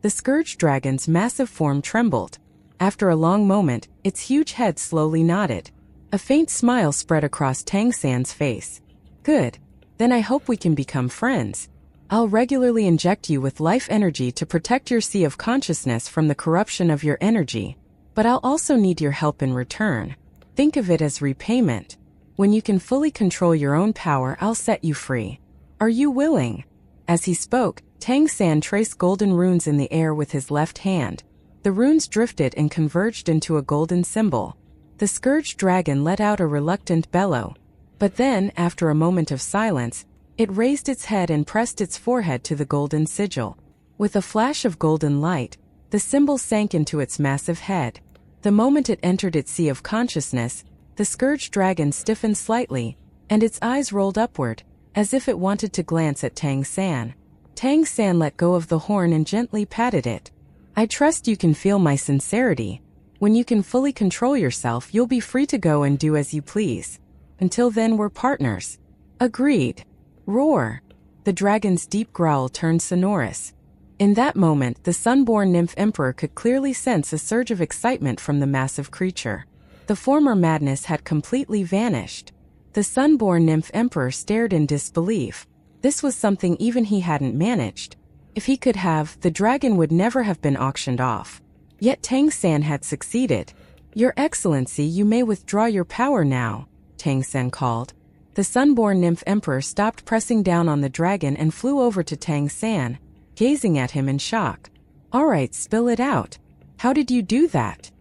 The Scourge Dragon's massive form trembled. After a long moment, its huge head slowly nodded. A faint smile spread across Tang San's face. Good. Then I hope we can become friends. I'll regularly inject you with life energy to protect your sea of consciousness from the corruption of your energy, but I'll also need your help in return. Think of it as repayment. When you can fully control your own power, I'll set you free. Are you willing? As he spoke, Tang San traced golden runes in the air with his left hand. The runes drifted and converged into a golden symbol. The scourged dragon let out a reluctant bellow. But then, after a moment of silence, it raised its head and pressed its forehead to the golden sigil. With a flash of golden light, the symbol sank into its massive head. The moment it entered its sea of consciousness, the scourged dragon stiffened slightly, and its eyes rolled upward, as if it wanted to glance at Tang San. Tang San let go of the horn and gently patted it. I trust you can feel my sincerity. When you can fully control yourself, you'll be free to go and do as you please. Until then, we're partners. Agreed. Roar. The dragon's deep growl turned sonorous. In that moment, the sun-born nymph emperor could clearly sense a surge of excitement from the massive creature. The former madness had completely vanished. The sun-born nymph emperor stared in disbelief. This was something even he hadn't managed. If he could have, the dragon would never have been auctioned off. Yet Tang San had succeeded. Your Excellency, you may withdraw your power now, Tang San called. The sun-born nymph emperor stopped pressing down on the dragon and flew over to Tang San, gazing at him in shock. All right, spill it out. How did you do that?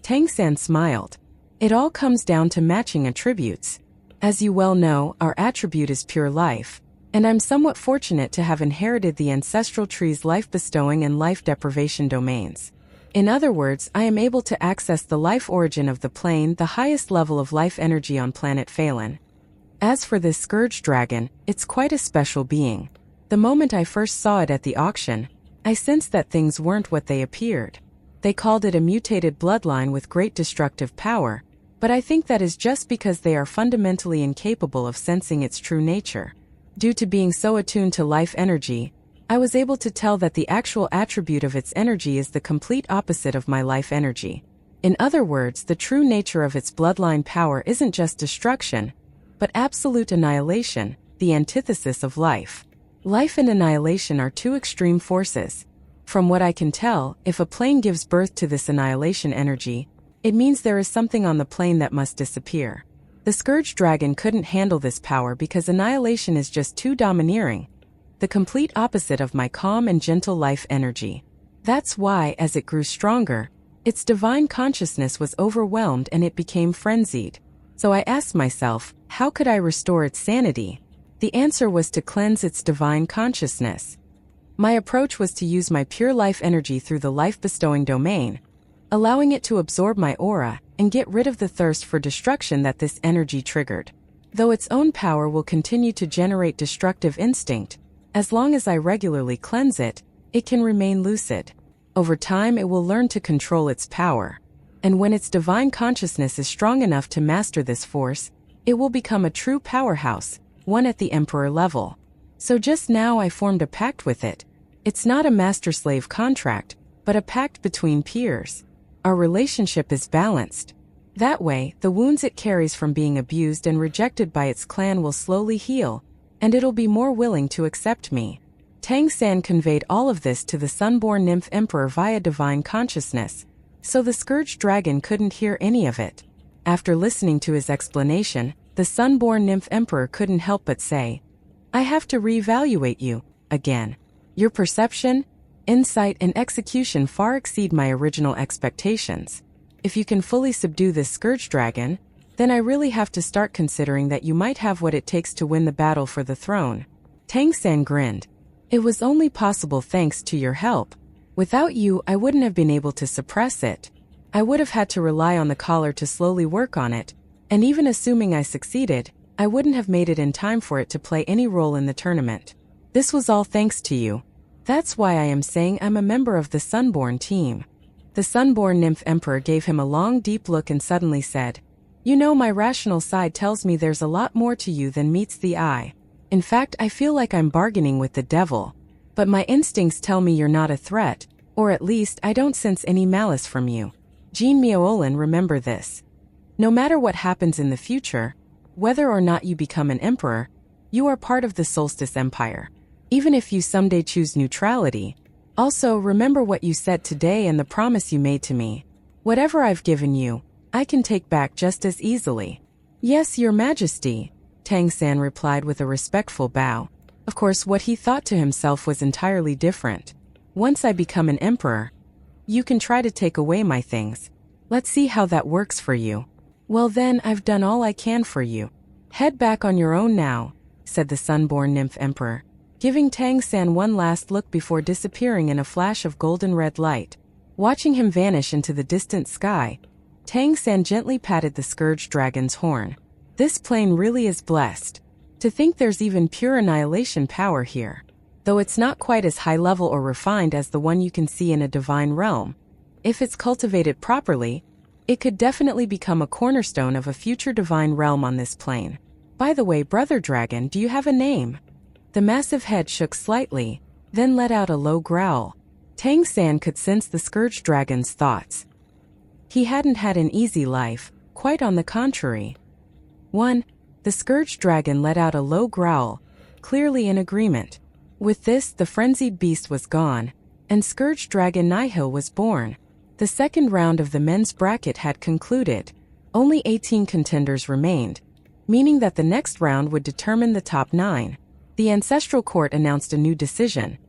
Tang San smiled. It all comes down to matching attributes. As you well know, our attribute is pure life, and I'm somewhat fortunate to have inherited the ancestral tree's life-bestowing and life-deprivation domains. In other words, I am able to access the life origin of the plane, the highest level of life energy on planet Phelan. As for this scourge dragon, it's quite a special being. The moment I first saw it at the auction, I sensed that things weren't what they appeared. They called it a mutated bloodline with great destructive power, but I think that is just because they are fundamentally incapable of sensing its true nature. Due to being so attuned to life energy, I was able to tell that the actual attribute of its energy is the complete opposite of my life energy. In other words, the true nature of its bloodline power isn't just destruction, but absolute annihilation, the antithesis of life. Life and annihilation are two extreme forces. From what I can tell, if a plane gives birth to this annihilation energy, it means there is something on the plane that must disappear. The scourge dragon couldn't handle this power because annihilation is just too domineering, the complete opposite of my calm and gentle life energy. That's why, as it grew stronger, its divine consciousness was overwhelmed and it became frenzied. So I asked myself, how could I restore its sanity? The answer was to cleanse its divine consciousness. My approach was to use my pure life energy through the life-bestowing domain, allowing it to absorb my aura and get rid of the thirst for destruction that this energy triggered. Though its own power will continue to generate destructive instinct, as long as I regularly cleanse it, it can remain lucid. Over time, it will learn to control its power. And when its divine consciousness is strong enough to master this force, it will become a true powerhouse, one at the emperor level. So just now I formed a pact with it. It's not a master-slave contract, but a pact between peers. Our relationship is balanced. That way, the wounds it carries from being abused and rejected by its clan will slowly heal, and it'll be more willing to accept me. Tang San conveyed all of this to the sun-born nymph emperor via divine consciousness, so the scourge dragon couldn't hear any of it. After listening to his explanation, the sun-born nymph emperor couldn't help but say, I have to reevaluate you, again. Your perception, insight, and execution far exceed my original expectations. If you can fully subdue this scourge dragon, then I really have to start considering that you might have what it takes to win the battle for the throne. Tang San grinned. It was only possible thanks to your help. Without you, I wouldn't have been able to suppress it. I would have had to rely on the collar to slowly work on it, and even assuming I succeeded, I wouldn't have made it in time for it to play any role in the tournament. This was all thanks to you. That's why I am saying I'm a member of the Sunborn team. The Sunborn nymph emperor gave him a long, deep look and suddenly said, You know, my rational side tells me there's a lot more to you than meets the eye. In fact, I feel like I'm bargaining with the devil. But my instincts tell me you're not a threat, or at least I don't sense any malice from you. Jean Miaolin, remember this. No matter what happens in the future, whether or not you become an emperor, you are part of the Solstice Empire. Even if you someday choose neutrality. Also, remember what you said today and the promise you made to me. Whatever I've given you, I can take back just as easily. Yes, Your Majesty, Tang San replied with a respectful bow. Of course, what he thought to himself was entirely different. Once I become an emperor, you can try to take away my things. Let's see how that works for you. Well then, I've done all I can for you. Head back on your own now, said the sun-born nymph emperor, giving Tang San one last look before disappearing in a flash of golden red light. Watching him vanish into the distant sky, Tang San gently patted the scourge dragon's horn. This plane really is blessed. To think there's even pure annihilation power here. Though it's not quite as high level or refined as the one you can see in a divine realm. If it's cultivated properly, it could definitely become a cornerstone of a future divine realm on this plane. By the way, brother dragon, do you have a name? The massive head shook slightly, then let out a low growl. Tang San could sense the scourge dragon's thoughts. He hadn't had an easy life, quite on the contrary. 1. The scourge dragon let out a low growl, clearly in agreement. With this, the frenzied beast was gone, and scourge dragon Nihil was born. The second round of the men's bracket had concluded. Only 18 contenders remained, meaning that the next round would determine the top 9. The ancestral court announced a new decision.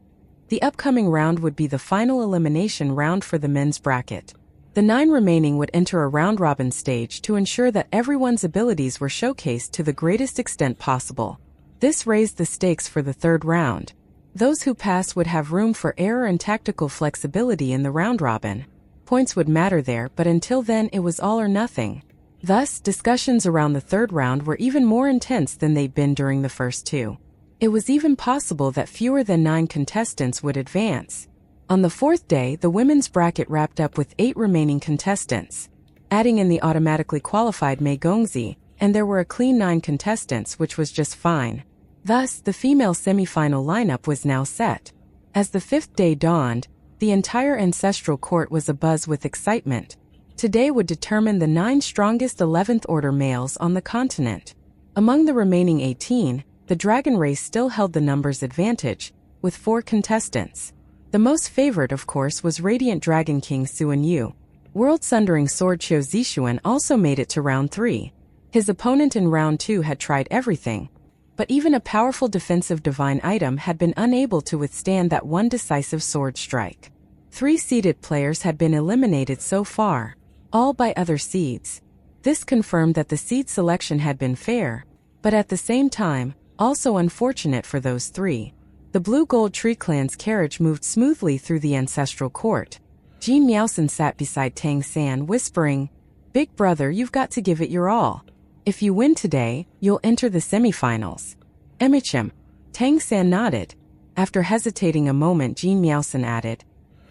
The upcoming round would be the final elimination round for the men's bracket. The 9 remaining would enter a round-robin stage to ensure that everyone's abilities were showcased to the greatest extent possible. This raised the stakes for the third round. Those who passed would have room for error and tactical flexibility in the round-robin. Points would matter there, but until then it was all or nothing. Thus, discussions around the third round were even more intense than they'd been during the first 2. It was even possible that fewer than 9 contestants would advance. On the fourth day, the women's bracket wrapped up with 8 remaining contestants. Adding in the automatically qualified Mei Gongzi, and there were a clean 9 contestants, which was just fine. Thus, the female semifinal lineup was now set. As the 5th day dawned, the entire ancestral court was abuzz with excitement. Today would determine the 9 strongest 11th order males on the continent. Among the remaining 18, the dragon race still held the numbers advantage, with 4 contestants. The most favored, of course, was Radiant Dragon King Suan Yu. World-sundering sword Qiu Zixuan also made it to round 3. His opponent in round 2 had tried everything, but even a powerful defensive divine item had been unable to withstand that one decisive sword strike. 3 seeded players had been eliminated so far, all by other seeds. This confirmed that the seed selection had been fair, but at the same time, also unfortunate for those 3. The Blue Gold Tree Clan's carriage moved smoothly through the ancestral court. Jin Miaosan sat beside Tang San, whispering, "Big brother, you've got to give it your all. If you win today, you'll enter the semifinals." Emichim. Tang San nodded. After hesitating a moment, Jin Miaosan added,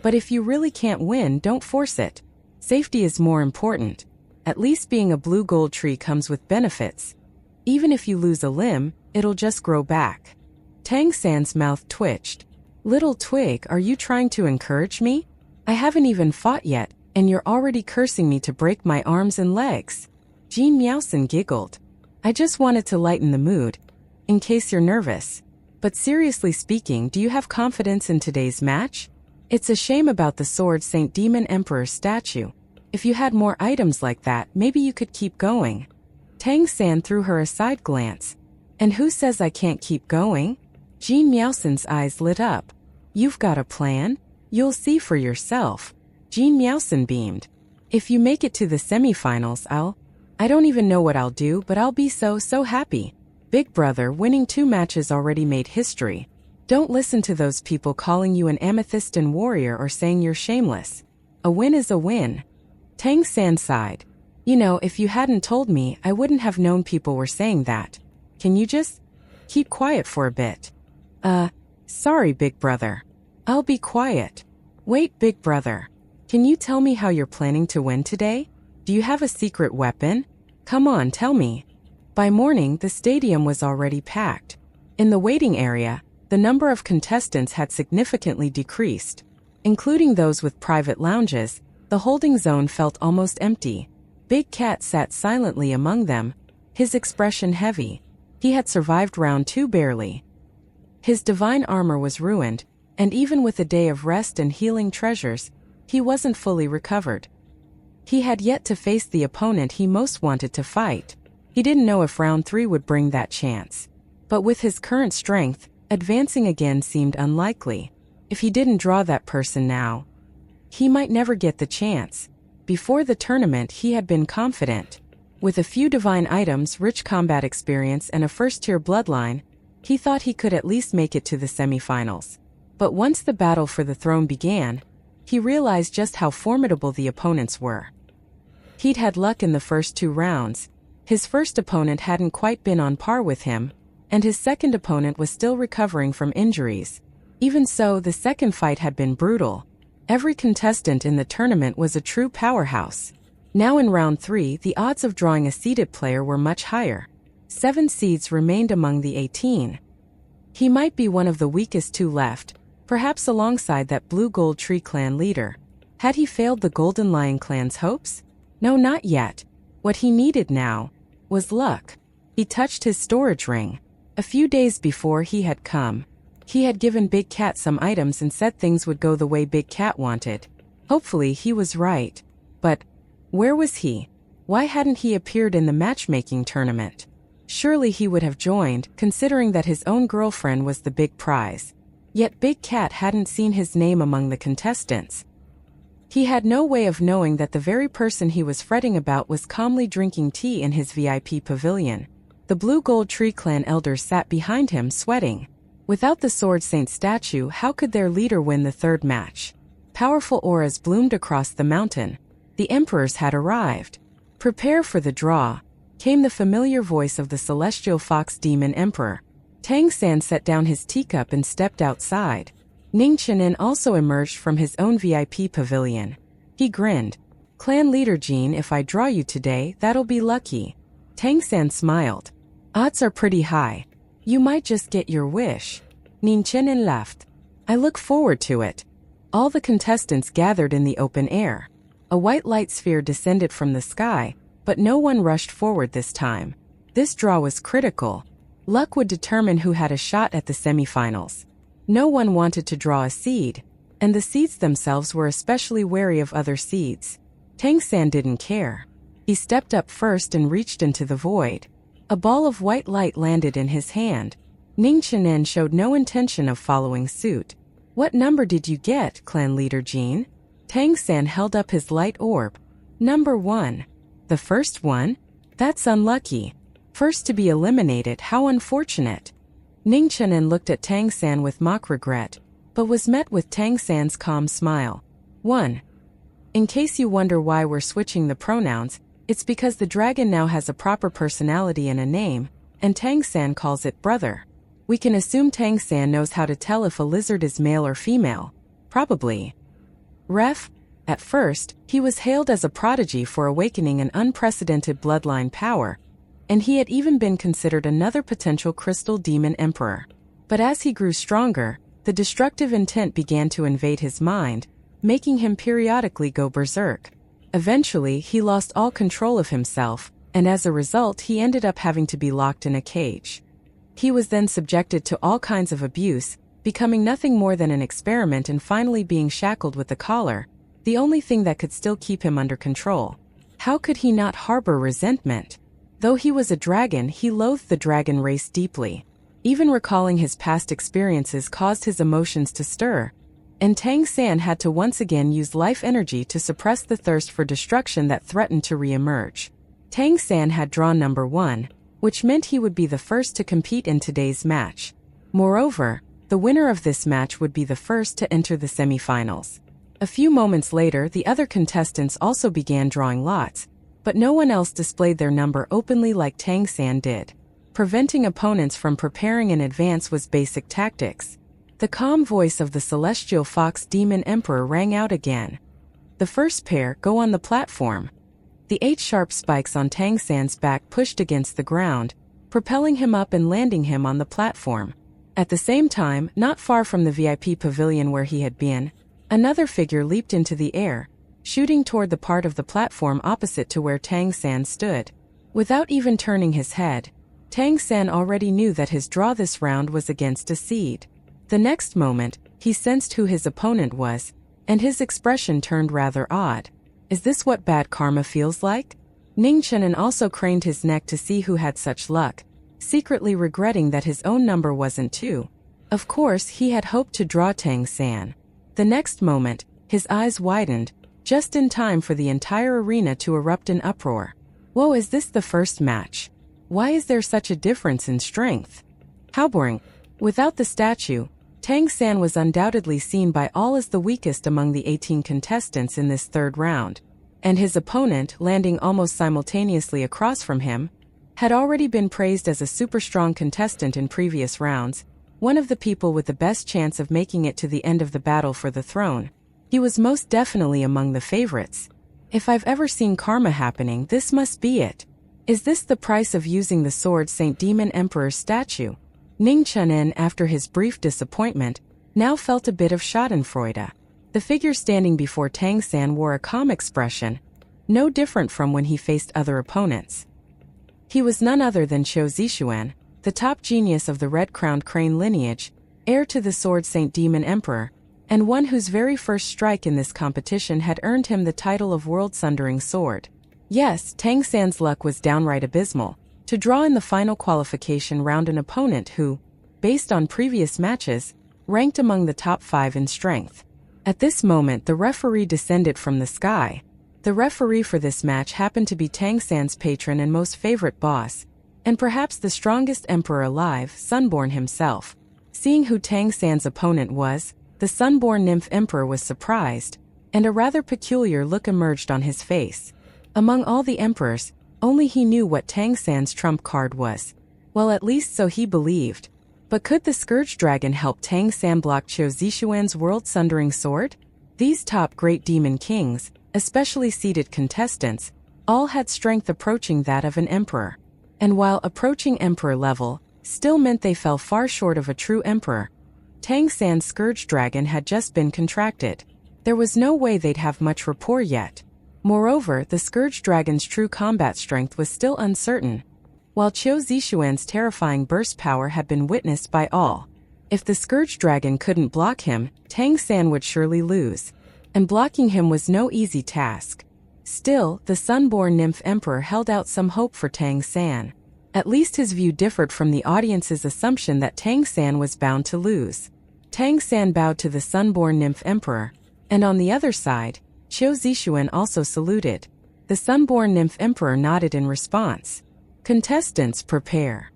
"But if you really can't win, don't force it. Safety is more important. At least being a blue gold tree comes with benefits. Even if you lose a limb, it'll just grow back." Tang San's mouth twitched. "Little twig, are you trying to encourage me? I haven't even fought yet, and you're already cursing me to break my arms and legs." Jin Miaosan giggled. "I just wanted to lighten the mood, in case you're nervous. But seriously speaking, do you have confidence in today's match? It's a shame about the Sword Saint Demon Emperor statue. If you had more items like that, maybe you could keep going." Tang San threw her a side glance. "And who says I can't keep going?" Jin Miaosan's eyes lit up. "You've got a plan? You'll see for yourself." Jin Miaosan beamed. "If you make it to the semifinals, I don't even know what I'll do, but I'll be so happy. Big brother, winning 2 matches already made history. Don't listen to those people calling you an amethystin warrior or saying you're shameless. A win is a win." Tang San sighed. "You know, if you hadn't told me, I wouldn't have known people were saying that. Can you just keep quiet for a bit?" Sorry, big brother. I'll be quiet." "Wait, big brother. Can you tell me how you're planning to win today? Do you have a secret weapon? Come on, tell me." By morning, the stadium was already packed. In the waiting area, the number of contestants had significantly decreased. Including those with private lounges, the holding zone felt almost empty. Big Cat sat silently among them, his expression heavy. He had survived round 2 barely. His divine armor was ruined, and even with a day of rest and healing treasures, he wasn't fully recovered. He had yet to face the opponent he most wanted to fight. He didn't know if round 3 would bring that chance. But with his current strength, Advancing again seemed unlikely. If he didn't draw that person now, he might never get the chance. Before the tournament he had been confident. With a few divine items, rich combat experience, and a first-tier bloodline, he thought he could at least make it to the semi-finals. But once the battle for the throne began, he realized just how formidable the opponents were. He'd had luck in the first 2 rounds. His first opponent hadn't quite been on par with him, and his second opponent was still recovering from injuries. Even so, the second fight had been brutal. Every contestant in the tournament was a true powerhouse. Now in round 3, the odds of drawing a seeded player were much higher. 7 seeds remained among the 18. He might be one of the weakest 2 left, perhaps alongside that Blue Gold Tree clan leader. Had he failed the Golden Lion clan's hopes? No, not yet. What he needed now was luck. He touched his storage ring. A few days before he had come, he had given Big Cat some items and said things would go the way Big Cat wanted. Hopefully he was right. But where was he? Why hadn't he appeared in the matchmaking tournament? Surely he would have joined, considering that his own girlfriend was the big prize. Yet Big Cat hadn't seen his name among the contestants. He had no way of knowing that the very person he was fretting about was calmly drinking tea in his VIP pavilion. The Blue Gold Tree clan elders sat behind him, sweating. Without the Sword Saint statue, how could their leader win the third match? Powerful auras bloomed across the mountain. The emperors had arrived. Prepare for the draw, came the familiar voice of the celestial fox demon emperor. Tang San set down his teacup and stepped outside. Ning Chenin also emerged from his own VIP pavilion. He grinned. Clan leader Jean, if I draw you today, that'll be lucky. Tang San smiled. Odds are pretty high. You might just get your wish. Ning Chenin laughed. I look forward to it. All the contestants gathered in the open air. A white light sphere descended from the sky, but no one rushed forward this time. This draw was critical. Luck would determine who had a shot at the semifinals. No one wanted to draw a seed, and the seeds themselves were especially wary of other seeds. Tang San didn't care. He stepped up first and reached into the void. A ball of white light landed in his hand. Ning Chenin showed no intention of following suit. What number did you get, clan leader Jean? Tang San held up his light orb. Number 1. The first one? That's unlucky. First to be eliminated, how unfortunate. Ning Chenin looked at Tang San with mock regret, but was met with Tang San's calm smile. 1. In case you wonder why we're switching the pronouns, it's because the dragon now has a proper personality and a name, and Tang San calls it brother. We can assume Tang San knows how to tell if a lizard is male or female. Probably. Ref. At first, he was hailed as a prodigy for awakening an unprecedented bloodline power, and he had even been considered another potential crystal demon emperor. But as he grew stronger, the destructive intent began to invade his mind, making him periodically go berserk. Eventually, he lost all control of himself, and as a result he ended up having to be locked in a cage. He was then subjected to all kinds of abuse, becoming nothing more than an experiment and finally being shackled with a collar, the only thing that could still keep him under control. How could he not harbor resentment? Though he was a dragon, he loathed the dragon race deeply. Even recalling his past experiences caused his emotions to stir, and Tang San had to once again use life energy to suppress the thirst for destruction that threatened to re-emerge. Tang San had drawn number 1, which meant he would be the first to compete in today's match. Moreover, the winner of this match would be the first to enter the semifinals. A few moments later, the other contestants also began drawing lots, but no one else displayed their number openly like Tang San did. Preventing opponents from preparing in advance was basic tactics. The calm voice of the celestial fox demon emperor rang out again. The first pair go on the platform. The 8 sharp spikes on Tang San's back pushed against the ground, propelling him up and landing him on the platform. At the same time, not far from the VIP pavilion where he had been, another figure leaped into the air, shooting toward the part of the platform opposite to where Tang San stood. Without even turning his head, Tang San already knew that his draw this round was against a seed. The next moment, he sensed who his opponent was, and his expression turned rather odd. Is this what bad karma feels like? Ning Chenin also craned his neck to see who had such luck, secretly regretting that his own number wasn't 2. Of course, he had hoped to draw Tang San. The next moment, his eyes widened, just in time for the entire arena to erupt in uproar. Whoa, is this the first match? Why is there such a difference in strength? How boring. Without the statue, Tang San was undoubtedly seen by all as the weakest among the 18 contestants in this third round, and his opponent, landing almost simultaneously across from him, had already been praised as a super strong contestant in previous rounds, one of the people with the best chance of making it to the end of the battle for the throne. He was most definitely among the favorites. If I've ever seen karma happening, this must be it. Is this the price of using the sword Saint Demon Emperor's statue? Ning Chunen, after his brief disappointment, now felt a bit of schadenfreude. The figure standing before Tang San wore a calm expression, no different from when he faced other opponents. He was none other than Qiu Zixuan, the top genius of the red-crowned crane lineage, heir to the sword Saint Demon Emperor, and one whose very first strike in this competition had earned him the title of world-sundering sword. Yes, Tang San's luck was downright abysmal, to draw in the final qualification round an opponent who, based on previous matches, ranked among the top 5 in strength. At this moment, the referee descended from the sky. The referee for this match happened to be Tang San's patron and most favorite boss, and perhaps the strongest emperor alive, Sunborn himself. Seeing who Tang San's opponent was, the Sunborn Nymph Emperor was surprised, and a rather peculiar look emerged on his face. Among all the emperors, only he knew what Tang San's trump card was. Well, at least so he believed. But could the Scourge Dragon help Tang San block Qiu Zixuan's world-sundering sword? These top great demon kings, especially seated contestants, all had strength approaching that of an emperor. And while approaching emperor level still meant they fell far short of a true emperor, Tang San's Scourge Dragon had just been contracted. There was no way they'd have much rapport yet. Moreover, the Scourge Dragon's true combat strength was still uncertain, while Qiu Zixuan's terrifying burst power had been witnessed by all. If the Scourge Dragon couldn't block him, Tang San would surely lose, and blocking him was no easy task. Still, the Sunborn Nymph Emperor held out some hope for Tang San. At least his view differed from the audience's assumption that Tang San was bound to lose. Tang San bowed to the Sunborn Nymph Emperor, and on the other side, Qiu Zixuan also saluted. The Sunborn Nymph Emperor nodded in response. Contestants, prepare.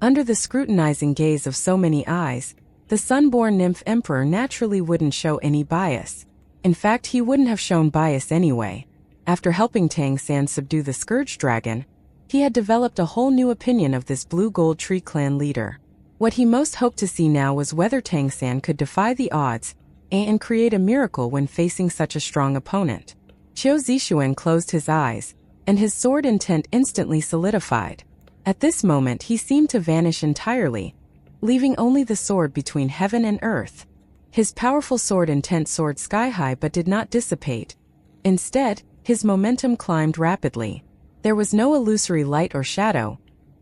Under the scrutinizing gaze of so many eyes, the Sunborn Nymph Emperor naturally wouldn't show any bias. In fact, he wouldn't have shown bias anyway. After helping Tang San subdue the Scourge Dragon, he had developed a whole new opinion of this Blue Gold Tree clan leader. What he most hoped to see now was whether Tang San could defy the odds and create a miracle when facing such a strong opponent. Qiu Zixuan closed his eyes, and his sword intent instantly solidified. At this moment he seemed to vanish entirely, leaving only the sword between heaven and earth. His powerful sword intent soared sky-high but did not dissipate. Instead, his momentum climbed rapidly. There was no illusory light or shadow,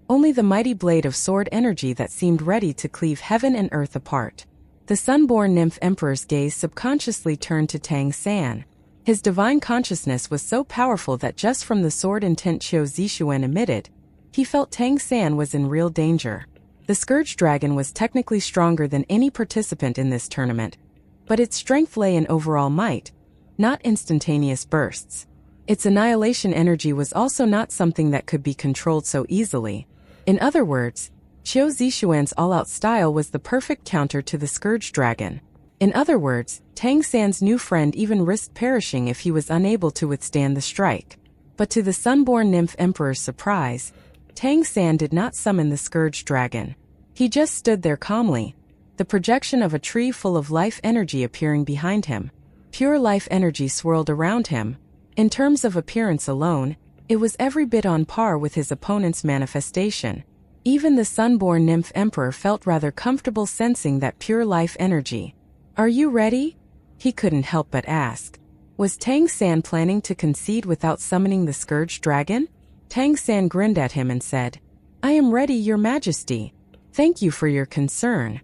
only the mighty blade of sword energy that seemed ready to cleave heaven and earth apart. The Sunborn Nymph Emperor's gaze subconsciously turned to Tang San. His divine consciousness was so powerful that just from the sword intent Qiu Zixuan emitted, he felt Tang San was in real danger. The Scourge Dragon was technically stronger than any participant in this tournament, but its strength lay in overall might, not instantaneous bursts. Its annihilation energy was also not something that could be controlled so easily. In other words, Qiu Zixuan's all-out style was the perfect counter to the Scourge Dragon. In other words, Tang San's new friend even risked perishing if he was unable to withstand the strike. But to the Sunborn Nymph Emperor's surprise, Tang San did not summon the Scourge Dragon. He just stood there calmly, the projection of a tree full of life energy appearing behind him. Pure life energy swirled around him. In terms of appearance alone, it was every bit on par with his opponent's manifestation. Even the Sunborn Nymph Emperor felt rather comfortable sensing that pure life energy. "Are you ready?" he couldn't help but ask. Was Tang San planning to concede without summoning the Scourge Dragon? Tang San grinned at him and said, "I am ready, Your Majesty. Thank you for your concern."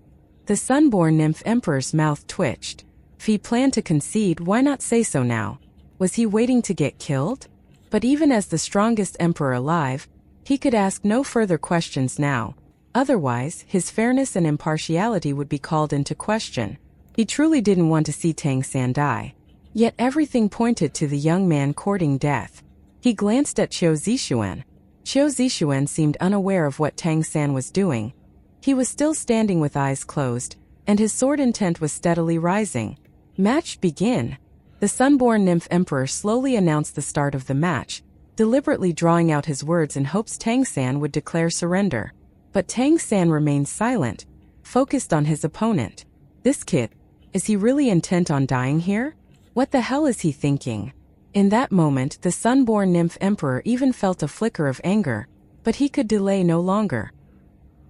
The Sunborn Nymph Emperor's mouth twitched. If he planned to concede, why not say so now? Was he waiting to get killed? But even as the strongest emperor alive, he could ask no further questions now. Otherwise, his fairness and impartiality would be called into question. He truly didn't want to see Tang San die. Yet everything pointed to the young man courting death. He glanced at Qiu Zixuan. Qiu Zixuan seemed unaware of what Tang San was doing. He was still standing with eyes closed, and his sword intent was steadily rising. Match begin. The Sunborn Nymph Emperor slowly announced the start of the match, deliberately drawing out his words in hopes Tang San would declare surrender. But Tang San remained silent, focused on his opponent. This kid, is he really intent on dying here? What the hell is he thinking? In that moment, the Sunborn Nymph Emperor even felt a flicker of anger, but he could delay no longer.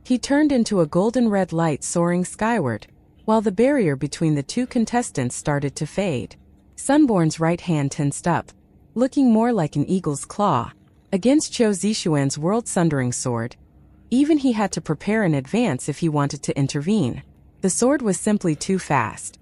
He turned into a golden red light soaring skyward, while the barrier between the two contestants started to fade. Sunborn's right hand tensed up, looking more like an eagle's claw, against Qiu Zixuan's world-sundering sword. Even he had to prepare in advance if he wanted to intervene. The sword was simply too fast.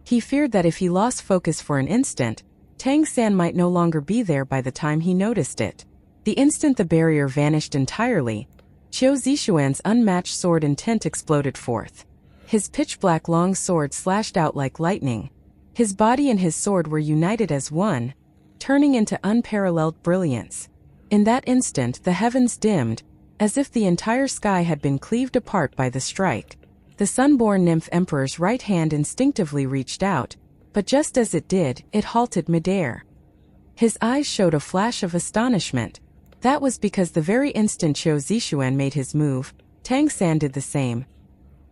He feared that if he lost focus for an instant, Tang San might no longer be there by the time he noticed it. The instant the barrier vanished entirely, Qiu Zixuan's unmatched sword intent exploded forth. His pitch-black long sword slashed out like lightning. His body and his sword were united as one, turning into unparalleled brilliance. In that instant, the heavens dimmed, as if the entire sky had been cleaved apart by the strike. The Sunborn Nymph Emperor's right hand instinctively reached out, but just as it did, it halted midair. His eyes showed a flash of astonishment. That was because the very instant Qiu Zixuan made his move, Tang San did the same.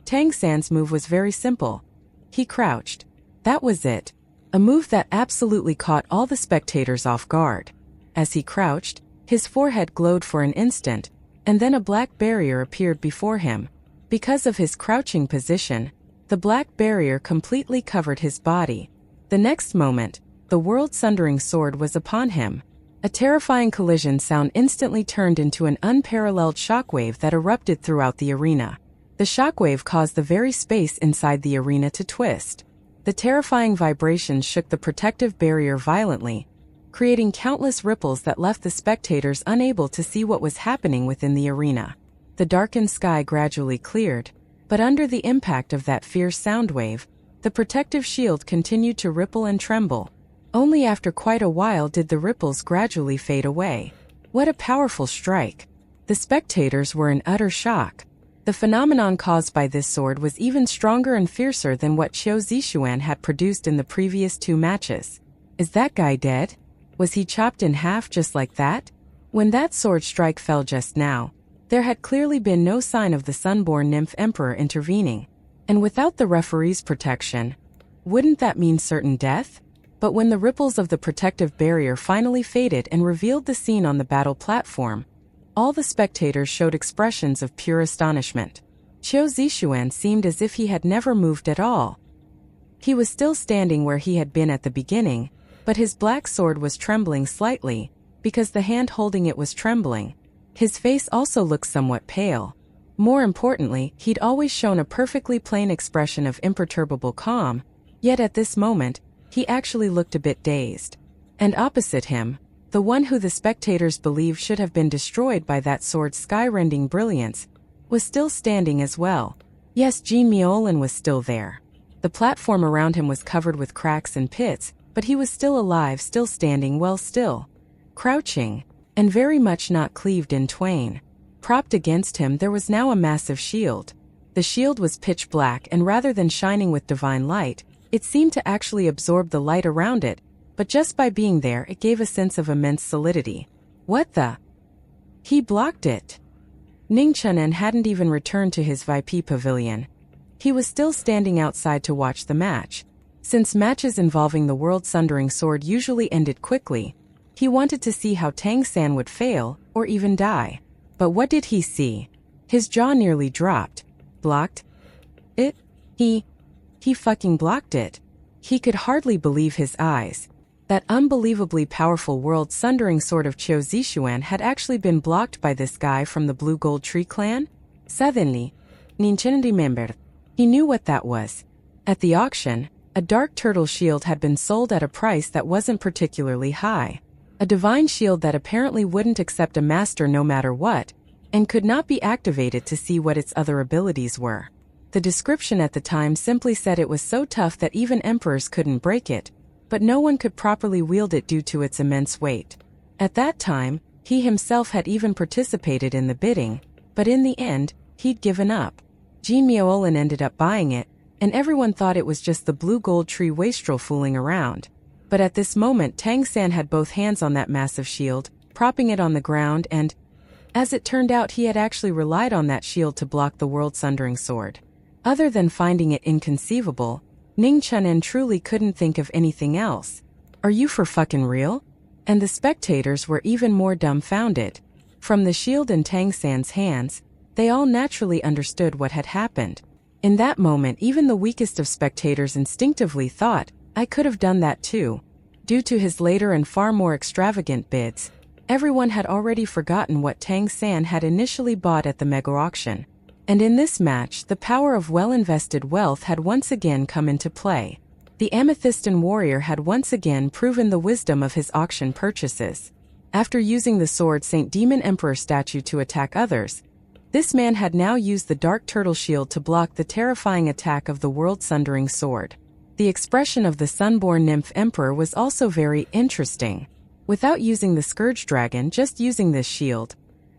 Tang San's move was very simple. He crouched. That was it. A move that absolutely caught all the spectators off guard. As he crouched, his forehead glowed for an instant, and then a black barrier appeared before him. Because of his crouching position, the black barrier completely covered his body. The next moment, the world-sundering sword was upon him. A terrifying collision sound instantly turned into an unparalleled shockwave that erupted throughout the arena. The shockwave caused the very space inside the arena to twist. The terrifying vibrations shook the protective barrier violently, creating countless ripples that left the spectators unable to see what was happening within the arena. The darkened sky gradually cleared, but under the impact of that fierce sound wave, the protective shield continued to ripple and tremble. Only after quite a while did the ripples gradually fade away. What a powerful strike! The spectators were in utter shock. The phenomenon caused by this sword was even stronger and fiercer than what Qiu Zixuan had produced in the previous two matches. Is that guy dead? Was he chopped in half just like that? When that sword strike fell just now, there had clearly been no sign of the Sunborn Nymph Emperor intervening. And without the referee's protection, wouldn't that mean certain death? But when the ripples of the protective barrier finally faded and revealed the scene on the battle platform, all the spectators showed expressions of pure astonishment. Qiu Zixuan seemed as if he had never moved at all. He was still standing where he had been at the beginning, but his black sword was trembling slightly, because the hand holding it was trembling. His face also looked somewhat pale. More importantly, he'd always shown a perfectly plain expression of imperturbable calm, yet at this moment, he actually looked a bit dazed. And opposite him, the one who the spectators believed should have been destroyed by that sword's sky-rending brilliance, was still standing as well. Yes, Jean Miolin was still there. The platform around him was covered with cracks and pits, but he was still alive, still standing well still, crouching, and very much not cleaved in twain. Propped against him there was now a massive shield. The shield was pitch black, and rather than shining with divine light, it seemed to actually absorb the light around it, but just by being there it gave a sense of immense solidity. What the? He blocked it. Ning Chunen hadn't even returned to his VIP pavilion. He was still standing outside to watch the match. Since matches involving the world-sundering sword usually ended quickly, he wanted to see how Tang San would fail, or even die. But what did he see? His jaw nearly dropped. Blocked? It? He fucking blocked it. He could hardly believe his eyes. That unbelievably powerful world-sundering sword of Qiu Zixuan had actually been blocked by this guy from the Blue Gold Tree clan? Suddenly, Ning Chen remembered. He knew what that was. At the auction, a dark turtle shield had been sold at a price that wasn't particularly high. A divine shield that apparently wouldn't accept a master no matter what, and could not be activated to see what its other abilities were. The description at the time simply said it was so tough that even emperors couldn't break it, but no one could properly wield it due to its immense weight. At that time, he himself had even participated in the bidding, but in the end, he'd given up. Jean Miaolin ended up buying it, and everyone thought it was just the blue gold tree wastrel fooling around. But at this moment Tang San had both hands on that massive shield, propping it on the ground, and, as it turned out, he had actually relied on that shield to block the world-sundering sword. Other than finding it inconceivable, Ning Chunen truly couldn't think of anything else. Are you for fucking real? And the spectators were even more dumbfounded. From the shield in Tang San's hands, they all naturally understood what had happened. In that moment, even the weakest of spectators instinctively thought, I could have done that too. Due to his later and far more extravagant bids, everyone had already forgotten what Tang San had initially bought at the mega auction. And in this match, the power of well-invested wealth had once again come into play. The amethystan warrior had once again proven the wisdom of his auction purchases. After using the sword Saint Demon Emperor statue to attack others, this man had now used the Dark Turtle Shield to block the terrifying attack of the world-sundering sword. The expression of the Sunborn Nymph Emperor was also very interesting. Without using the Scourge Dragon, just using this shield,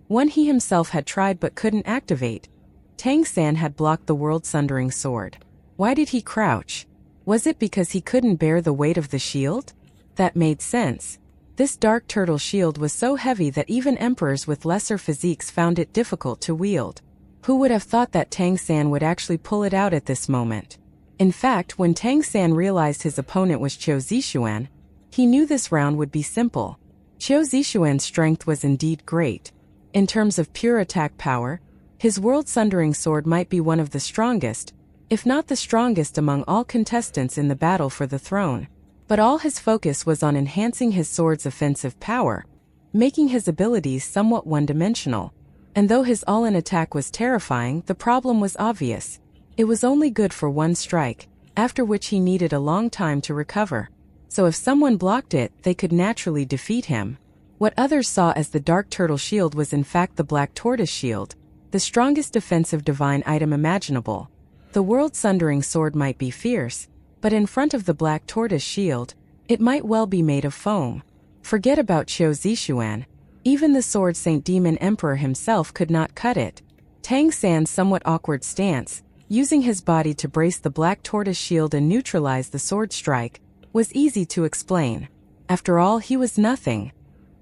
one he himself had tried but couldn't activate, Tang San had blocked the world-sundering sword. Why did he crouch? Was it because he couldn't bear the weight of the shield? That made sense. This Dark Turtle Shield was so heavy that even emperors with lesser physiques found it difficult to wield. Who would have thought that Tang San would actually pull it out at this moment? In fact, when Tang San realized his opponent was Qiu Zixuan, he knew this round would be simple. Qiu Zixuan's strength was indeed great. In terms of pure attack power, his world-sundering sword might be one of the strongest, if not the strongest among all contestants in the battle for the throne. But all his focus was on enhancing his sword's offensive power, making his abilities somewhat one-dimensional. And though his all-in attack was terrifying, the problem was obvious. It was only good for one strike, after which he needed a long time to recover. So if someone blocked it, they could naturally defeat him. What others saw as the Dark Turtle Shield was in fact the Black Tortoise Shield, the strongest defensive divine item imaginable. The world-sundering sword might be fierce, but in front of the Black Tortoise Shield, it might well be made of foam. Forget about Qiu Zixuan. Even the sword Saint Demon Emperor himself could not cut it. Tang San's somewhat awkward stance, using his body to brace the Black Tortoise Shield and neutralize the sword strike, was easy to explain. After all, he was nothing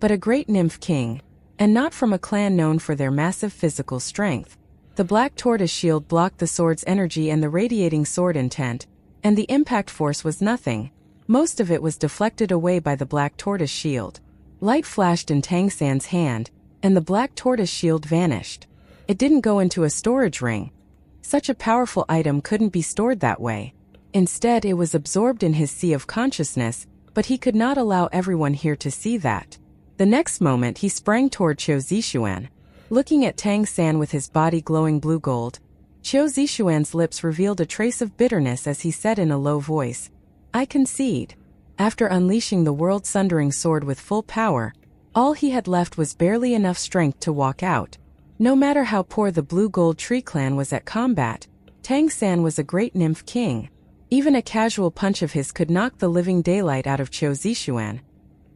but a great nymph king, and not from a clan known for their massive physical strength. The Black Tortoise Shield blocked the sword's energy and the radiating sword intent, and the impact force was nothing. Most of it was deflected away by the Black Tortoise Shield. Light flashed in Tang San's hand, and the Black Tortoise Shield vanished. It didn't go into a storage ring. Such a powerful item couldn't be stored that way. Instead, it was absorbed in his sea of consciousness, but he could not allow everyone here to see that. The next moment he sprang toward Qiu Zixuan. Looking at Tang San with his body glowing blue gold, Qiu Zixuan's lips revealed a trace of bitterness as he said in a low voice, I concede. After unleashing the world-sundering sword with full power, all he had left was barely enough strength to walk out. No matter how poor the Blue Gold Tree clan was at combat, Tang San was a great nymph king. Even a casual punch of his could knock the living daylight out of Qiu Zixuan.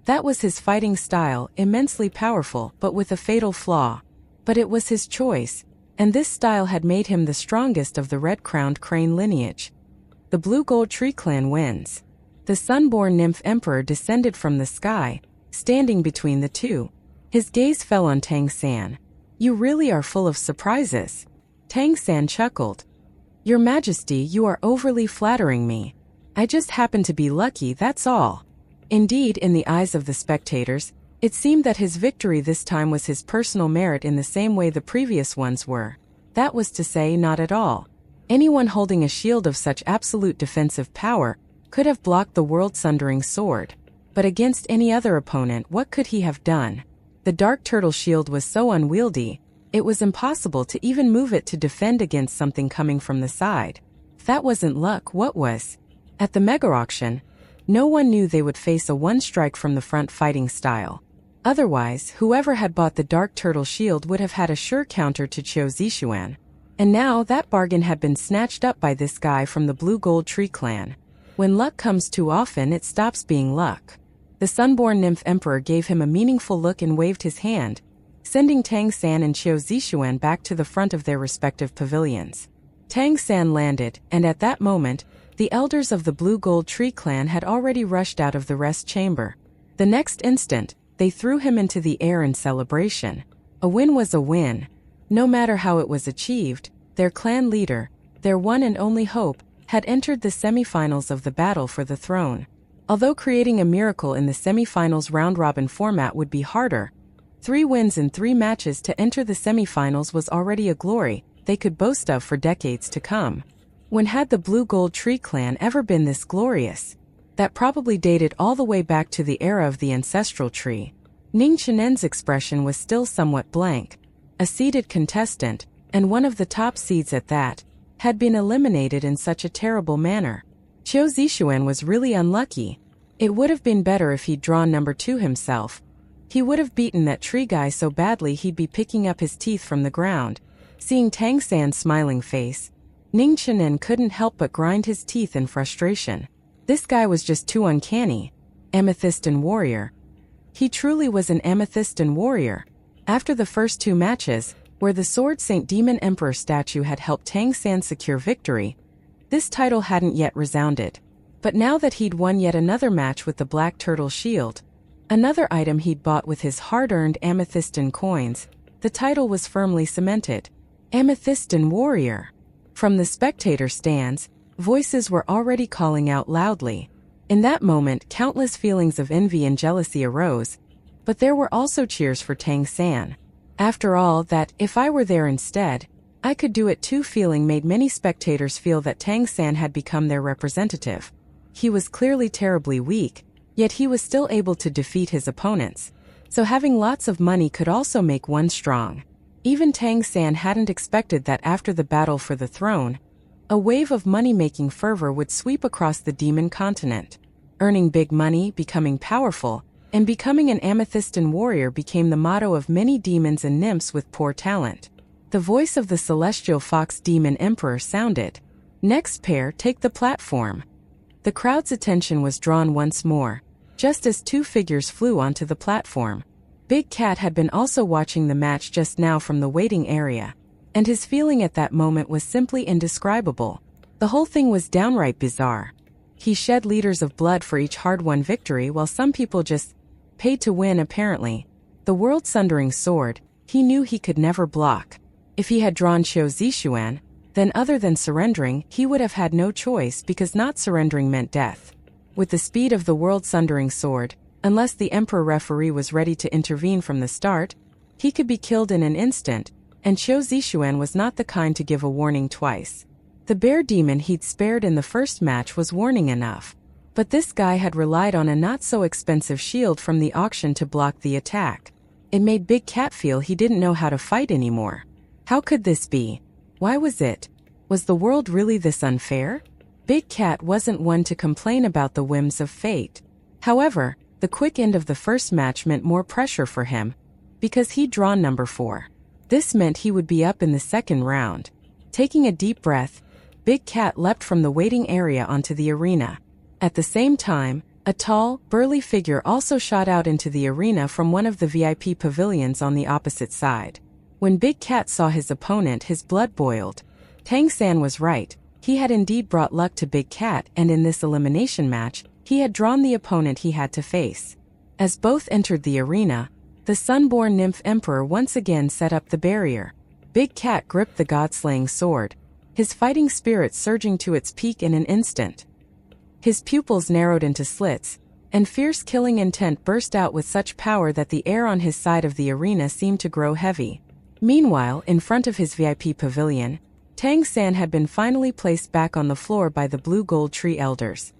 That was his fighting style, immensely powerful but with a fatal flaw. But it was his choice, and this style had made him the strongest of the red-crowned crane lineage. The Blue Gold Tree clan wins. The Sunborn Nymph Emperor descended from the sky, standing between the two. His gaze fell on Tang San. You really are full of surprises. Tang San chuckled. Your Majesty, you are overly flattering me. I just happen to be lucky, that's all. Indeed, in the eyes of the spectators, it seemed that his victory this time was his personal merit in the same way the previous ones were. That was to say, not at all. Anyone holding a shield of such absolute defensive power could have blocked the world-sundering sword. But against any other opponent, what could he have done? The Dark Turtle Shield was so unwieldy, it was impossible to even move it to defend against something coming from the side. If that wasn't luck, what was? At the mega auction, no one knew they would face a one-strike from the front fighting style. Otherwise, whoever had bought the Dark Turtle Shield would have had a sure counter to Qiu Zixuan. And now that bargain had been snatched up by this guy from the Blue Gold Tree clan. When luck comes too often, it stops being luck. The Sunborn Nymph Emperor gave him a meaningful look and waved his hand, sending Tang San and Qiu Zixuan back to the front of their respective pavilions. Tang San landed, and at that moment, the elders of the Blue Gold Tree clan had already rushed out of the rest chamber. The next instant, they threw him into the air in celebration. A win was a win. No matter how it was achieved, their clan leader, their one and only hope, had entered the semi-finals of the battle for the throne. Although creating a miracle in the semi-finals round-robin format would be harder, 3 wins in 3 matches to enter the semi-finals was already a glory they could boast of for decades to come. When had the Blue Gold Tree clan ever been this glorious? That probably dated all the way back to the era of the ancestral tree. Ning Chenen's expression was still somewhat blank. A seeded contestant, and one of the top seeds at that, had been eliminated in such a terrible manner. Qiu Zixuan was really unlucky. It would have been better if he'd drawn number 2 himself. He would have beaten that tree guy so badly he'd be picking up his teeth from the ground. Seeing Tang San's smiling face, Ning Chenen couldn't help but grind his teeth in frustration. This guy was just too uncanny. Amethystan warrior. He truly was an Amethystan warrior. After the first 2 matches, where the Sword Saint Demon Emperor statue had helped Tang San secure victory, this title hadn't yet resounded. But now that he'd won yet another match with the Black Turtle Shield, another item he'd bought with his hard-earned Amethystan coins, the title was firmly cemented. Amethystan warrior. From the spectator stands, voices were already calling out loudly. In that moment, countless feelings of envy and jealousy arose, but there were also cheers for Tang San. After all, that, if I were there instead, I could do it too feeling made many spectators feel that Tang San had become their representative. He was clearly terribly weak, yet he was still able to defeat his opponents. So having lots of money could also make one strong. Even Tang San hadn't expected that after the battle for the throne, a wave of money-making fervor would sweep across the demon continent. Earning big money, becoming powerful, and becoming an Amethystan warrior became the motto of many demons and nymphs with poor talent. The voice of the celestial fox demon emperor sounded. Next pair, take the platform. The crowd's attention was drawn once more, just as 2 figures flew onto the platform. Big Cat had been also watching the match just now from the waiting area, and his feeling at that moment was simply indescribable. The whole thing was downright bizarre. He shed liters of blood for each hard-won victory while some people just paid to win apparently. The world-sundering sword, he knew he could never block. If he had drawn Qiu Zixuan, then other than surrendering, he would have had no choice because not surrendering meant death. With the speed of the world-sundering sword, unless the Emperor referee was ready to intervene from the start, he could be killed in an instant, and Qiu Zixuan was not the kind to give a warning twice. The bear demon he'd spared in the first match was warning enough. But this guy had relied on a not-so-expensive shield from the auction to block the attack. It made Big Cat feel he didn't know how to fight anymore. How could this be? Why was it? Was the world really this unfair? Big Cat wasn't one to complain about the whims of fate. However, the quick end of the first match meant more pressure for him, because he'd drawn number 4. This meant he would be up in the second round. Taking a deep breath, Big Cat leapt from the waiting area onto the arena. At the same time, a tall, burly figure also shot out into the arena from one of the VIP pavilions on the opposite side. When Big Cat saw his opponent, his blood boiled. Tang San was right. He had indeed brought luck to Big Cat, and in this elimination match, he had drawn the opponent he had to face. As both entered the arena, the Sunborn Nymph Emperor once again set up the barrier. Big Cat gripped the god-slaying sword, his fighting spirit surging to its peak in an instant. His pupils narrowed into slits, and fierce killing intent burst out with such power that the air on his side of the arena seemed to grow heavy. Meanwhile, in front of his VIP pavilion, Tang San had been finally placed back on the floor by the Blue Gold Tree elders.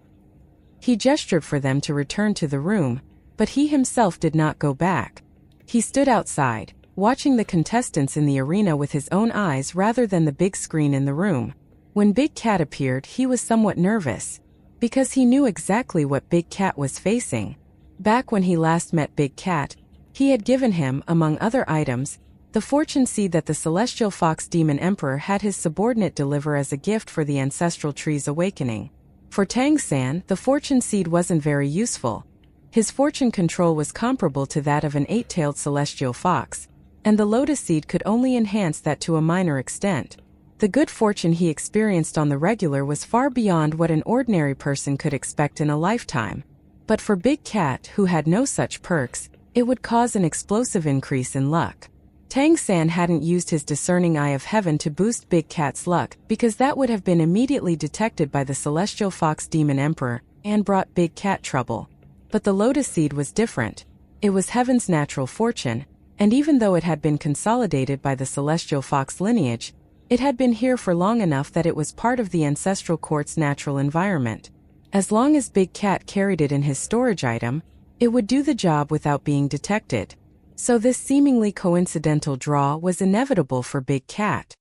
He gestured for them to return to the room, but he himself did not go back. He stood outside, watching the contestants in the arena with his own eyes rather than the big screen in the room. When Big Cat appeared, he was somewhat nervous, because he knew exactly what Big Cat was facing. Back when he last met Big Cat, He had given him, among other items, the fortune seed that the celestial fox demon emperor had his subordinate deliver as a gift for the ancestral tree's awakening. For Tang San, the fortune seed wasn't very useful. His fortune control was comparable to that of an 8-tailed celestial fox, and the lotus seed could only enhance that to a minor extent. The good fortune he experienced on the regular was far beyond what an ordinary person could expect in a lifetime. But for Big Cat, who had no such perks, it would cause an explosive increase in luck. Tang San hadn't used his discerning eye of heaven to boost Big Cat's luck, because that would have been immediately detected by the celestial fox demon emperor and brought Big Cat trouble. But the lotus seed was different. It was heaven's natural fortune, and even though it had been consolidated by the celestial fox lineage, it had been here for long enough that it was part of the ancestral court's natural environment. As long as Big Cat carried it in his storage item, it would do the job without being detected. So this seemingly coincidental draw was inevitable for Big Cat.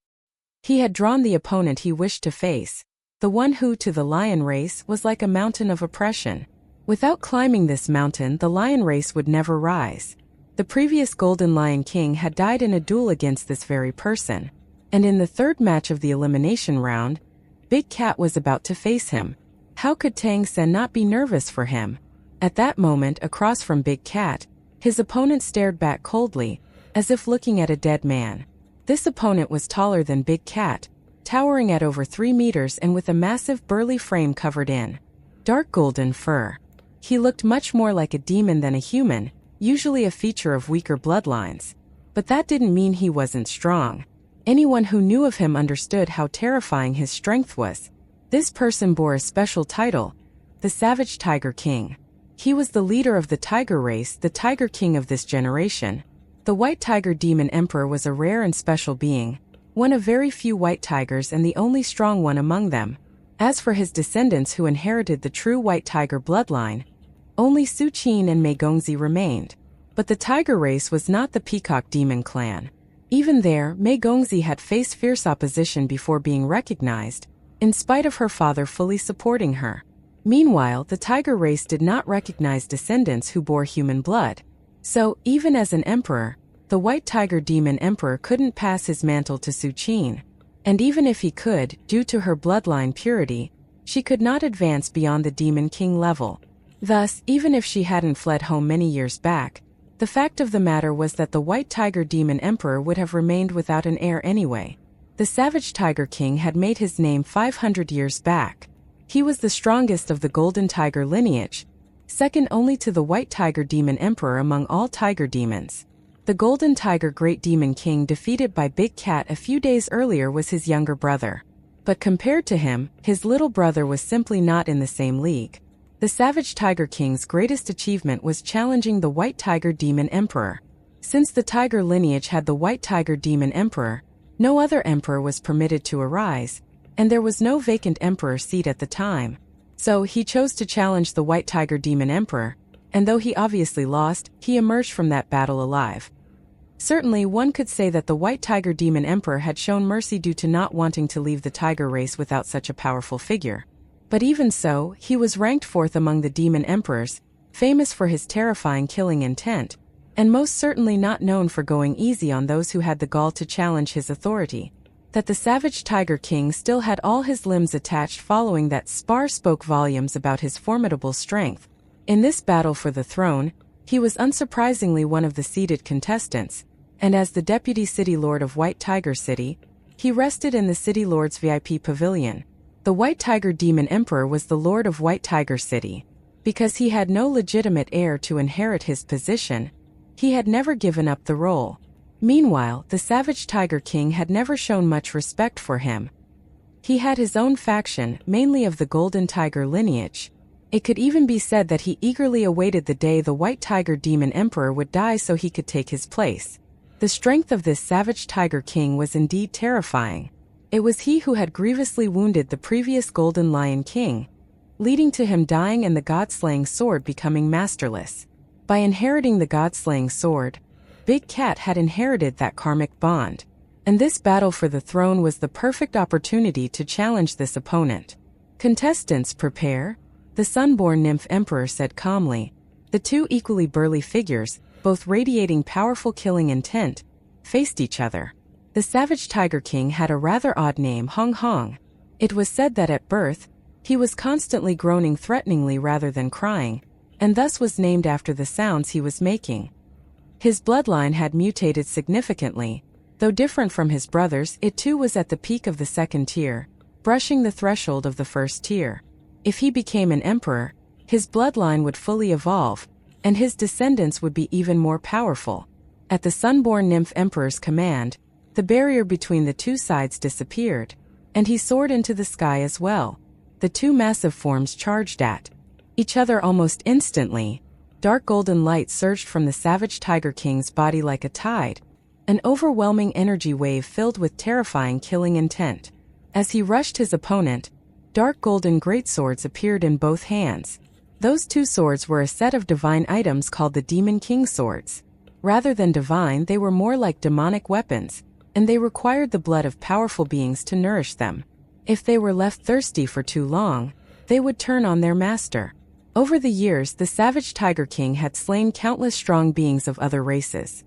He had drawn the opponent he wished to face, the one who to the lion race was like a mountain of oppression. Without climbing this mountain, the lion race would never rise. The previous Golden Lion King had died in a duel against this very person, and in the third match of the elimination round, Big Cat was about to face him. How could Tang San not be nervous for him? At that moment, across from Big Cat, his opponent stared back coldly, as if looking at a dead man. This opponent was taller than Big Cat, towering at over 3 meters and with a massive burly frame covered in dark golden fur. He looked much more like a demon than a human, usually a feature of weaker bloodlines. But that didn't mean he wasn't strong. Anyone who knew of him understood how terrifying his strength was. This person bore a special title, the Savage Tiger King. He was the leader of the tiger race, the Tiger King of this generation. The White Tiger Demon Emperor was a rare and special being, one of very few white tigers and the only strong one among them. As for his descendants who inherited the true White Tiger bloodline, only Su Qin and Mei Gongzi remained. But the tiger race was not the Peacock Demon clan. Even there, Mei Gongzi had faced fierce opposition before being recognized, in spite of her father fully supporting her. Meanwhile, the tiger race did not recognize descendants who bore human blood. So, even as an emperor, the White Tiger Demon Emperor couldn't pass his mantle to Su Qin. And even if he could, due to her bloodline purity, she could not advance beyond the Demon King level. Thus, even if she hadn't fled home many years back, the fact of the matter was that the White Tiger Demon Emperor would have remained without an heir anyway. The Savage Tiger King had made his name 500 years back. He was the strongest of the Golden Tiger lineage, second only to the White Tiger Demon Emperor among all tiger demons. The Golden Tiger Great Demon King defeated by Big Cat a few days earlier was his younger brother. But compared to him, his little brother was simply not in the same league. The Savage Tiger King's greatest achievement was challenging the White Tiger Demon Emperor. Since the tiger lineage had the White Tiger Demon Emperor, no other emperor was permitted to arise, and there was no vacant emperor seat at the time. So he chose to challenge the White Tiger Demon Emperor, and though he obviously lost, he emerged from that battle alive. Certainly one could say that the White Tiger Demon Emperor had shown mercy due to not wanting to leave the tiger race without such a powerful figure. But even so, he was ranked 4th among the demon emperors, famous for his terrifying killing intent, and most certainly not known for going easy on those who had the gall to challenge his authority. That the Savage Tiger King still had all his limbs attached following that spar spoke volumes about his formidable strength. In this battle for the throne, he was unsurprisingly one of the seated contestants, and as the Deputy City Lord of White Tiger City, he rested in the City Lord's VIP pavilion. The White Tiger Demon Emperor was the Lord of White Tiger City. Because he had no legitimate heir to inherit his position, he had never given up the role. Meanwhile, the Savage Tiger King had never shown much respect for him. He had his own faction, mainly of the Golden Tiger lineage. It could even be said that he eagerly awaited the day the White Tiger Demon Emperor would die so he could take his place. The strength of this Savage Tiger King was indeed terrifying. It was he who had grievously wounded the previous Golden Lion King, leading to him dying and the God-slaying sword becoming masterless. By inheriting the God-slaying sword, Big Cat had inherited that karmic bond, and this battle for the throne was the perfect opportunity to challenge this opponent. "Contestants, prepare," the Sunborn Nymph Emperor said calmly. The two equally burly figures, both radiating powerful killing intent, faced each other. The Savage Tiger King had a rather odd name, Hong Hong. It was said that at birth, he was constantly groaning threateningly rather than crying, and thus was named after the sounds he was making. His bloodline had mutated significantly. Though different from his brothers, it too was at the peak of the second tier, brushing the threshold of the first tier. If he became an emperor, his bloodline would fully evolve, and his descendants would be even more powerful. At the Sunborn Nymph Emperor's command, the barrier between the two sides disappeared, and he soared into the sky as well. The two massive forms charged at each other almost instantly. Dark golden light surged from the Savage Tiger King's body like a tide, an overwhelming energy wave filled with terrifying killing intent. As he rushed his opponent, dark golden greatswords appeared in both hands. Those two swords were a set of divine items called the Demon King swords. Rather than divine, they were more like demonic weapons, and they required the blood of powerful beings to nourish them. If they were left thirsty for too long, they would turn on their master. Over the years, the Savage Tiger King had slain countless strong beings of other races.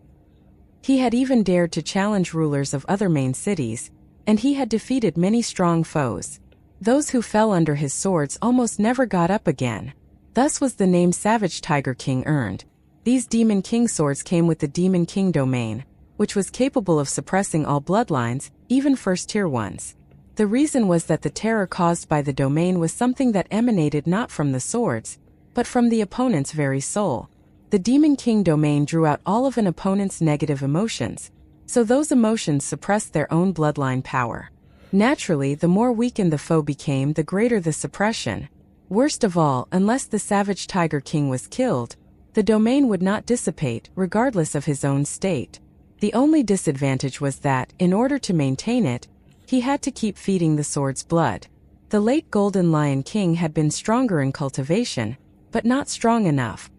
He had even dared to challenge rulers of other main cities, and he had defeated many strong foes. Those who fell under his swords almost never got up again. Thus was the name Savage Tiger King earned. These Demon King swords came with the Demon King domain, which was capable of suppressing all bloodlines, even first-tier ones. The reason was that the terror caused by the domain was something that emanated not from the swords, but from the opponent's very soul. The Demon King domain drew out all of an opponent's negative emotions, so those emotions suppressed their own bloodline power. Naturally, the more weakened the foe became, the greater the suppression. Worst of all, unless the Savage Tiger King was killed, the domain would not dissipate, regardless of his own state. The only disadvantage was that, in order to maintain it, he had to keep feeding the sword's blood. The late Golden Lion King had been stronger in cultivation, but not strong enough.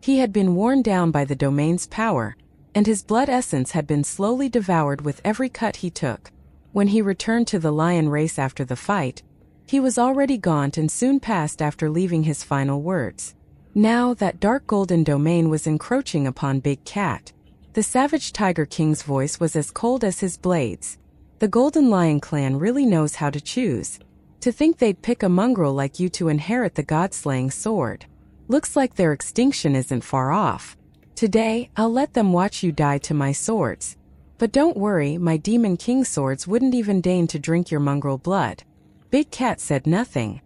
He had been worn down by the domain's power, and his blood essence had been slowly devoured with every cut he took. When he returned to the lion race after the fight, he was already gaunt and soon passed after leaving his final words. Now that dark golden domain was encroaching upon Big Cat. The Savage Tiger King's voice was as cold as his blades. The Golden Lion clan really knows how to choose. To think they'd pick a mongrel like you to inherit the god-slaying sword. Looks like their extinction isn't far off. Today, I'll let them watch you die to my swords. But don't worry, my Demon King swords wouldn't even deign to drink your mongrel blood. Big Cat said nothing.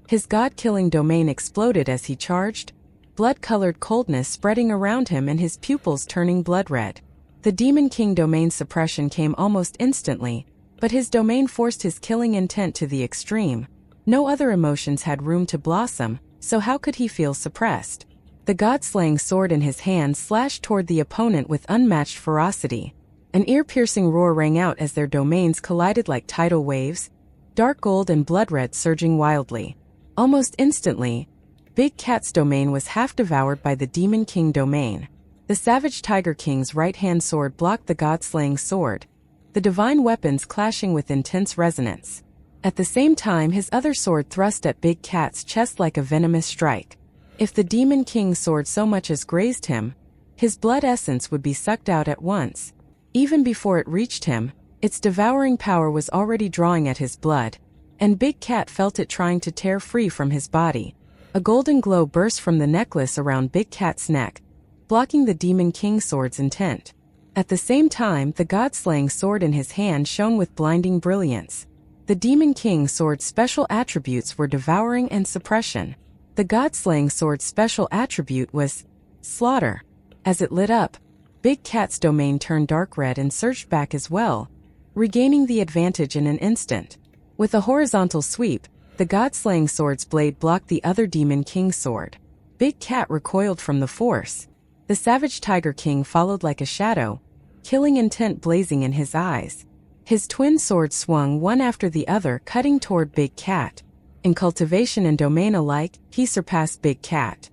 His god-killing domain exploded as he charged, blood-colored coldness spreading around him and his pupils turning blood red. The Demon King domain suppression came almost instantly, but his domain forced his killing intent to the extreme. No other emotions had room to blossom, so how could he feel suppressed? The god-slaying sword in his hand slashed toward the opponent with unmatched ferocity. An ear-piercing roar rang out as their domains collided like tidal waves, dark gold and blood red surging wildly. Almost instantly, Big Cat's domain was half devoured by the Demon King domain. The Savage Tiger King's right-hand sword blocked the god-slaying sword, the divine weapons clashing with intense resonance. At the same time, his other sword thrust at Big Cat's chest like a venomous strike. If the Demon King's sword so much as grazed him, his blood essence would be sucked out at once. Even before it reached him, its devouring power was already drawing at his blood, and Big Cat felt it trying to tear free from his body. A golden glow burst from the necklace around Big Cat's neck, blocking the Demon King sword's intent. At the same time, the god-slaying sword in his hand shone with blinding brilliance. The Demon King sword's special attributes were devouring and suppression. The god-slaying sword's special attribute was slaughter. As it lit up, Big Cat's domain turned dark red and surged back as well, regaining the advantage in an instant. With a horizontal sweep, the god-slaying sword's blade blocked the other Demon King sword. Big Cat recoiled from the force. The Savage Tiger King followed like a shadow, killing intent blazing in his eyes. His twin swords swung one after the other, cutting toward Big Cat. In cultivation and domain alike, he surpassed Big Cat.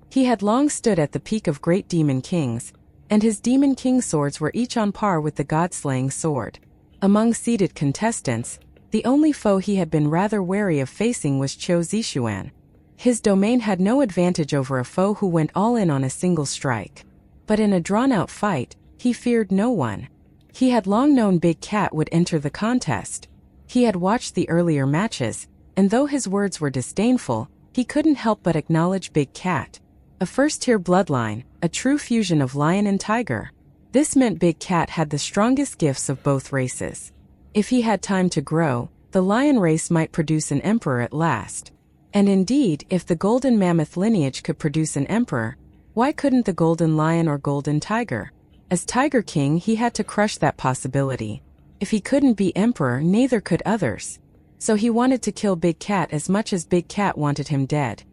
He had long stood at the peak of great Demon Kings, and his Demon King swords were each on par with the god-slaying sword. Among seated contestants, the only foe he had been rather wary of facing was Qiu Zixuan. His domain had no advantage over a foe who went all in on a single strike. But in a drawn-out fight, he feared no one. He had long known Big Cat would enter the contest. He had watched the earlier matches, and though his words were disdainful, he couldn't help but acknowledge Big Cat. A first-tier bloodline, a true fusion of lion and tiger. This meant Big Cat had the strongest gifts of both races. If he had time to grow, the lion race might produce an emperor at last. And indeed, if the golden mammoth lineage could produce an emperor, why couldn't the golden lion or golden tiger? As Tiger King, he had to crush that possibility. If he couldn't be emperor, neither could others. So he wanted to kill Big Cat as much as Big Cat wanted him dead.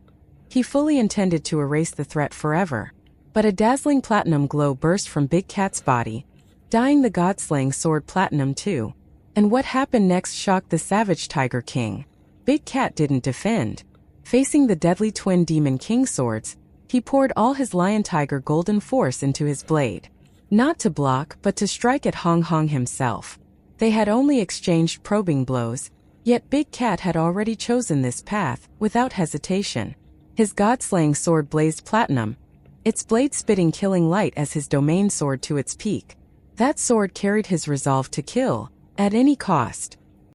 He fully intended to erase the threat forever. But a dazzling platinum glow burst from Big Cat's body, dyeing the god-slaying sword platinum too. And what happened next shocked the savage Tiger King. Big Cat didn't defend. Facing the deadly twin Demon King swords, he poured all his lion-tiger golden force into his blade. Not to block, but to strike at Hong Hong himself. They had only exchanged probing blows, yet Big Cat had already chosen this path, without hesitation. His god-slaying sword blazed platinum, its blade spitting killing light as his domain soared to its peak. That sword carried his resolve to kill, at any cost.